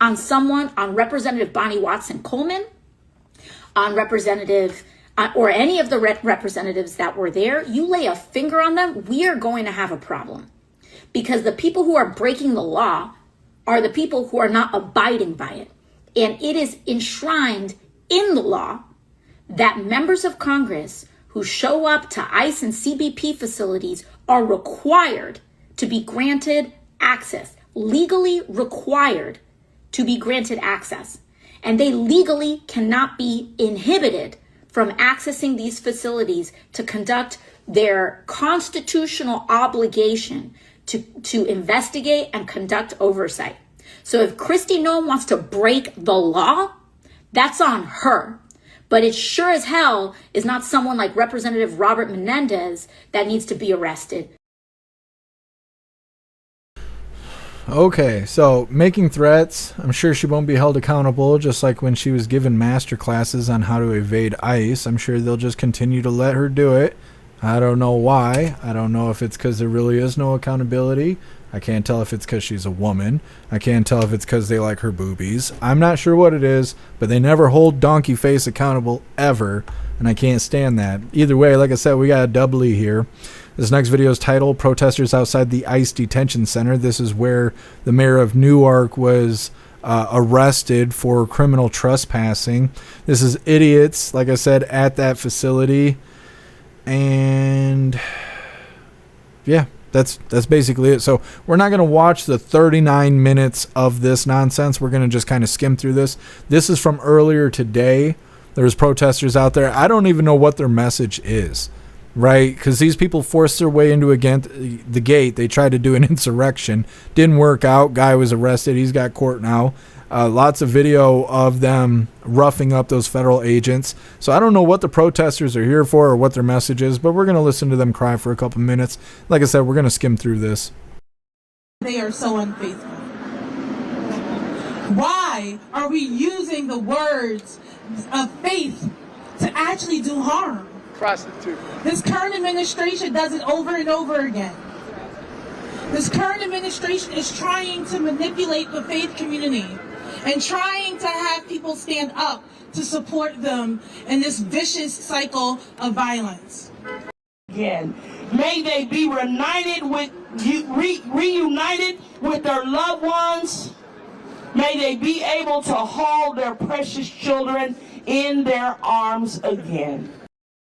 on someone, on Representative Bonnie Watson Coleman, on Representative, or any of the representatives that were there, you lay a finger on them, we are going to have a problem. Because the people who are breaking the law are the people who are not abiding by it. And it is enshrined in the law that members of Congress who show up to ICE and CBP facilities are required to be granted access, legally required to be granted access. And they legally cannot be inhibited from accessing these facilities to conduct their constitutional obligation to investigate and conduct oversight. So if Kristi Noem wants to break the law, that's on her. But it sure as hell is not someone like Representative Robert Menendez that needs to be arrested. Okay, so making threats, I'm sure she won't be held accountable, just like when she was given master classes on how to evade ICE. I'm sure they'll just continue to let her do it. I don't know why. I don't know if it's because there really is no accountability. I can't tell if it's because she's a woman. I can't tell if it's because they like her boobies. I'm not sure what it is, but they never hold Donkey Face accountable ever, and I can't stand that. Either way, like I said, we got a doubly here. This next video is titled Protesters Outside the ICE Detention Center. This is where the mayor of Newark was arrested for criminal trespassing. This is idiots, like I said, at that facility. And yeah, that's basically it. So we're not going to watch the 39 minutes of this nonsense. We're going to just kind of skim through this. This is from earlier today. There's protesters out there. I don't even know what their message is, right? Because these people forced their way into the gate. They tried to do an insurrection. Didn't work out. Guy was arrested. He's got court now. Lots of video of them roughing up those federal agents. So I don't know what the protesters are here for or what their message is, but we're going to listen to them cry for a couple minutes. Like I said, we're going to skim through this. They are so unfaithful. Why are we using the words of faith to actually do harm? Prostitute. This current administration does it over and over again. This current administration is trying to manipulate the faith community and trying to have people stand up to support them in this vicious cycle of violence. Again, may they be reunited with their loved ones. May they be able to hold their precious children in their arms again.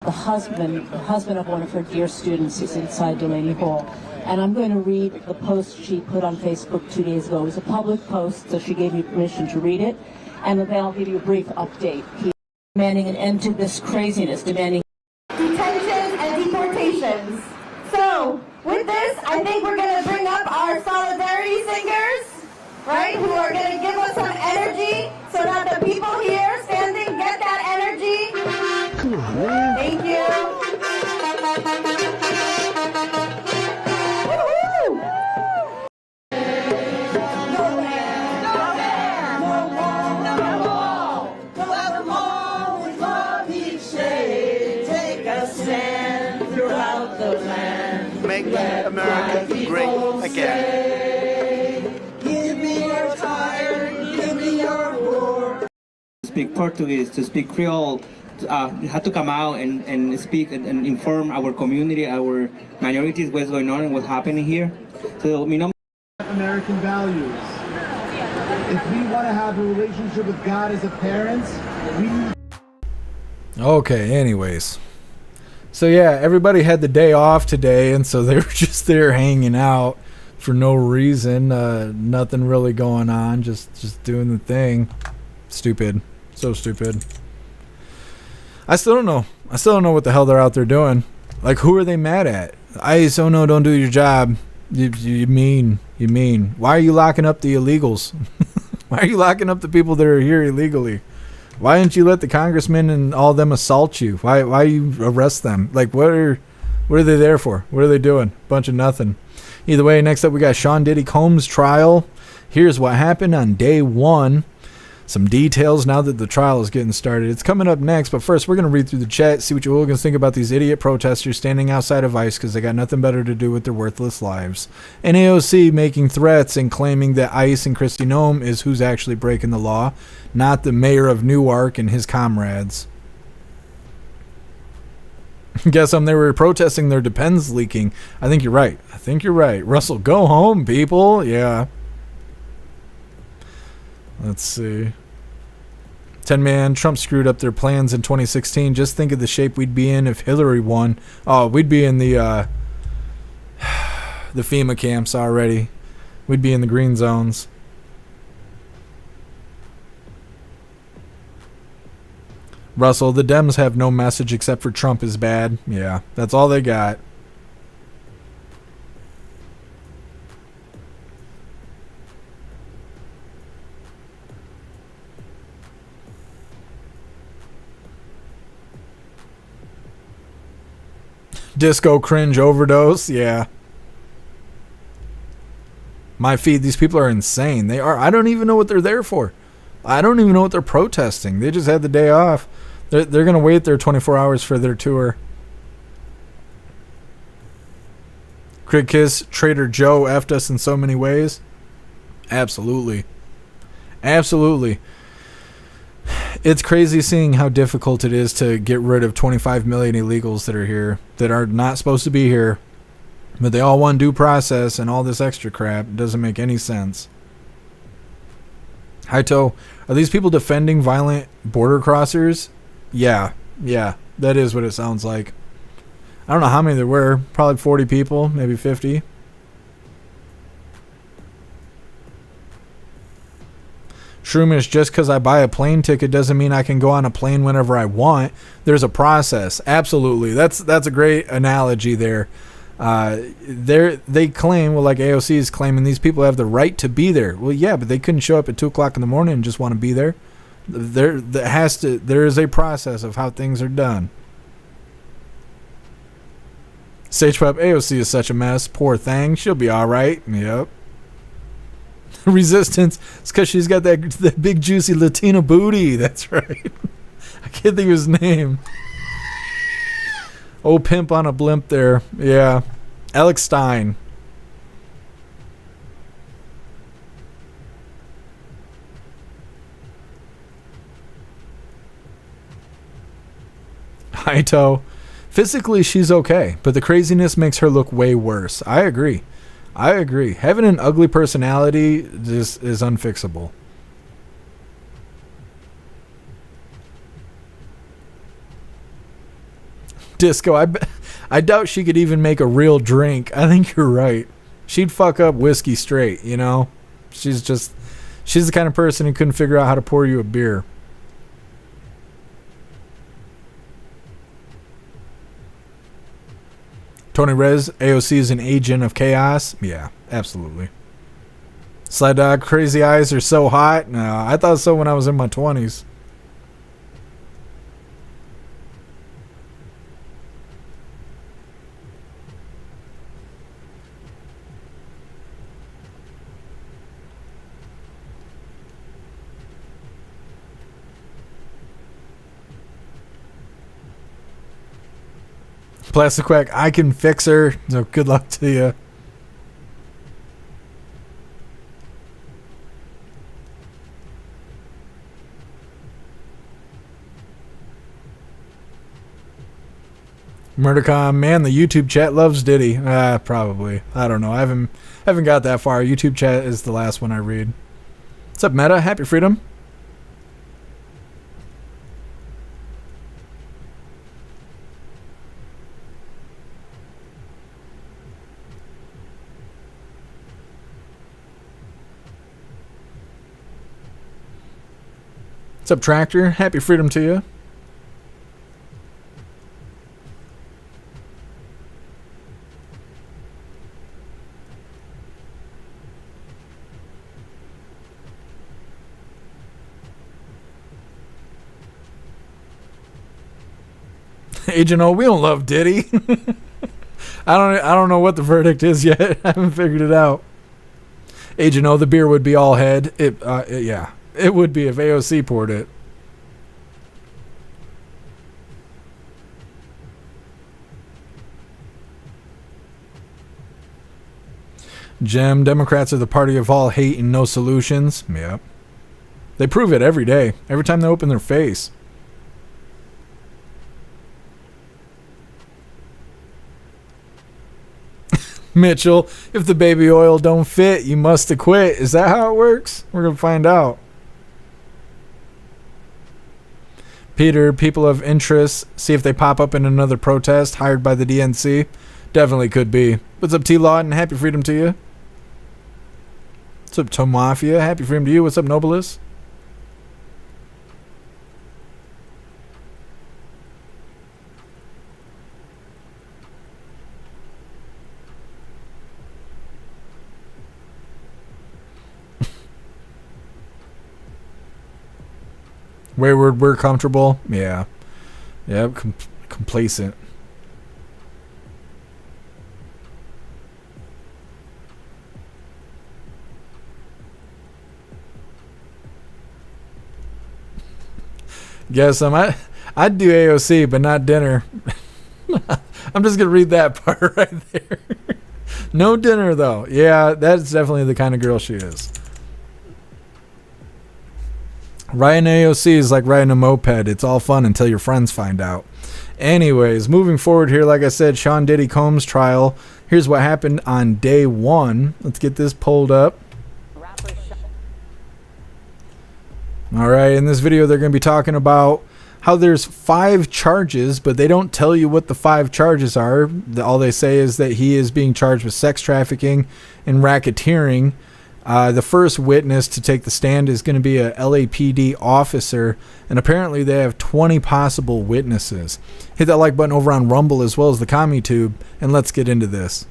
The husband of one of her dear students is inside Delaney Hall. And I'm going to read the post she put on Facebook 2 days ago. It was a public post, so she gave me permission to read it. And then I'll give you a brief update. He's demanding an end to this craziness, demanding detentions and deportations. So, with this, I think we're going to bring up our solidarity singers, right, who are going to give us some energy so that the people here standing get that energy. Come on, man. Thank you. Make America great again. Give me your tire, give me your roar. Speak Portuguese, to speak Creole, had to come out and speak and inform our community, our minorities, what's going on and what's happening here. So, American values. If we want to have a relationship with God as a parent, Okay, anyways. So yeah, everybody had the day off today, and so they were just there hanging out for no reason. Nothing really going on, just doing the thing. Stupid. So stupid. I still don't know. I still don't know what the hell they're out there doing. Like, who are they mad at? ICE, oh no, don't do your job. You mean. Why are you locking up the illegals? Why are you locking up the people that are here illegally? Why didn't you let the congressmen and all them assault you? Why you arrest them? Like, what are they there for? What are they doing? Bunch of nothing. Either way, next up we got Shawn Combs trial. Here's what happened on day one. Some details now that the trial is getting started. It's coming up next, but first we're going to read through the chat, see what you hooligans think about these idiot protesters standing outside of ICE because they got nothing better to do with their worthless lives. And AOC making threats and claiming that ICE and Kristi Noem is who's actually breaking the law, not the mayor of Newark and his comrades. Guess they were protesting their Depends leaking. I think you're right. Russell, go home, people. Yeah. Let's see. 10-man, Trump screwed up their plans in 2016. Just think of the shape we'd be in if Hillary won. Oh, we'd be in the FEMA camps already. We'd be in the green zones. Russell, the Dems have no message except for Trump is bad. Yeah, that's all they got. Disco cringe overdose, yeah. My feed, these people are insane. They are. I don't even know what they're there for. I don't even know what they're protesting. They just had the day off. They're going to wait their 24 hours for their tour. Craig Kiss, Trader Joe effed us in so many ways. Absolutely. It's crazy seeing how difficult it is to get rid of 25 million illegals that are here, that are not supposed to be here, but they all want due process and all this extra crap. It doesn't make any sense. Haito, are these people defending violent border crossers? Yeah, that is what it sounds like. I don't know how many there were. Probably 40 people, maybe 50. Shroomish, just because I buy a plane ticket doesn't mean I can go on a plane whenever I want. There's a process. Absolutely. That's a great analogy there. They claim, well, like AOC is claiming, these people have the right to be there. Well, yeah, but they couldn't show up at 2 o'clock in the morning and just want to be there. There is a process of how things are done. Sage Pub, AOC is such a mess. Poor thing. She'll be all right. Yep. Resistance. It's because she's got that big juicy Latina booty. That's right. I can't think of his name. Oh, pimp on a blimp there. Yeah. Alex Stein. Haito. Physically, she's okay, but the craziness makes her look way worse. I agree. Having an ugly personality is unfixable. Disco, I doubt she could even make a real drink. I think you're right. She'd fuck up whiskey straight, you know? She's the kind of person who couldn't figure out how to pour you a beer. Tony Rez, AOC is an agent of chaos. Yeah, absolutely. Sled Dog, crazy eyes are so hot. No, I thought so when I was in my 20s. Plastic Quack, I can fix her. So good luck to you. Murdercom, man, the YouTube chat loves Diddy. Probably. I don't know. I haven't got that far. YouTube chat is the last one I read. What's up, Meta? Happy Freedom. What's up, Tractor? Happy Freedom to you. Agent O, we don't love Diddy. I don't know what the verdict is yet. I haven't figured it out. Agent O, the beer would be all head. Yeah. It would be if AOC poured it. Jim, Democrats are the party of all hate and no solutions. Yep. They prove it every day. Every time they open their face. Mitchell, if the baby oil don't fit, you must acquit. Is that how it works? We're going to find out. Peter, people of interest, see if they pop up in another protest hired by the DNC. Definitely could be. What's up, T-Lawton? Happy Freedom to you. What's up, Tomafia? Happy Freedom to you. What's up, Nobilis? Wayward, we're comfortable. Yeah. Yep, complacent. Guess I'd do AOC, but not dinner. I'm just gonna read that part right there. No dinner though. Yeah, that's definitely the kind of girl she is. Riding AOC is like riding a moped. It's all fun until your friends find out. Anyways, moving forward here, like I said, Shawn Diddy Combs trial. Here's what happened on day one. Let's get this pulled up. All right, in this video, they're going to be talking about how there's 5 charges, but they don't tell you what the 5 charges are. All they say is that he is being charged with sex trafficking and racketeering. The first witness to take the stand is going to be a LAPD officer, and apparently they have 20 possible witnesses. Hit that like button over on Rumble as well as the CommuTube, and let's get into this.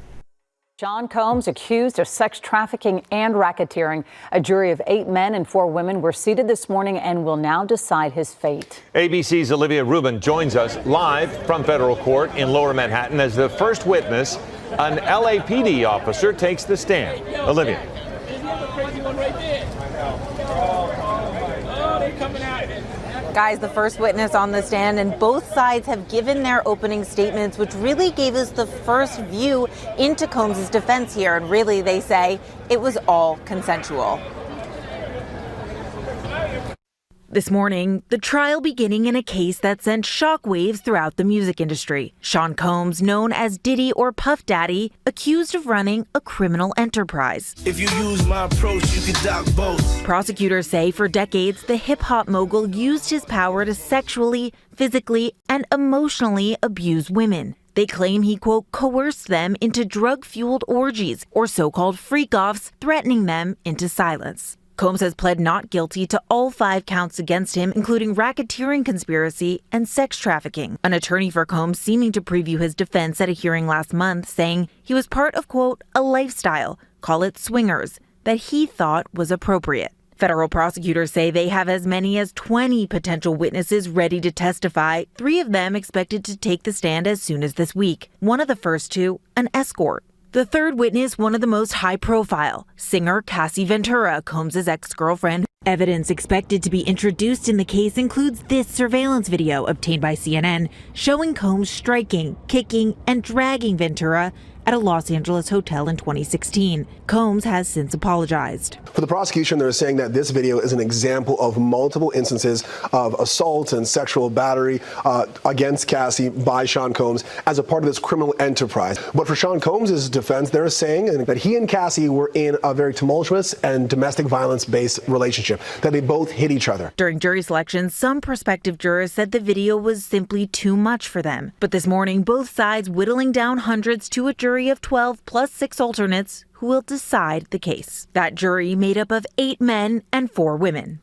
Shawn Combs accused of sex trafficking and racketeering. A jury of 8 men and 4 women were seated this morning and will now decide his fate. ABC's Olivia Rubin joins us live from federal court in Lower Manhattan as the first witness, an LAPD officer, takes the stand. Olivia. Guys, the first witness on the stand, and both sides have given their opening statements, which really gave us the first view into Combs' defense here. And really, they say it was all consensual. This morning, the trial beginning in a case that sent shockwaves throughout the music industry. Shawn Combs, known as Diddy or Puff Daddy, accused of running a criminal enterprise. If you use my approach, you can dock both. Prosecutors say for decades, the hip-hop mogul used his power to sexually, physically, and emotionally abuse women. They claim he, quote, coerced them into drug-fueled orgies or so-called freak-offs, threatening them into silence. Combs has pled not guilty to all 5 counts against him, including racketeering conspiracy and sex trafficking. An attorney for Combs seeming to preview his defense at a hearing last month, saying he was part of, quote, a lifestyle, call it swingers, that he thought was appropriate. Federal prosecutors say they have as many as 20 potential witnesses ready to testify, 3 of them expected to take the stand as soon as this week. One of the first 2, an escort. The third witness, one of the most high-profile, singer Cassie Ventura, Combs' ex-girlfriend. Evidence expected to be introduced in the case includes this surveillance video obtained by CNN showing Combs striking, kicking, and dragging Ventura at a Los Angeles hotel in 2016. Combs has since apologized. For the prosecution, they're saying that this video is an example of multiple instances of assault and sexual battery against Cassie by Shawn Combs as a part of this criminal enterprise. But for Shawn Combs' defense, they're saying that he and Cassie were in a very tumultuous and domestic violence-based relationship, that they both hit each other. During jury selection, some prospective jurors said the video was simply too much for them. But this morning, both sides whittling down hundreds to a jury of 12 plus 6 alternates who will decide the case. That jury made up of 8 men and 4 women.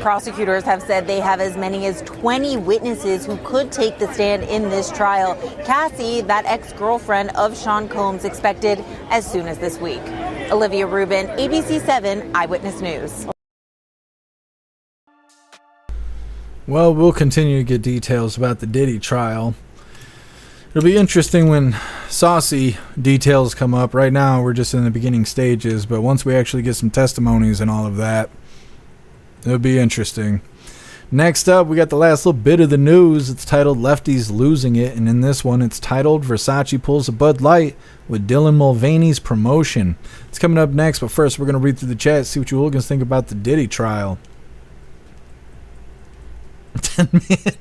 Prosecutors have said they have as many as 20 witnesses who could take the stand in this trial. Cassie, that ex-girlfriend of Shawn Combs, expected as soon as this week. Olivia Rubin, ABC 7 Eyewitness News. Well, we'll continue to get details about the Diddy trial. It'll be interesting when saucy details come up. Right now, we're just in the beginning stages, but once we actually get some testimonies and all of that, it'll be interesting. Next up, we got the last little bit of the news. It's titled Lefties Losing It, and in this one, it's titled Versace Pulls a Bud Light with Dylan Mulvaney's promotion. It's coming up next, but first, we're going to read through the chat, see what you hooligans think about the Diddy trial. 10 man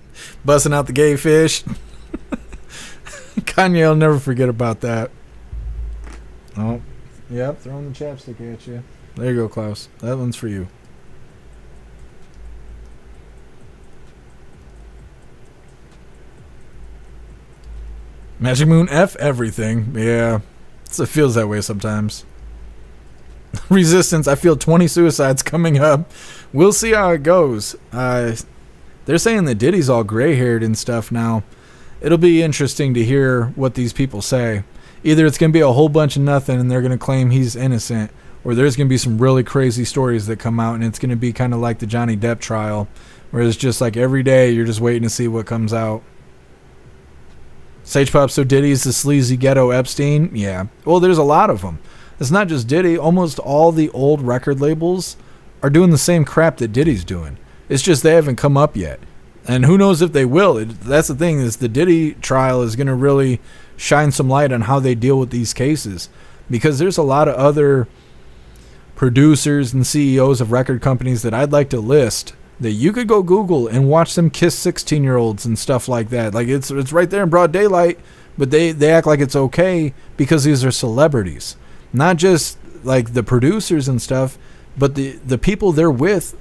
busting out the gay fish. Kanye will never forget about that. Oh, yep, throwing the chapstick at you. There you go, Klaus. That one's for you. Magic Moon F everything. Yeah, it feels that way sometimes. Resistance, I feel 20 suicides coming up. We'll see how it goes. They're saying that Diddy's all gray-haired and stuff now. It'll be interesting to hear what these people say. Either it's going to be a whole bunch of nothing and they're going to claim he's innocent, or there's going to be some really crazy stories that come out and it's going to be kind of like the Johnny Depp trial, where it's just like every day you're just waiting to see what comes out. Sage Pop, so Diddy's the sleazy ghetto Epstein? Yeah. Well, there's a lot of them. It's not just Diddy. Almost all the old record labels are doing the same crap that Diddy's doing. It's just they haven't come up yet. And who knows if they will. That's the thing, is the Diddy trial is going to really shine some light on how they deal with these cases. Because there's a lot of other producers and CEOs of record companies that I'd like to list that you could go Google and watch them kiss 16-year-olds and stuff like that. Like it's right there in broad daylight, but they act like it's okay because these are celebrities. Not just like the producers and stuff, but the people they're with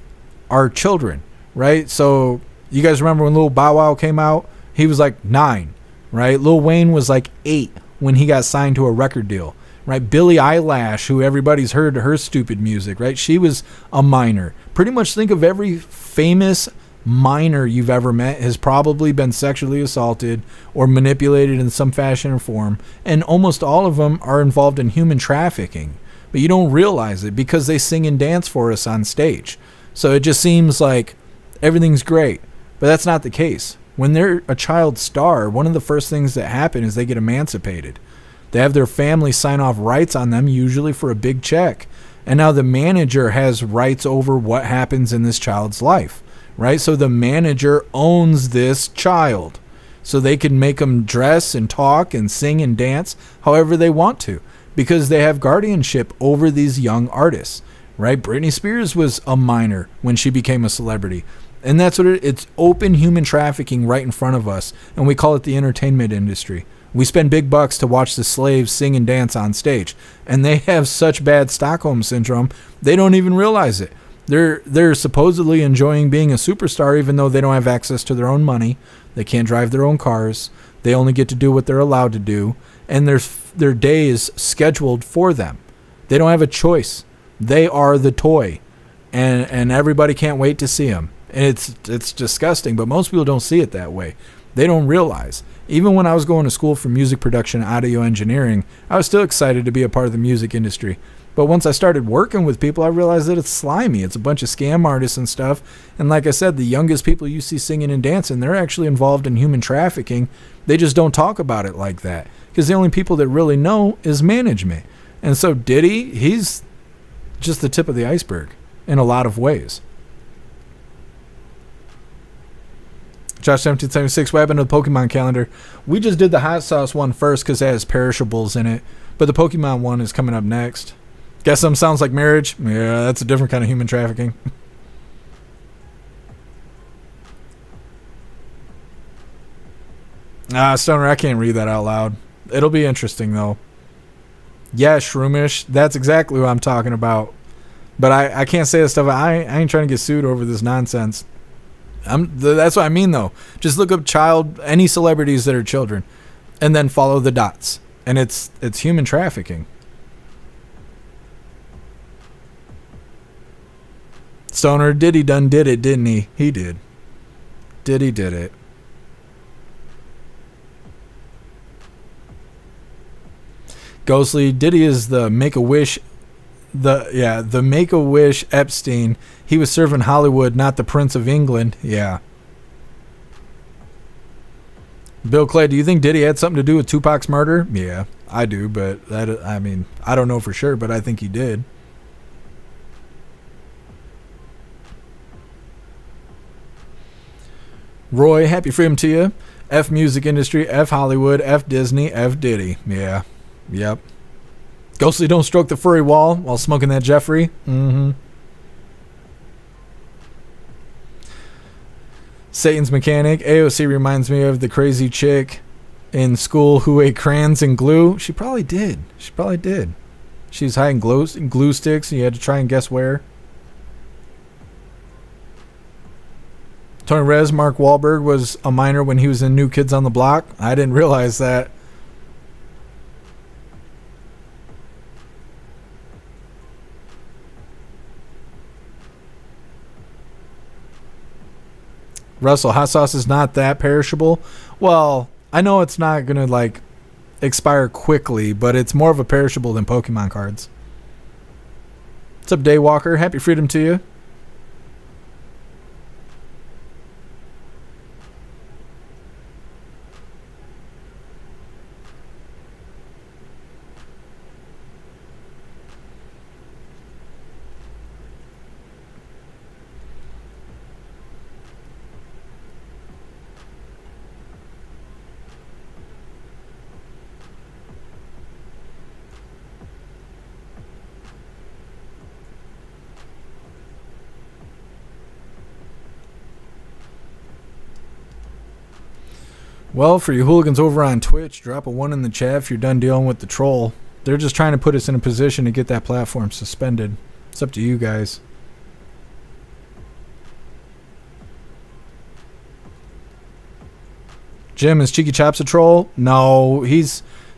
are children, right? So you guys remember when Lil Bow Wow came out? He was like 9, right? Lil Wayne was like 8 when he got signed to a record deal, right? Billie Eilish, who everybody's heard her stupid music, right? She was a minor. Pretty much think of every famous minor you've ever met has probably been sexually assaulted or manipulated in some fashion or form, and almost all of them are involved in human trafficking. But you don't realize it because they sing and dance for us on stage. So it just seems like everything's great, but that's not the case. When they're a child star, one of the first things that happen is they get emancipated. They have their family sign off rights on them, usually for a big check. And now the manager has rights over what happens in this child's life, right? So the manager owns this child. So they can make them dress and talk and sing and dance however they want to, because they have guardianship over these young artists, right? Britney Spears was a minor when she became a celebrity. And that's what it's open human trafficking right in front of us. And we call it the entertainment industry. We spend big bucks to watch the slaves sing and dance on stage. And they have such bad Stockholm syndrome, they don't even realize it. They're supposedly enjoying being a superstar even though they don't have access to their own money. They can't drive their own cars. They only get to do what they're allowed to do. And their day is scheduled for them. They don't have a choice. They are the toy. And everybody can't wait to see them. And it's disgusting, but most people don't see it that way. They don't realize. Even when I was going to school for music production and audio engineering, I was still excited to be a part of the music industry. But once I started working with people, I realized that it's slimy. It's a bunch of scam artists and stuff. And like I said, the youngest people you see singing and dancing, they're actually involved in human trafficking. They just don't talk about it like that. Because the only people that really know is management. And so Diddy, he's just the tip of the iceberg in a lot of ways. Josh 1776, what happened to the Pokemon calendar? We just did the hot sauce one first because it has perishables in it. But the Pokemon one is coming up next. Guess some sounds like marriage? Yeah, that's a different kind of human trafficking. Stoner, I can't read that out loud. It'll be interesting, though. Yeah, Shroomish. That's exactly what I'm talking about. But I can't say that stuff. I ain't trying to get sued over this nonsense. That's what I mean, though. Just look up any celebrities that are children, and then follow the dots. And it's human trafficking. Stoner, Diddy did it, didn't he? He did. Diddy did it. Ghostly, Diddy is the Make-A-Wish, the Make-A-Wish Epstein. He was serving Hollywood, not the Prince of England. Yeah. Bill Clay, do you think Diddy had something to do with Tupac's murder? Yeah, I do, but I don't know for sure, but I think he did. Roy, happy freedom to you. F music industry, F Hollywood, F Disney, F Diddy. Yeah. Yep. Ghostly, don't stroke the furry wall while smoking that Jeffrey. Mm-hmm. Satan's Mechanic. AOC reminds me of the crazy chick in school who ate crayons and glue. She probably did. She was hiding glue sticks and you had to try and guess where. Tony Rez, Mark Wahlberg was a minor when he was in New Kids on the Block. I didn't realize that. Russell, hot sauce is not that perishable. Well, I know it's not going to expire quickly, but it's more of a perishable than Pokemon cards. What's up, Daywalker? Happy freedom to you. Well, for you hooligans over on Twitch, drop a 1 in the chat if you're done dealing with the troll. They're just trying to put us in a position to get that platform suspended. It's up to you guys. Jim, is Cheeky Chops a troll? No,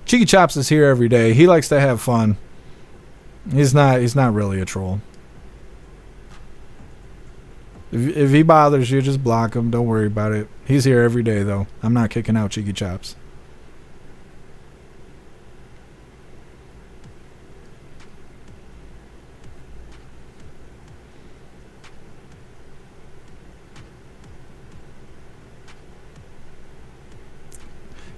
Cheeky Chops is here every day. He likes to have fun. He's not really a troll. If he bothers you, just block him. Don't worry about it. He's here every day, though. I'm not kicking out Cheeky Chops.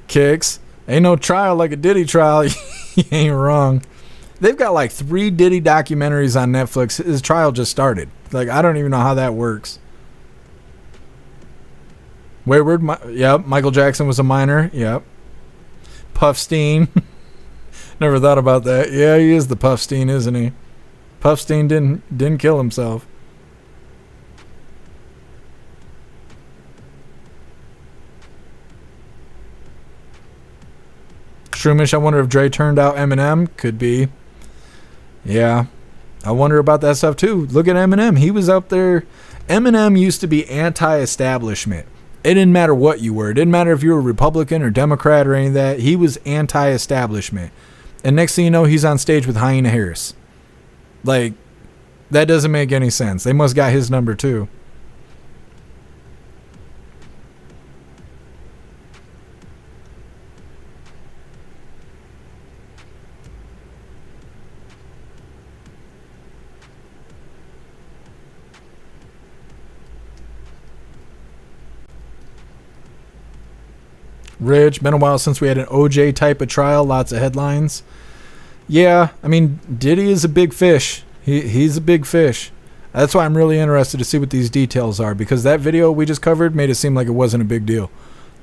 Kicks. Ain't no trial like a Diddy trial. You ain't wrong. They've got 3 Diddy documentaries on Netflix. His trial just started. I don't even know how that works. Wayward, yep. Michael Jackson was a minor, yep. Puffstein. Never thought about that. Yeah, he is the Puffstein, isn't he? Puffstein didn't kill himself. Shroomish, I wonder if Dre turned out Eminem. Could be. Yeah. I wonder about that stuff too. Look at Eminem. He was up there. Eminem used to be anti-establishment. It didn't matter what you were. It didn't matter if you were Republican or Democrat or any of that. He was anti-establishment. And next thing you know, he's on stage with Hyena Harris. Like, that doesn't make any sense. They must got his number too. Rich, been a while since we had an OJ type of trial. Lots of headlines. Yeah, I mean, Diddy is a big fish. He's a big fish. That's why I'm really interested to see what these details are, because that video we just covered made it seem like it wasn't a big deal.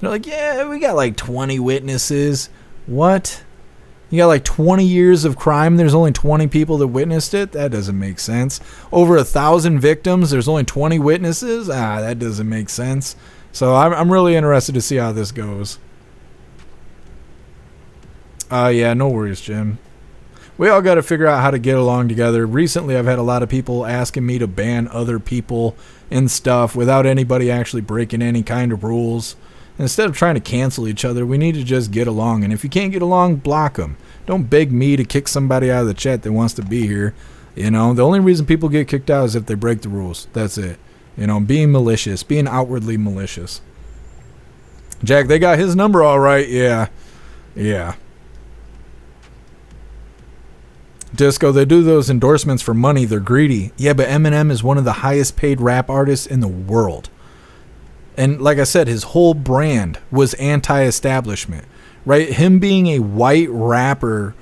They're like, yeah, we got like 20 witnesses. What? You got like 20 years of crime. There's only 20 people that witnessed it. That doesn't make sense. Over 1,000 victims. There's only 20 witnesses. That doesn't make sense. So I'm really interested to see how this goes. Yeah, no worries, Jim. We all got to figure out how to get along together. Recently, I've had a lot of people asking me to ban other people and stuff without anybody actually breaking any kind of rules. Instead of trying to cancel each other, we need to just get along. And if you can't get along, block them. Don't beg me to kick somebody out of the chat that wants to be here. You know, the only reason people get kicked out is if they break the rules. That's it. You know, being malicious, being outwardly malicious. Jack, they got his number all right. Yeah. Yeah. Disco, they do those endorsements for money. They're greedy. Yeah, but Eminem is one of the highest paid rap artists in the world. And like I said, his whole brand was anti-establishment, right? Him being a white rapper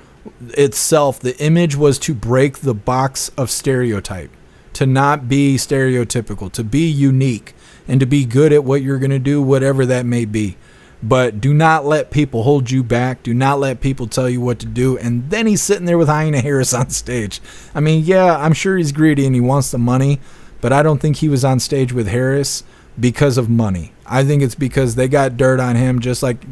itself, the image was to break the box of stereotype, to not be stereotypical, to be unique, and to be good at what you're going to do, whatever that may be. But do not let people hold you back. Do not let people tell you what to do. And then he's sitting there with Hyena Harris on stage. I mean, yeah, I'm sure he's greedy and he wants the money, but I don't think he was on stage with Harris because of money. I think it's because they got dirt on him, just like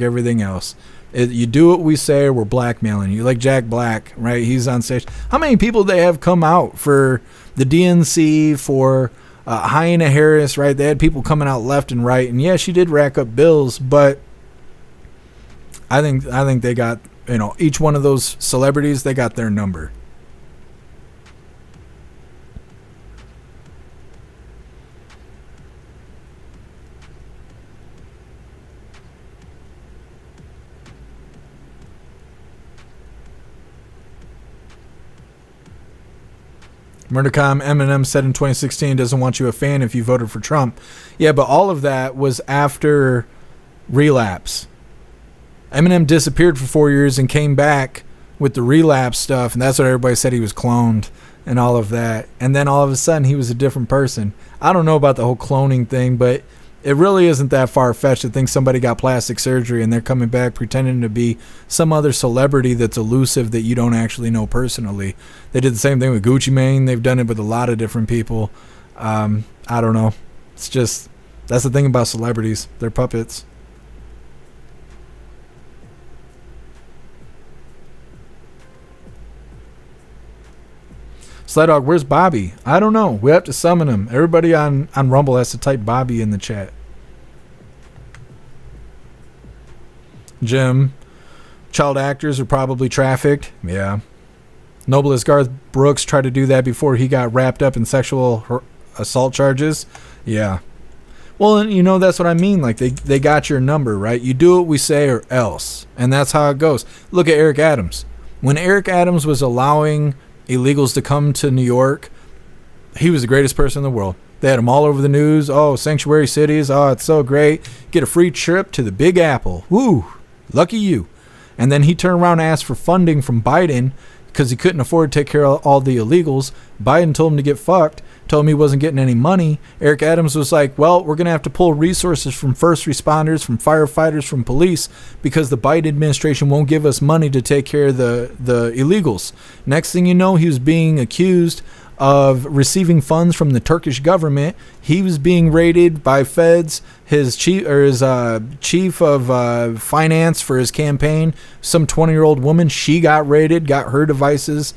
everything else. You do what we say or we're blackmailing you. Like Jack Black, right? He's on stage. How many people they have come out for the DNC, for Hyena Harris, right? They had people coming out left and right, and yeah, she did rack up bills, but I think they got, you know, each one of those celebrities, they got their number. Murdercom, Eminem said in 2016 doesn't want you a fan if you voted for Trump. Yeah, but all of that was after Relapse. Eminem disappeared for 4 years and came back with the Relapse stuff, and that's what everybody said, he was cloned and all of that. And then all of a sudden he was a different person. I don't know about the whole cloning thing, but it really isn't that far-fetched to think somebody got plastic surgery and they're coming back pretending to be some other celebrity that's elusive that you don't actually know personally. They did the same thing with Gucci Mane. They've done it with a lot of different people. I don't know. It's just, that's the thing about celebrities. They're puppets. Sled Dog, where's Bobby? I don't know. We have to summon him. Everybody on Rumble has to type Bobby in the chat. Jim, child actors are probably trafficked. Yeah. Noblest Garth Brooks tried to do that before he got wrapped up in sexual assault charges. Yeah. Well, and you know, that's what I mean. Like, they got your number, right? You do what we say or else. And that's how it goes. Look at Eric Adams. When Eric Adams was allowing illegals to come to New York, he was the greatest person in the world. They had him all over the news. Oh, sanctuary cities. Oh, it's so great. Get a free trip to the Big Apple. Woo, lucky you. And then he turned around and asked for funding from Biden because he couldn't afford to take care of all the illegals. Biden told him to get fucked, told him he wasn't getting any money. Eric Adams was like, well, we're going to have to pull resources from first responders, from firefighters, from police, because the Biden administration won't give us money to take care of the illegals. Next thing you know, he was being accused of receiving funds from the Turkish government. He was being raided by feds. His chief of finance for his campaign, some 20-year-old woman, she got raided, got her devices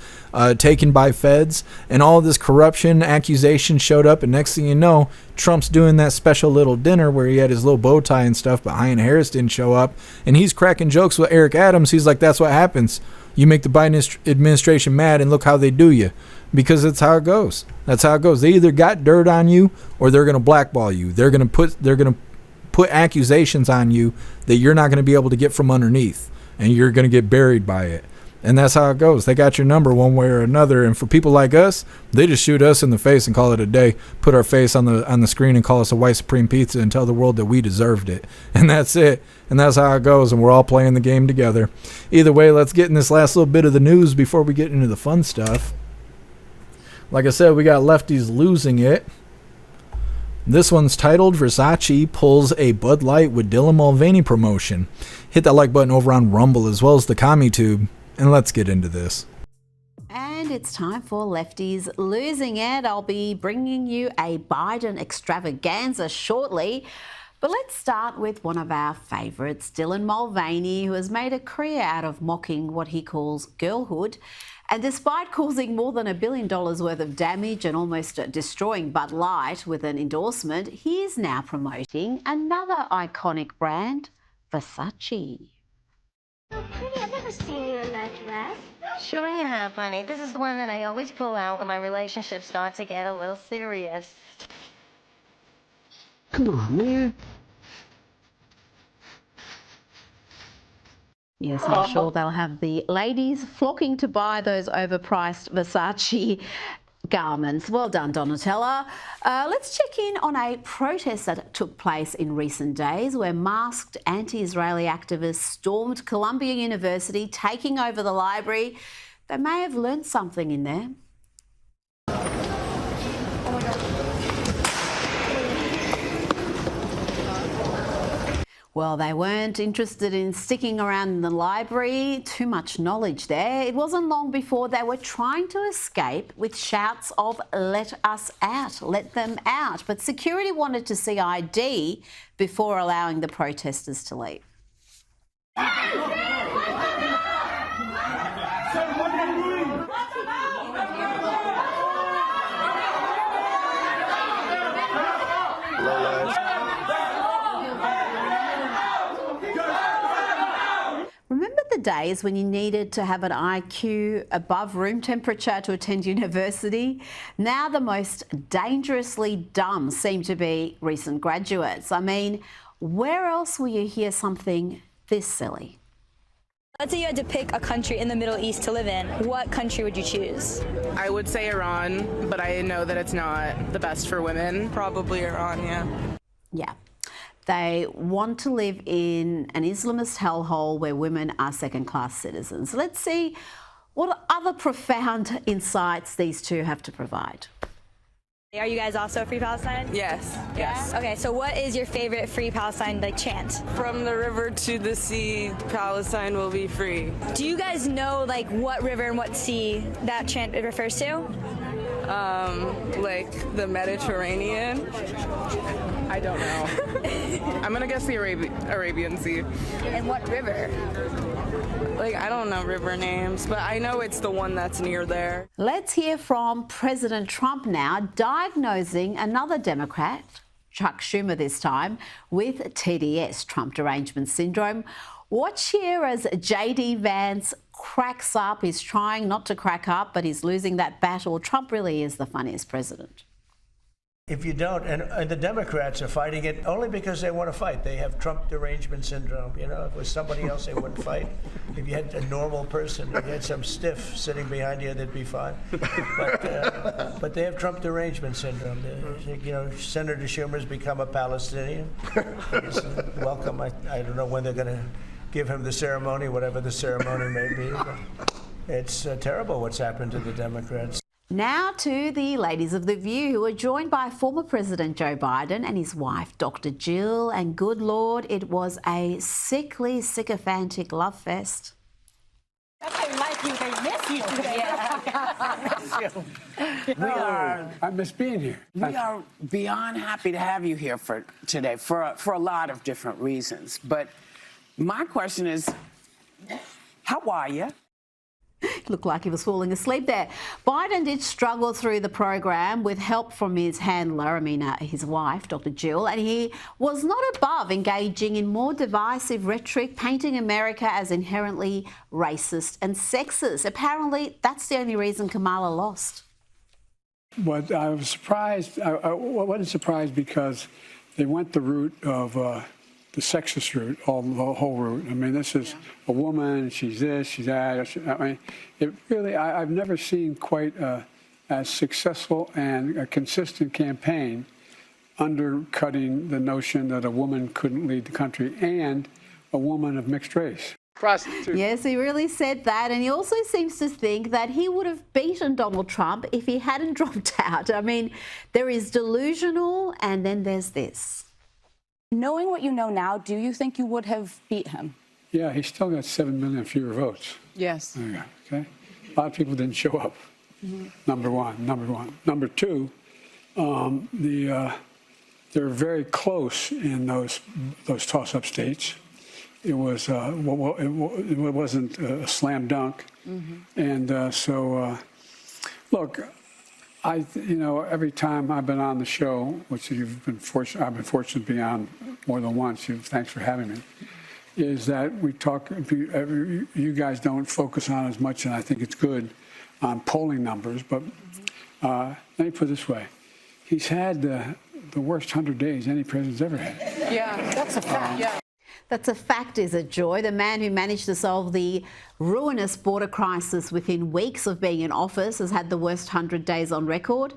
taken by feds, and all this corruption accusation showed up. And next thing you know, Trump's doing that special little dinner where he had his little bow tie and stuff, but Ian Harris didn't show up, and he's cracking jokes with Eric Adams. He's like, that's what happens. You make the Biden administration mad, and look how they do you. Because that's how it goes. That's how it goes. They either got dirt on you, or they're going to blackball you. They're going to put accusations on you that you're not going to be able to get from underneath, and you're going to get buried by it. And that's how it goes. They got your number one way or another. And for people like us, they just shoot us in the face and call it a day. Put our face on the screen and call us a white supreme pizza and tell the world that we deserved it. And that's it. And that's how it goes. And we're all playing the game together. Either way, let's get in this last little bit of the news before we get into the fun stuff. Like I said, we got lefties losing it. This one's titled, Versace pulls a Bud Light with Dylan Mulvaney promotion. Hit that like button over on Rumble as well as the CommuTube, and let's get into this. And it's time for Lefties Losing It. I'll be bringing you a Biden extravaganza shortly. But let's start with one of our favourites, Dylan Mulvaney, who has made a career out of mocking what he calls girlhood. And despite causing more than $1 billion worth of damage and almost destroying Bud Light with an endorsement, he is now promoting another iconic brand, Versace. So pretty, I've never seen you in that dress. Sure you have, honey. This is the one that I always pull out when my relationships start to get a little serious. Come on, man. Yes, I'm sure they'll have the ladies flocking to buy those overpriced Versace garments. Well done, Donatella. Let's check in on a protest that took place in recent days where masked anti-Israeli activists stormed Columbia University, taking over the library. They may have learned something in there. Well, they weren't interested in sticking around in the library. Too much knowledge there. It wasn't long before they were trying to escape with shouts of, "Let us out, let them out." But security wanted to see ID before allowing the protesters to leave. Remember the days when you needed to have an IQ above room temperature to attend university? Now the most dangerously dumb seem to be recent graduates. I mean, where else will you hear something this silly? Let's say you had to pick a country in the Middle East to live in. What country would you choose? I would say Iran, but I know that it's not the best for women. Probably Iran, yeah. Yeah. They want to live in an Islamist hellhole where women are second-class citizens. Let's see what other profound insights these two have to provide. Are you guys also Free Palestine? Yes. Yeah? Yes. Okay, so what is your favorite Free Palestine chant? From the river to the sea, Palestine will be free. Do you guys know what river and what sea that chant refers to? Like the Mediterranean. I don't know. I'm gonna guess the Arabian Sea. And what river? I don't know river names, but I know it's the one that's near there. Let's hear from President Trump now, diagnosing another Democrat, Chuck Schumer this time, with TDS, Trump Derangement Syndrome. Watch here as J.D. Vance cracks up. He's trying not to crack up, but he's losing that battle. Trump really is the funniest president. If you don't, and the Democrats are fighting it only because they want to fight. They have Trump derangement syndrome. You know, if it was somebody else, they wouldn't fight. If you had a normal person, if you had some stiff sitting behind you, they'd be fine. But they have Trump derangement syndrome. You know, Senator Schumer's become a Palestinian. Welcome. I don't know when they're going to give him the ceremony, whatever the ceremony may be. But It's terrible what's happened to the Democrats. Now to the ladies of The View, who are joined by former President Joe Biden and his wife, Dr. Jill. And good Lord, it was a sickly, sycophantic love fest. They like you, they miss you. I miss being here. We are beyond happy to have you here today for a lot of different reasons. But my question is, how are you? Looked like he was falling asleep there. Biden did struggle through the program with help from his handler, his wife, Dr. Jill, and he was not above engaging in more divisive rhetoric, painting America as inherently racist and sexist. Apparently, that's the only reason Kamala lost. But I was surprised. I wasn't surprised because they went the route of the sexist route, the whole route. I mean, this is a woman, she's this, she's that. I mean, it really, I've never seen quite as successful and a consistent campaign undercutting the notion that a woman couldn't lead the country and a woman of mixed race. Prostitute. Yes, he really said that. And he also seems to think that he would have beaten Donald Trump if he hadn't dropped out. I mean, there is delusional and then there's this. Knowing what you know now, do you think you would have beat him? Yeah, he still got 7 million fewer votes. Yes. There you go, okay? A lot of people didn't show up, number one. Number two, they're very close in those toss-up states. It was it wasn't a slam dunk, and look, every time I've been on the show, which I've been fortunate to be on more than once. Thanks for having me. Is that we talk? You guys don't focus on as much, and I think it's good on polling numbers. But let me put it this way: he's had the worst 100 days any president's ever had. Yeah, that's a fact. Yeah. That's a fact, is it, Joy? The man who managed to solve the ruinous border crisis within weeks of being in office has had the worst 100 days on record.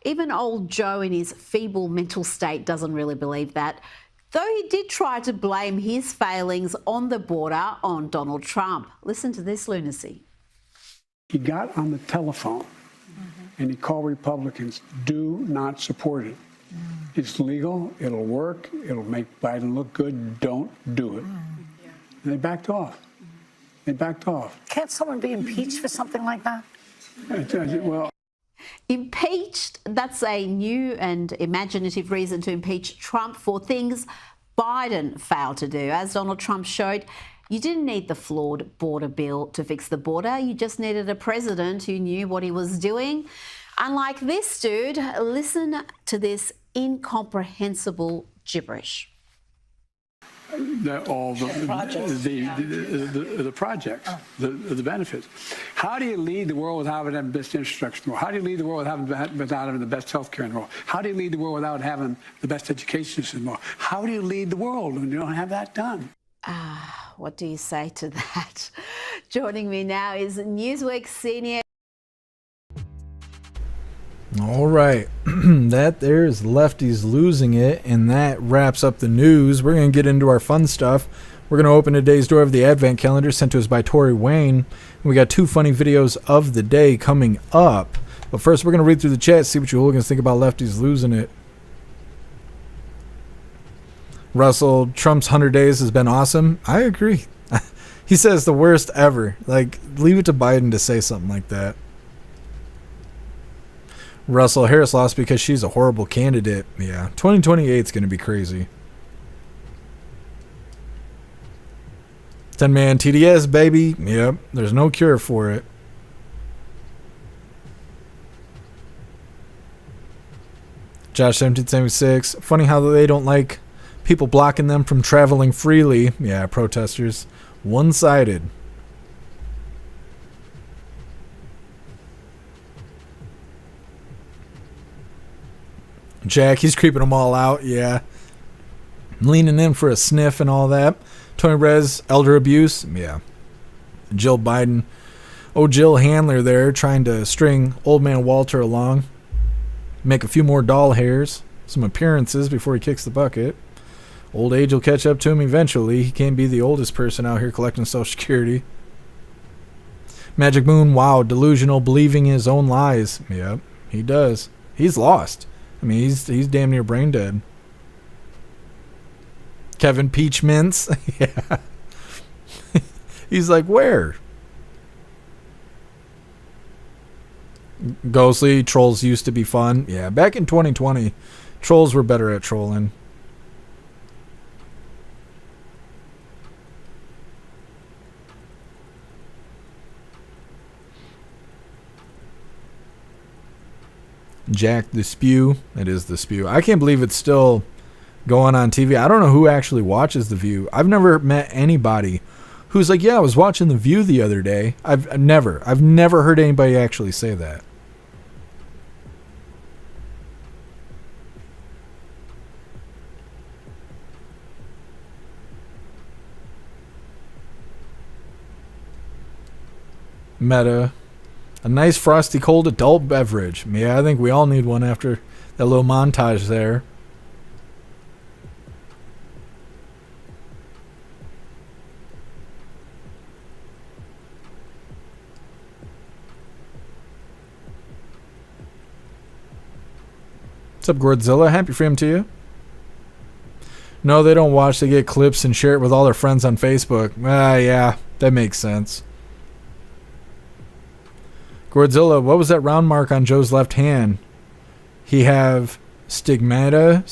Even old Joe in his feeble mental state doesn't really believe that, though he did try to blame his failings on the border on Donald Trump. Listen to this lunacy. He got on the telephone and he called Republicans, do not support it. It's legal, it'll work, it'll make Biden look good, don't do it. And they backed off. Can't someone be impeached for something like that? Well, Impeached, that's a new and imaginative reason to impeach Trump for things Biden failed to do. As Donald Trump showed, you didn't need the flawed border bill to fix the border. You just needed a president who knew what he was doing. Unlike this dude, listen to this incomprehensible gibberish. The projects, the benefits. How do you lead the world without having the best infrastructure in the world? How do you lead the world without having the best health care in the world? How do you lead the world without having the best education system in the world? How do you lead the world when you don't have that done? What do you say to that? Joining me now is Newsweek senior. All right, that there is Lefties losing it, and that wraps up the news. We're going to get into our fun stuff. We're going to open today's door of the Advent Calendar sent to us by Tori Wayne. We got 2 funny videos of the day coming up. But first, we're going to read through the chat, see what you hooligans think about Lefties losing it. Russell, Trump's 100 days has been awesome. I agree. He says the worst ever. Like, leave it to Biden to say something like that. Russell, Harris lost because she's a horrible candidate. Yeah, 2028 is going to be crazy. 10-man TDS, baby. Yep, there's no cure for it. Josh 1776. Funny how they don't like people blocking them from traveling freely. Yeah, protesters. One-sided. Jack, he's creeping them all out. Yeah. Leaning in for a sniff and all that. Tony Rez, elder abuse. Yeah. Jill Biden. Oh, Jill Handler there trying to string old man Walter along. Make a few more doll hairs. Some appearances before he kicks the bucket. Old age will catch up to him eventually. He can't be the oldest person out here collecting Social Security. Magic Moon, wow, delusional, believing his own lies. Yep, he does. He's lost. I mean, he's damn near brain dead. Kevin Peach Mints. Yeah. He's like, where? Ghostly, trolls used to be fun. Yeah, back in 2020, trolls were better at trolling. Jack the Spew. It is the Spew. I can't believe it's still going on TV. I don't know who actually watches The View. I've never met anybody who's like, yeah, I was watching The View the other day. I've never heard anybody actually say that. Meta. A nice frosty cold adult beverage. Yeah, I think we all need one after that little montage there. What's up, Godzilla? Happy Freedom to you. No, they don't watch. They get clips and share it with all their friends on Facebook. Yeah, that makes sense. Godzilla, what was that round mark on Joe's left hand? He have stigmata?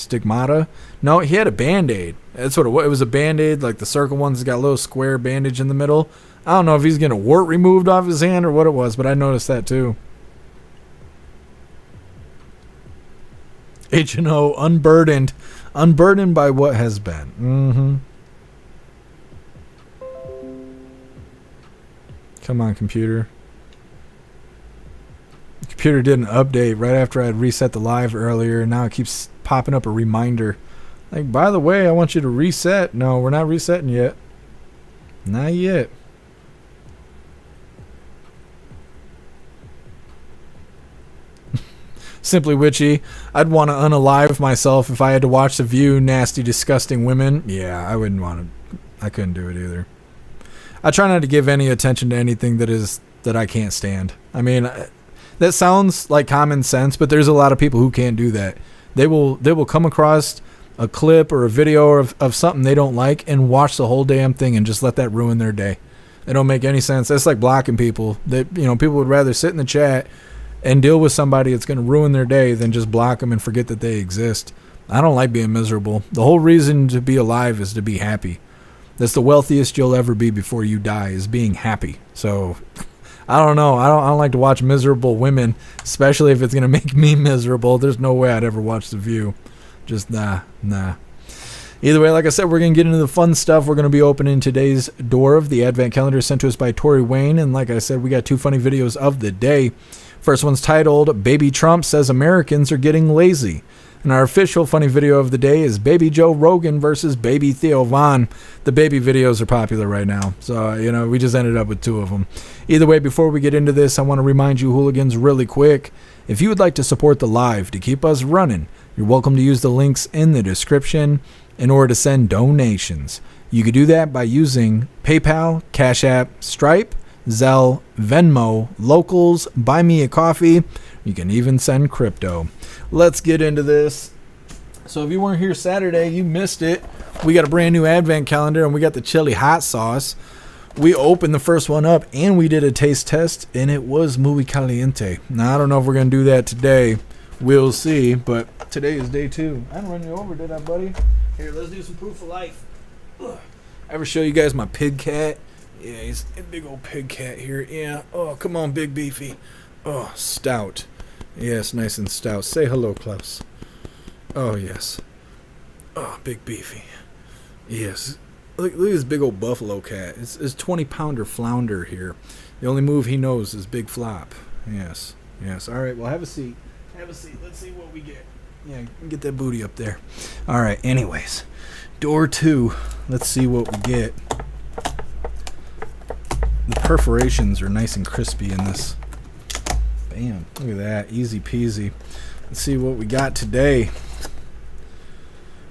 No, he had a Band-Aid. That's what it was. It was a Band-Aid, like the circle one's got a little square bandage in the middle. I don't know if he's getting a wart removed off his hand or what it was, but I noticed that too. H&O, unburdened by what has been. Come on, computer. The computer did an update right after I had reset the live earlier, and now it keeps popping up a reminder. Like, by the way, I want you to reset. No, we're not resetting yet. Not yet. Simply Witchy, I'd want to unalive myself if I had to watch The View, nasty, disgusting women. Yeah, I wouldn't want to. I couldn't do it either. I try not to give any attention to anything that I can't stand. I mean, that sounds like common sense, but there's a lot of people who can't do that. They will come across a clip or a video of something they don't like and watch the whole damn thing and just let that ruin their day. It don't make any sense. That's like blocking people. That, you know, people would rather sit in the chat and deal with somebody that's going to ruin their day than just block them and forget that they exist. I don't like being miserable. The whole reason to be alive is to be happy. That's the wealthiest you'll ever be before you die, is being happy. So I don't know. I don't like to watch miserable women, especially if it's going to make me miserable. There's no way I'd ever watch The View. Just nah. Either way, like I said, we're going to get into the fun stuff. We're going to be opening today's door of the Advent Calendar sent to us by Tori Wayne. And like I said, we got two funny videos of the day. First one's titled, Baby Trump Says Americans Are Getting Lazy. And our official funny video of the day is Baby Joe Rogan versus Baby Theo Von. The baby videos are popular right now. So, you know, we just ended up with two of them. Either way, before we get into this, I want to remind you hooligans really quick. If you would like to support the live to keep us running, you're welcome to use the links in the description in order to send donations. You could do that by using PayPal, Cash App, Stripe, Zelle, Venmo, Locals, Buy Me a Coffee. You can even send crypto. Let's get into this. So if you weren't here Saturday, you missed it. We got a brand new Advent Calendar and we got the chili hot sauce. We opened the first one up and we did a taste test and it was muy caliente. Now I don't know if we're going to do that today. We'll see, but today is day 2. I didn't run you over, did I, buddy? Here, let's do some proof of life. Ugh. Ever show you guys my pig cat? Yeah, he's a big old pig cat here. Yeah. Oh, come on, big beefy. Oh, stout. Yes, nice and stout. Say hello, Klaus. Oh, yes. Oh, big beefy. Yes. Look at this big old buffalo cat. It's 20-pounder flounder here. The only move he knows is big flop. Yes. Yes. All right, well, have a seat. Have a seat. Let's see what we get. Yeah, get that booty up there. All right, anyways. Door 2. Let's see what we get. The perforations are nice and crispy in this. Bam. Look at that. Easy peasy. Let's see what we got today.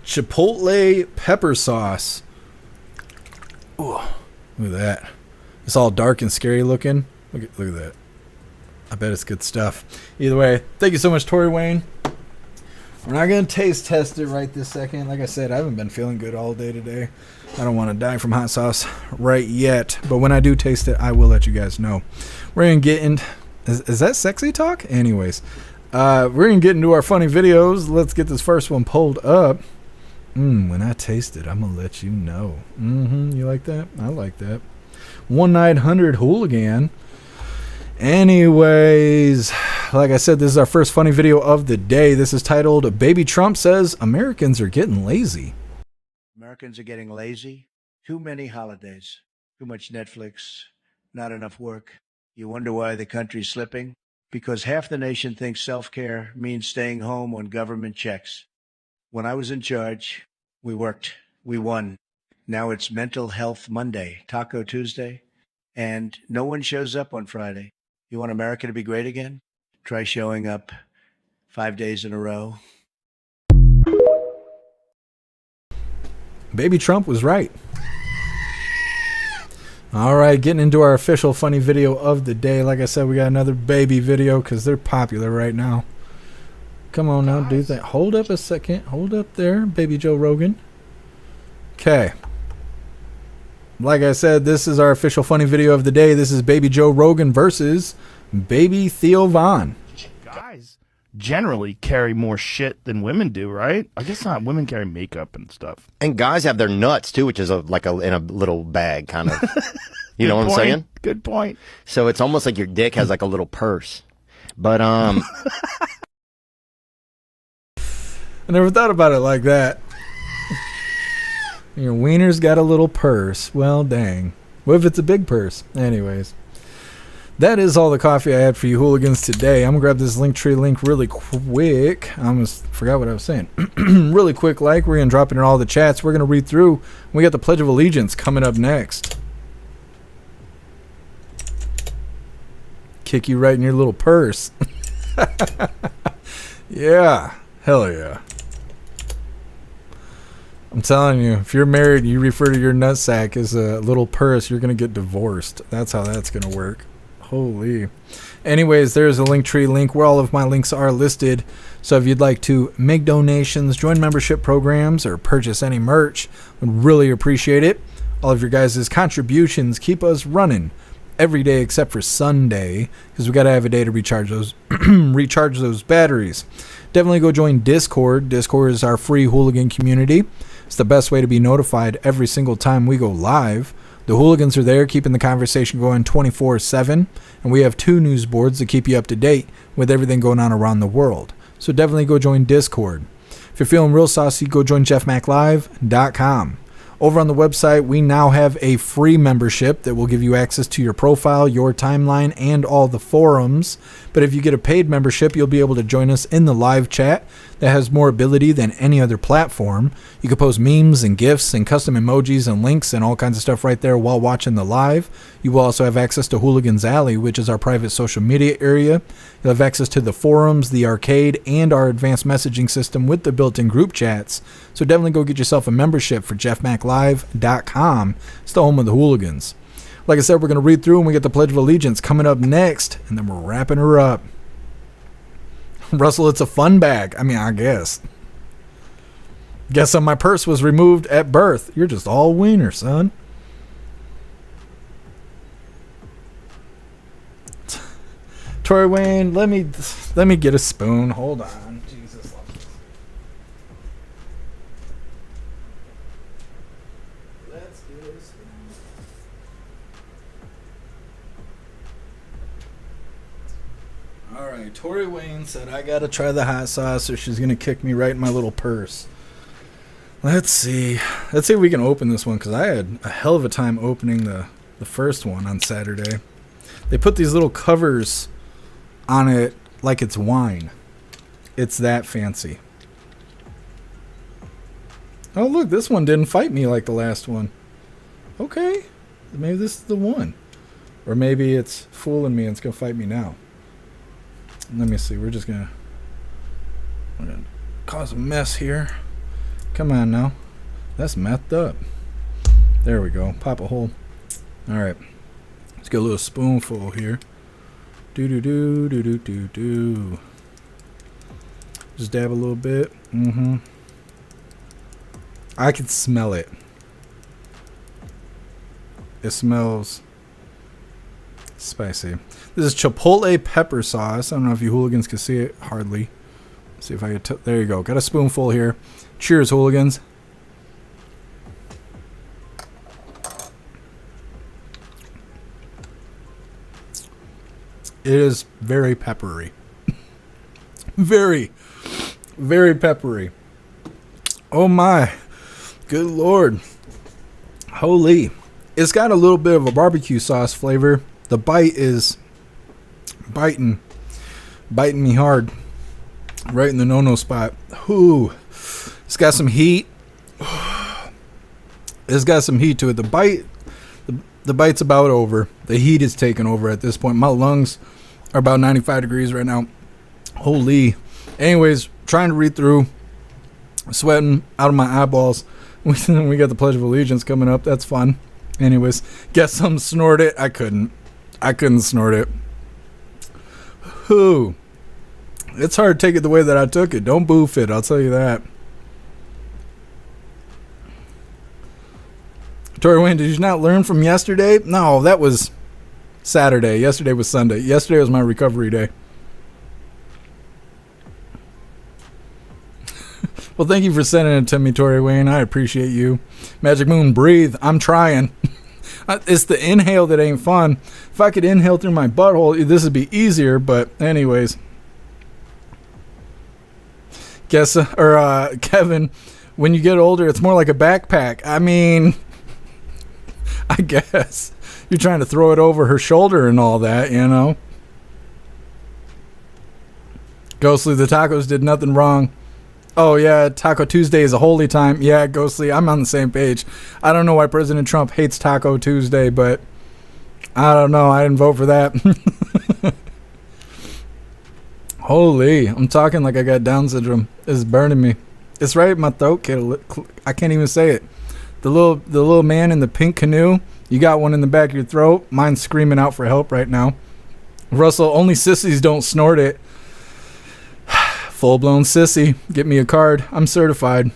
Chipotle pepper sauce. Ooh, look at that. It's all dark and scary looking. Look at that. I bet it's good stuff. Either way, thank you so much, Tori Wayne. We're not going to taste test it right this second. Like I said, I haven't been feeling good all day today. I don't want to die from hot sauce right yet. But when I do taste it, I will let you guys know. We're going to get in. Is that sexy talk? Anyways, we're going to get into our funny videos. Let's get this first one pulled up. When I taste it, I'm going to let you know. You like that? I like that. 1-900 Hooligan. Anyways, like I said, this is our first funny video of the day. This is titled, Baby Trump Says Americans Are Getting Lazy. Americans are getting lazy. Too many holidays. Too much Netflix. Not enough work. You wonder why the country's slipping? Because half the nation thinks self-care means staying home on government checks. When I was in charge, we worked. We won. Now it's Mental Health Monday, Taco Tuesday, and no one shows up on Friday. You want America to be great again? Try showing up 5 days in a row. Baby Trump was right. All right, getting into our official funny video of the day. Like I said, we got another baby video because they're popular right now. Come on now, do that. Hold up a second. Hold up there, baby Joe Rogan. Okay. Like I said, this is our official funny video of the day. This is baby Joe Rogan versus baby Theo Von. Guys generally carry more shit than women do, right? I guess not. Women carry makeup and stuff. And guys have their nuts too, which is in a little bag, kind of. You know what I'm saying? Good point. So it's almost like your dick has like a little purse. But I never thought about it like that. Your wiener's got a little purse. Well, dang. What if it's a big purse? Anyways. That is all the coffee I had for you hooligans today. I'm going to grab this Linktree link really quick. I almost forgot what I was saying. Really quick like. We're going to drop it in all the chats. We're going to read through. We got the Pledge of Allegiance coming up next. Kick you right in your little purse. Yeah. Hell yeah. I'm telling you, if you're married and you refer to your nutsack as a little purse, you're going to get divorced. That's how that's going to work. Holy. Anyways, there's a Linktree link where all of my links are listed. So if you'd like to make donations, join membership programs, or purchase any merch, would really appreciate it. All of your guys' contributions keep us running every day except for Sunday, because we got to have a day to recharge those batteries. Definitely go join Discord. Discord is our free hooligan community. It's the best way to be notified every single time we go live. The hooligans are there keeping the conversation going 24/7, and we have 2 news boards to keep you up to date with everything going on around the world. So definitely go join Discord. If you're feeling real saucy, go join jeffmaclive.com. Over on the website, we now have a free membership that will give you access to your profile, your timeline, and all the forums. But if you get a paid membership, you'll be able to join us in the live chat that has more ability than any other platform. You can post memes and GIFs and custom emojis and links and all kinds of stuff right there while watching the live. You will also have access to Hooligans Alley, which is our private social media area. You'll have access to the forums, the arcade, and our advanced messaging system with the built-in group chats. So definitely go get yourself a membership for jeffmaclive.com. It's the home of the hooligans. Like I said, we're going to read through and we get the Pledge of Allegiance coming up next, and then we're wrapping her up. Russell, it's a fun bag. I mean, I guess. Guess my purse was removed at birth. You're just all wiener, son. Tori Wayne, let me get a spoon. Hold on. Jesus. Let's get a spoon. All right, Tori Wayne said I gotta try the hot sauce or she's gonna kick me right in my little purse. Let's see if we can open this one, because I had a hell of a time opening the first one on Saturday. They put these little covers on it like it's wine. It's that fancy. Oh look, this one didn't fight me like the last one. Okay, maybe this is the one. Or maybe it's fooling me and it's gonna fight me now. Let me see, we're gonna cause a mess here. Come on now. That's methed up. There we go. Pop a hole. Alright. Let's get a little spoonful here. Do. Just dab a little bit. I can smell it. It smells spicy. This is Chipotle pepper sauce. I don't know if you hooligans can see it. Hardly. Let's see if I can. There you go. Got a spoonful here. Cheers, hooligans. It is very peppery. Very, very peppery. Oh my. Good Lord. Holy. It's got a little bit of a barbecue sauce flavor. The bite is biting me hard. Right in the no-no spot. Ooh. It's got some heat. It's got some heat to it. The bite's about over. The heat is taking over at this point. My lungs are about 95 degrees right now. Holy. Anyways, trying to read through. Sweating out of my eyeballs. We got the Pledge of Allegiance coming up. That's fun. Anyways, guess some snort it. I couldn't snort it. Whew. It's hard to take it the way that I took it. Don't boof it. I'll tell you that. Tori Wayne, did you not learn from yesterday? No, that was Saturday. Yesterday was Sunday. Yesterday was my recovery day. Well, thank you for sending it to me, Tori Wayne. I appreciate you. Magic Moon, breathe. I'm trying. It's the inhale that ain't fun. If I could inhale through my butthole, this would be easier. But anyways. Kevin, when you get older, it's more like a backpack. I mean, I guess. You're trying to throw it over her shoulder and all that, you know. Ghostly, the tacos did nothing wrong. Oh, yeah, Taco Tuesday is a holy time. Yeah, Ghostly, I'm on the same page. I don't know why President Trump hates Taco Tuesday, but I don't know. I didn't vote for that. Holy, I'm talking like I got Down syndrome. It's burning me. It's right in my throat, kid. I can't even say it. The little man in the pink canoe, you got one in the back of your throat. Mine's screaming out for help right now. Russell, only sissies don't snort it. Full-blown sissy. Get me a card. I'm certified.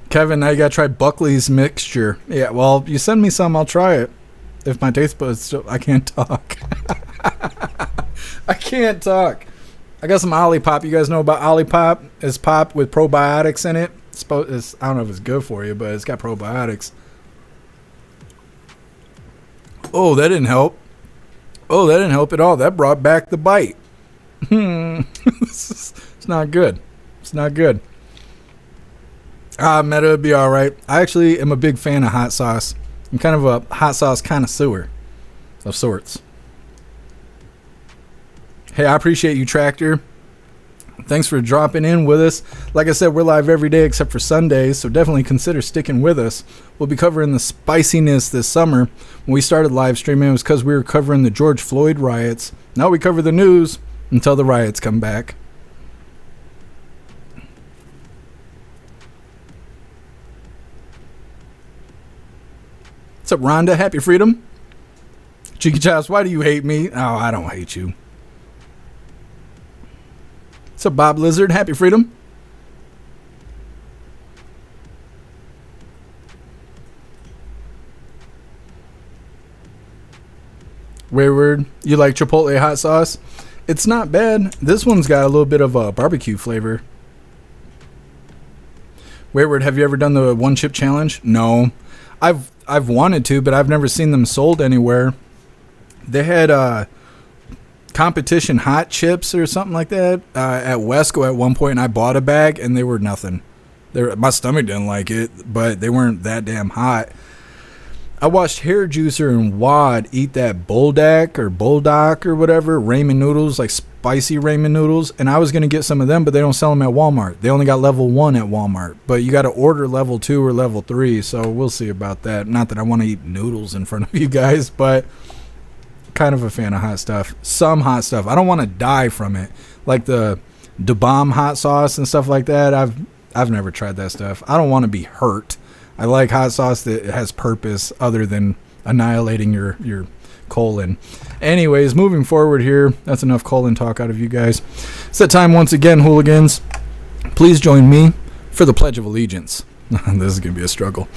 Kevin, now you gotta try Buckley's mixture. Yeah, well, you send me some, I'll try it. If my taste buds still... I can't talk. I can't talk. I got some Olipop. You guys know about Olipop? It's pop with probiotics in it. I don't know if it's good for you, but it's got probiotics. Oh, that didn't help. Oh, that didn't help at all. That brought back the bite. It's not good. It's not good. Meta would be all right. I actually am a big fan of hot sauce. I'm kind of a hot sauce connoisseur of sorts. Hey, I appreciate you, Tractor. Thanks for dropping in with us. Like I said, we're live every day except for Sundays, so definitely consider sticking with us. We'll be covering the spiciness this summer. When we started live streaming, it was because we were covering the George Floyd riots. Now we cover the news until the riots come back. What's up, Rhonda? Happy Freedom. Cheeky Chops, why do you hate me? Oh, I don't hate you. What's up, Bob Lizard? Happy Freedom. Wayward, you like Chipotle hot sauce? It's not bad. This one's got a little bit of a barbecue flavor. Wayward, have you ever done the one chip challenge? No. I've wanted to, but I've never seen them sold anywhere. They had competition hot chips or something like that at Wesco at one point, and I bought a bag, and they were nothing. My stomach didn't like it, but they weren't that damn hot. I watched Hair Juicer and Wad eat that Buldak or whatever, ramen noodles, like spicy ramen noodles, and I was going to get some of them, but they don't sell them at Walmart. They only got level 1 at Walmart, but you got to order level 2 or level 3, so we'll see about that. Not that I want to eat noodles in front of you guys, but kind of a fan of hot stuff. Some hot stuff. I don't want to die from it, like the bomb hot sauce and stuff like that. I've never tried that stuff. I don't want to be hurt. I like hot sauce that has purpose other than annihilating your colon. Anyways, moving forward here, that's enough colon talk out of you guys. It's that time once again, hooligans. Please join me for the Pledge of Allegiance. This is going to be a struggle.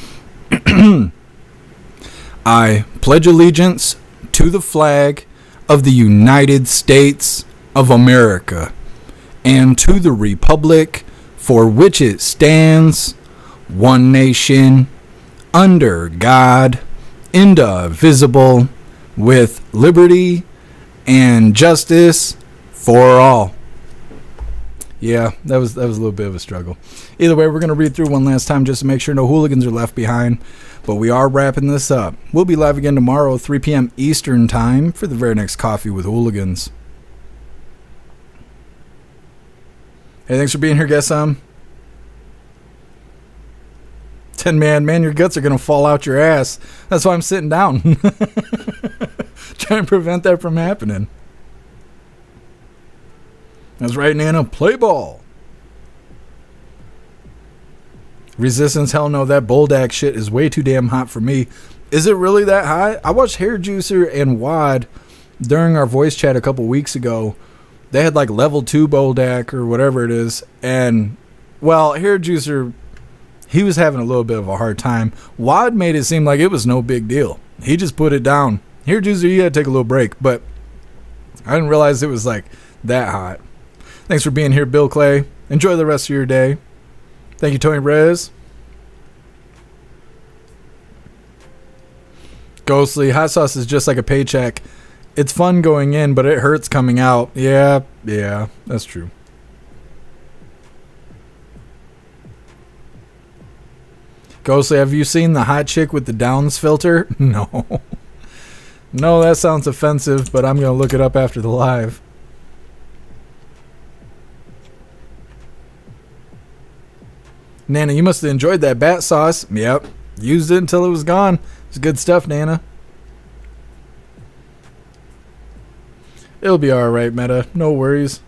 I pledge allegiance to the flag of the United States of America and to the republic for which it stands, one nation, under God, indivisible, with liberty and justice for all. Yeah, that was a little bit of a struggle. Either way, we're going to read through one last time just to make sure no hooligans are left behind. But we are wrapping this up. We'll be live again tomorrow, 3 p.m. Eastern Time, for the very next Coffee with Hooligans. Hey, thanks for being here, guess 10 man, your guts are going to fall out your ass. That's why I'm sitting down. Trying to prevent that from happening. That's right, Nana. Play ball. Resistance, hell no. That Boldak shit is way too damn hot for me. Is it really that hot? I watched Hair Juicer and Wad during our voice chat a couple weeks ago. They had like level 2 Boldak or whatever it is. And, well, Hair Juicer, he was having a little bit of a hard time. Wad made it seem like it was no big deal. He just put it down. Hair Juicer, you had to take a little break. But I didn't realize it was like that hot. Thanks for being here, Bill Clay. Enjoy the rest of your day. Thank you, Tony Rez. Ghostly, hot sauce is just like a paycheck. It's fun going in, but it hurts coming out. Yeah, that's true. Ghostly, have you seen the hot chick with the Downs filter? No. No, that sounds offensive, but I'm going to look it up after the live. Nana, you must have enjoyed that bat sauce. Yep. Used it until it was gone. It's good stuff, Nana. It'll be alright, Meta. No worries.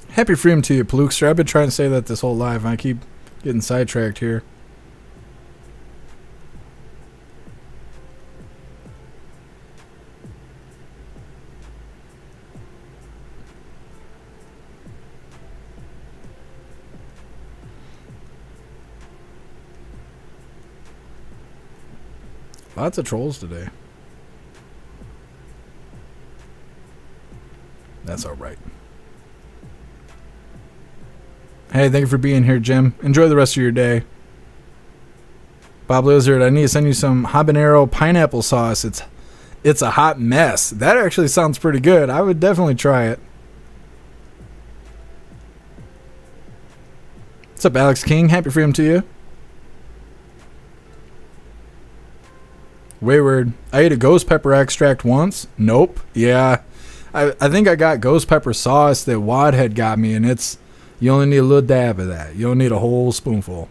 Happy freedom to you, Palukster. I've been trying to say that this whole live, and I keep getting sidetracked here. Lots of trolls today. That's alright. Hey, thank you for being here, Jim. Enjoy the rest of your day. Bob Lizard, I need to send you some habanero pineapple sauce. It's a hot mess. That actually sounds pretty good. I would definitely try it. What's up, Alex King? Happy freedom to you. Wayward, I ate a ghost pepper extract once. Nope. Yeah. I think I got ghost pepper sauce that Wad had got me, and you only need a little dab of that. You don't need a whole spoonful.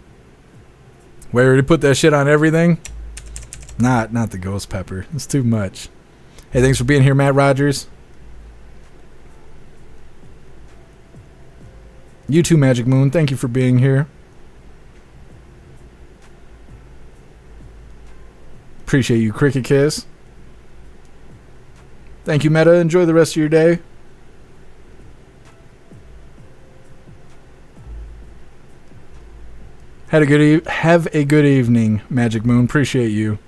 Wayward, you put that shit on everything? Not the ghost pepper. It's too much. Hey, thanks for being here, Matt Rogers. You too, Magic Moon. Thank you for being here. Appreciate you, Cricket Kiss. Thank you, Meta. Enjoy the rest of your day. Have a good evening, Magic Moon. Appreciate you.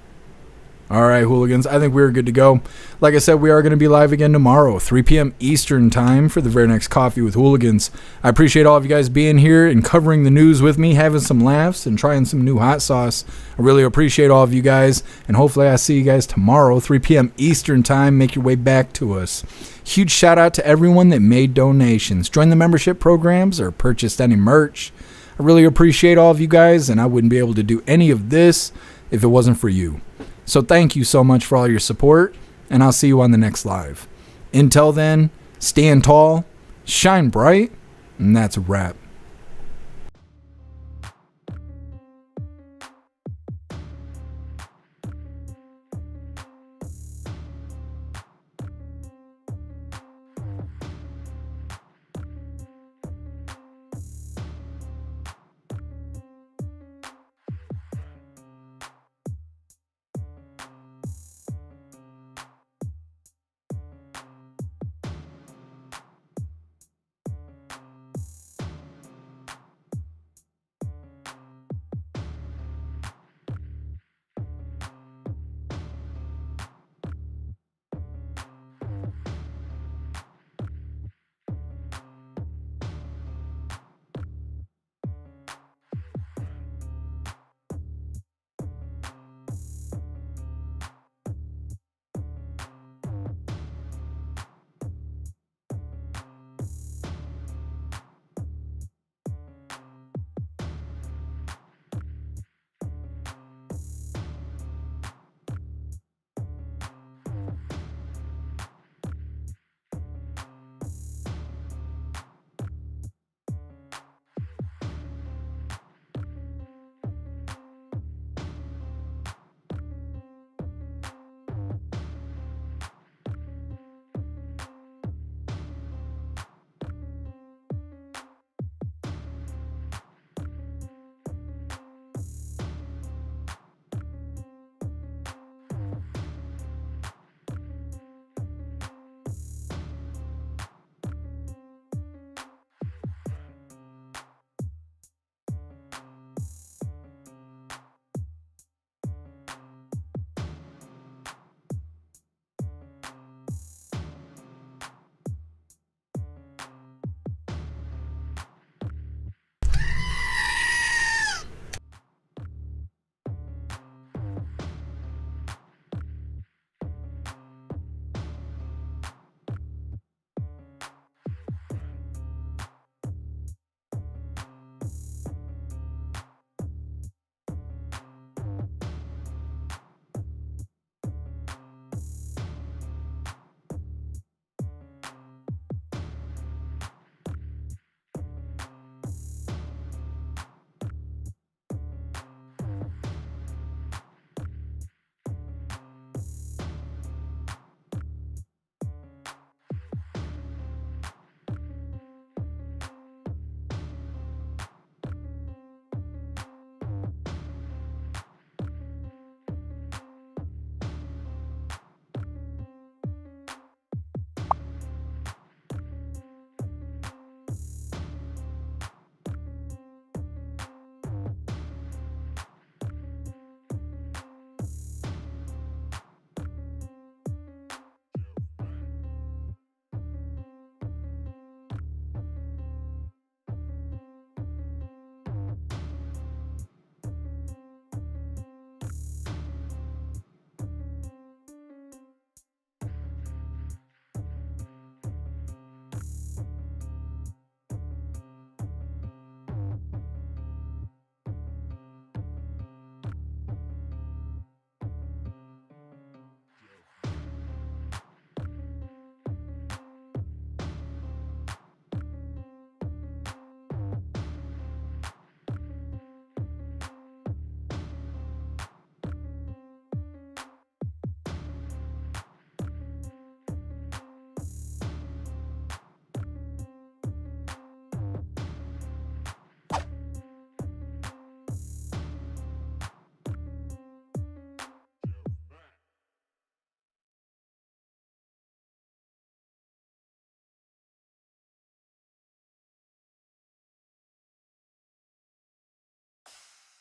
All right, hooligans. I think we're good to go. Like I said, we are going to be live again tomorrow, 3 p.m. Eastern Time for the very next Coffee with Hooligans. I appreciate all of you guys being here and covering the news with me, having some laughs, and trying some new hot sauce. I really appreciate all of you guys, and hopefully I see you guys tomorrow, 3 p.m. Eastern Time. Make your way back to us. Huge shout out to everyone that made donations, joined the membership programs, or purchased any merch. I really appreciate all of you guys, and I wouldn't be able to do any of this if it wasn't for you. So thank you so much for all your support, and I'll see you on the next live. Until then, stand tall, shine bright, and that's a wrap.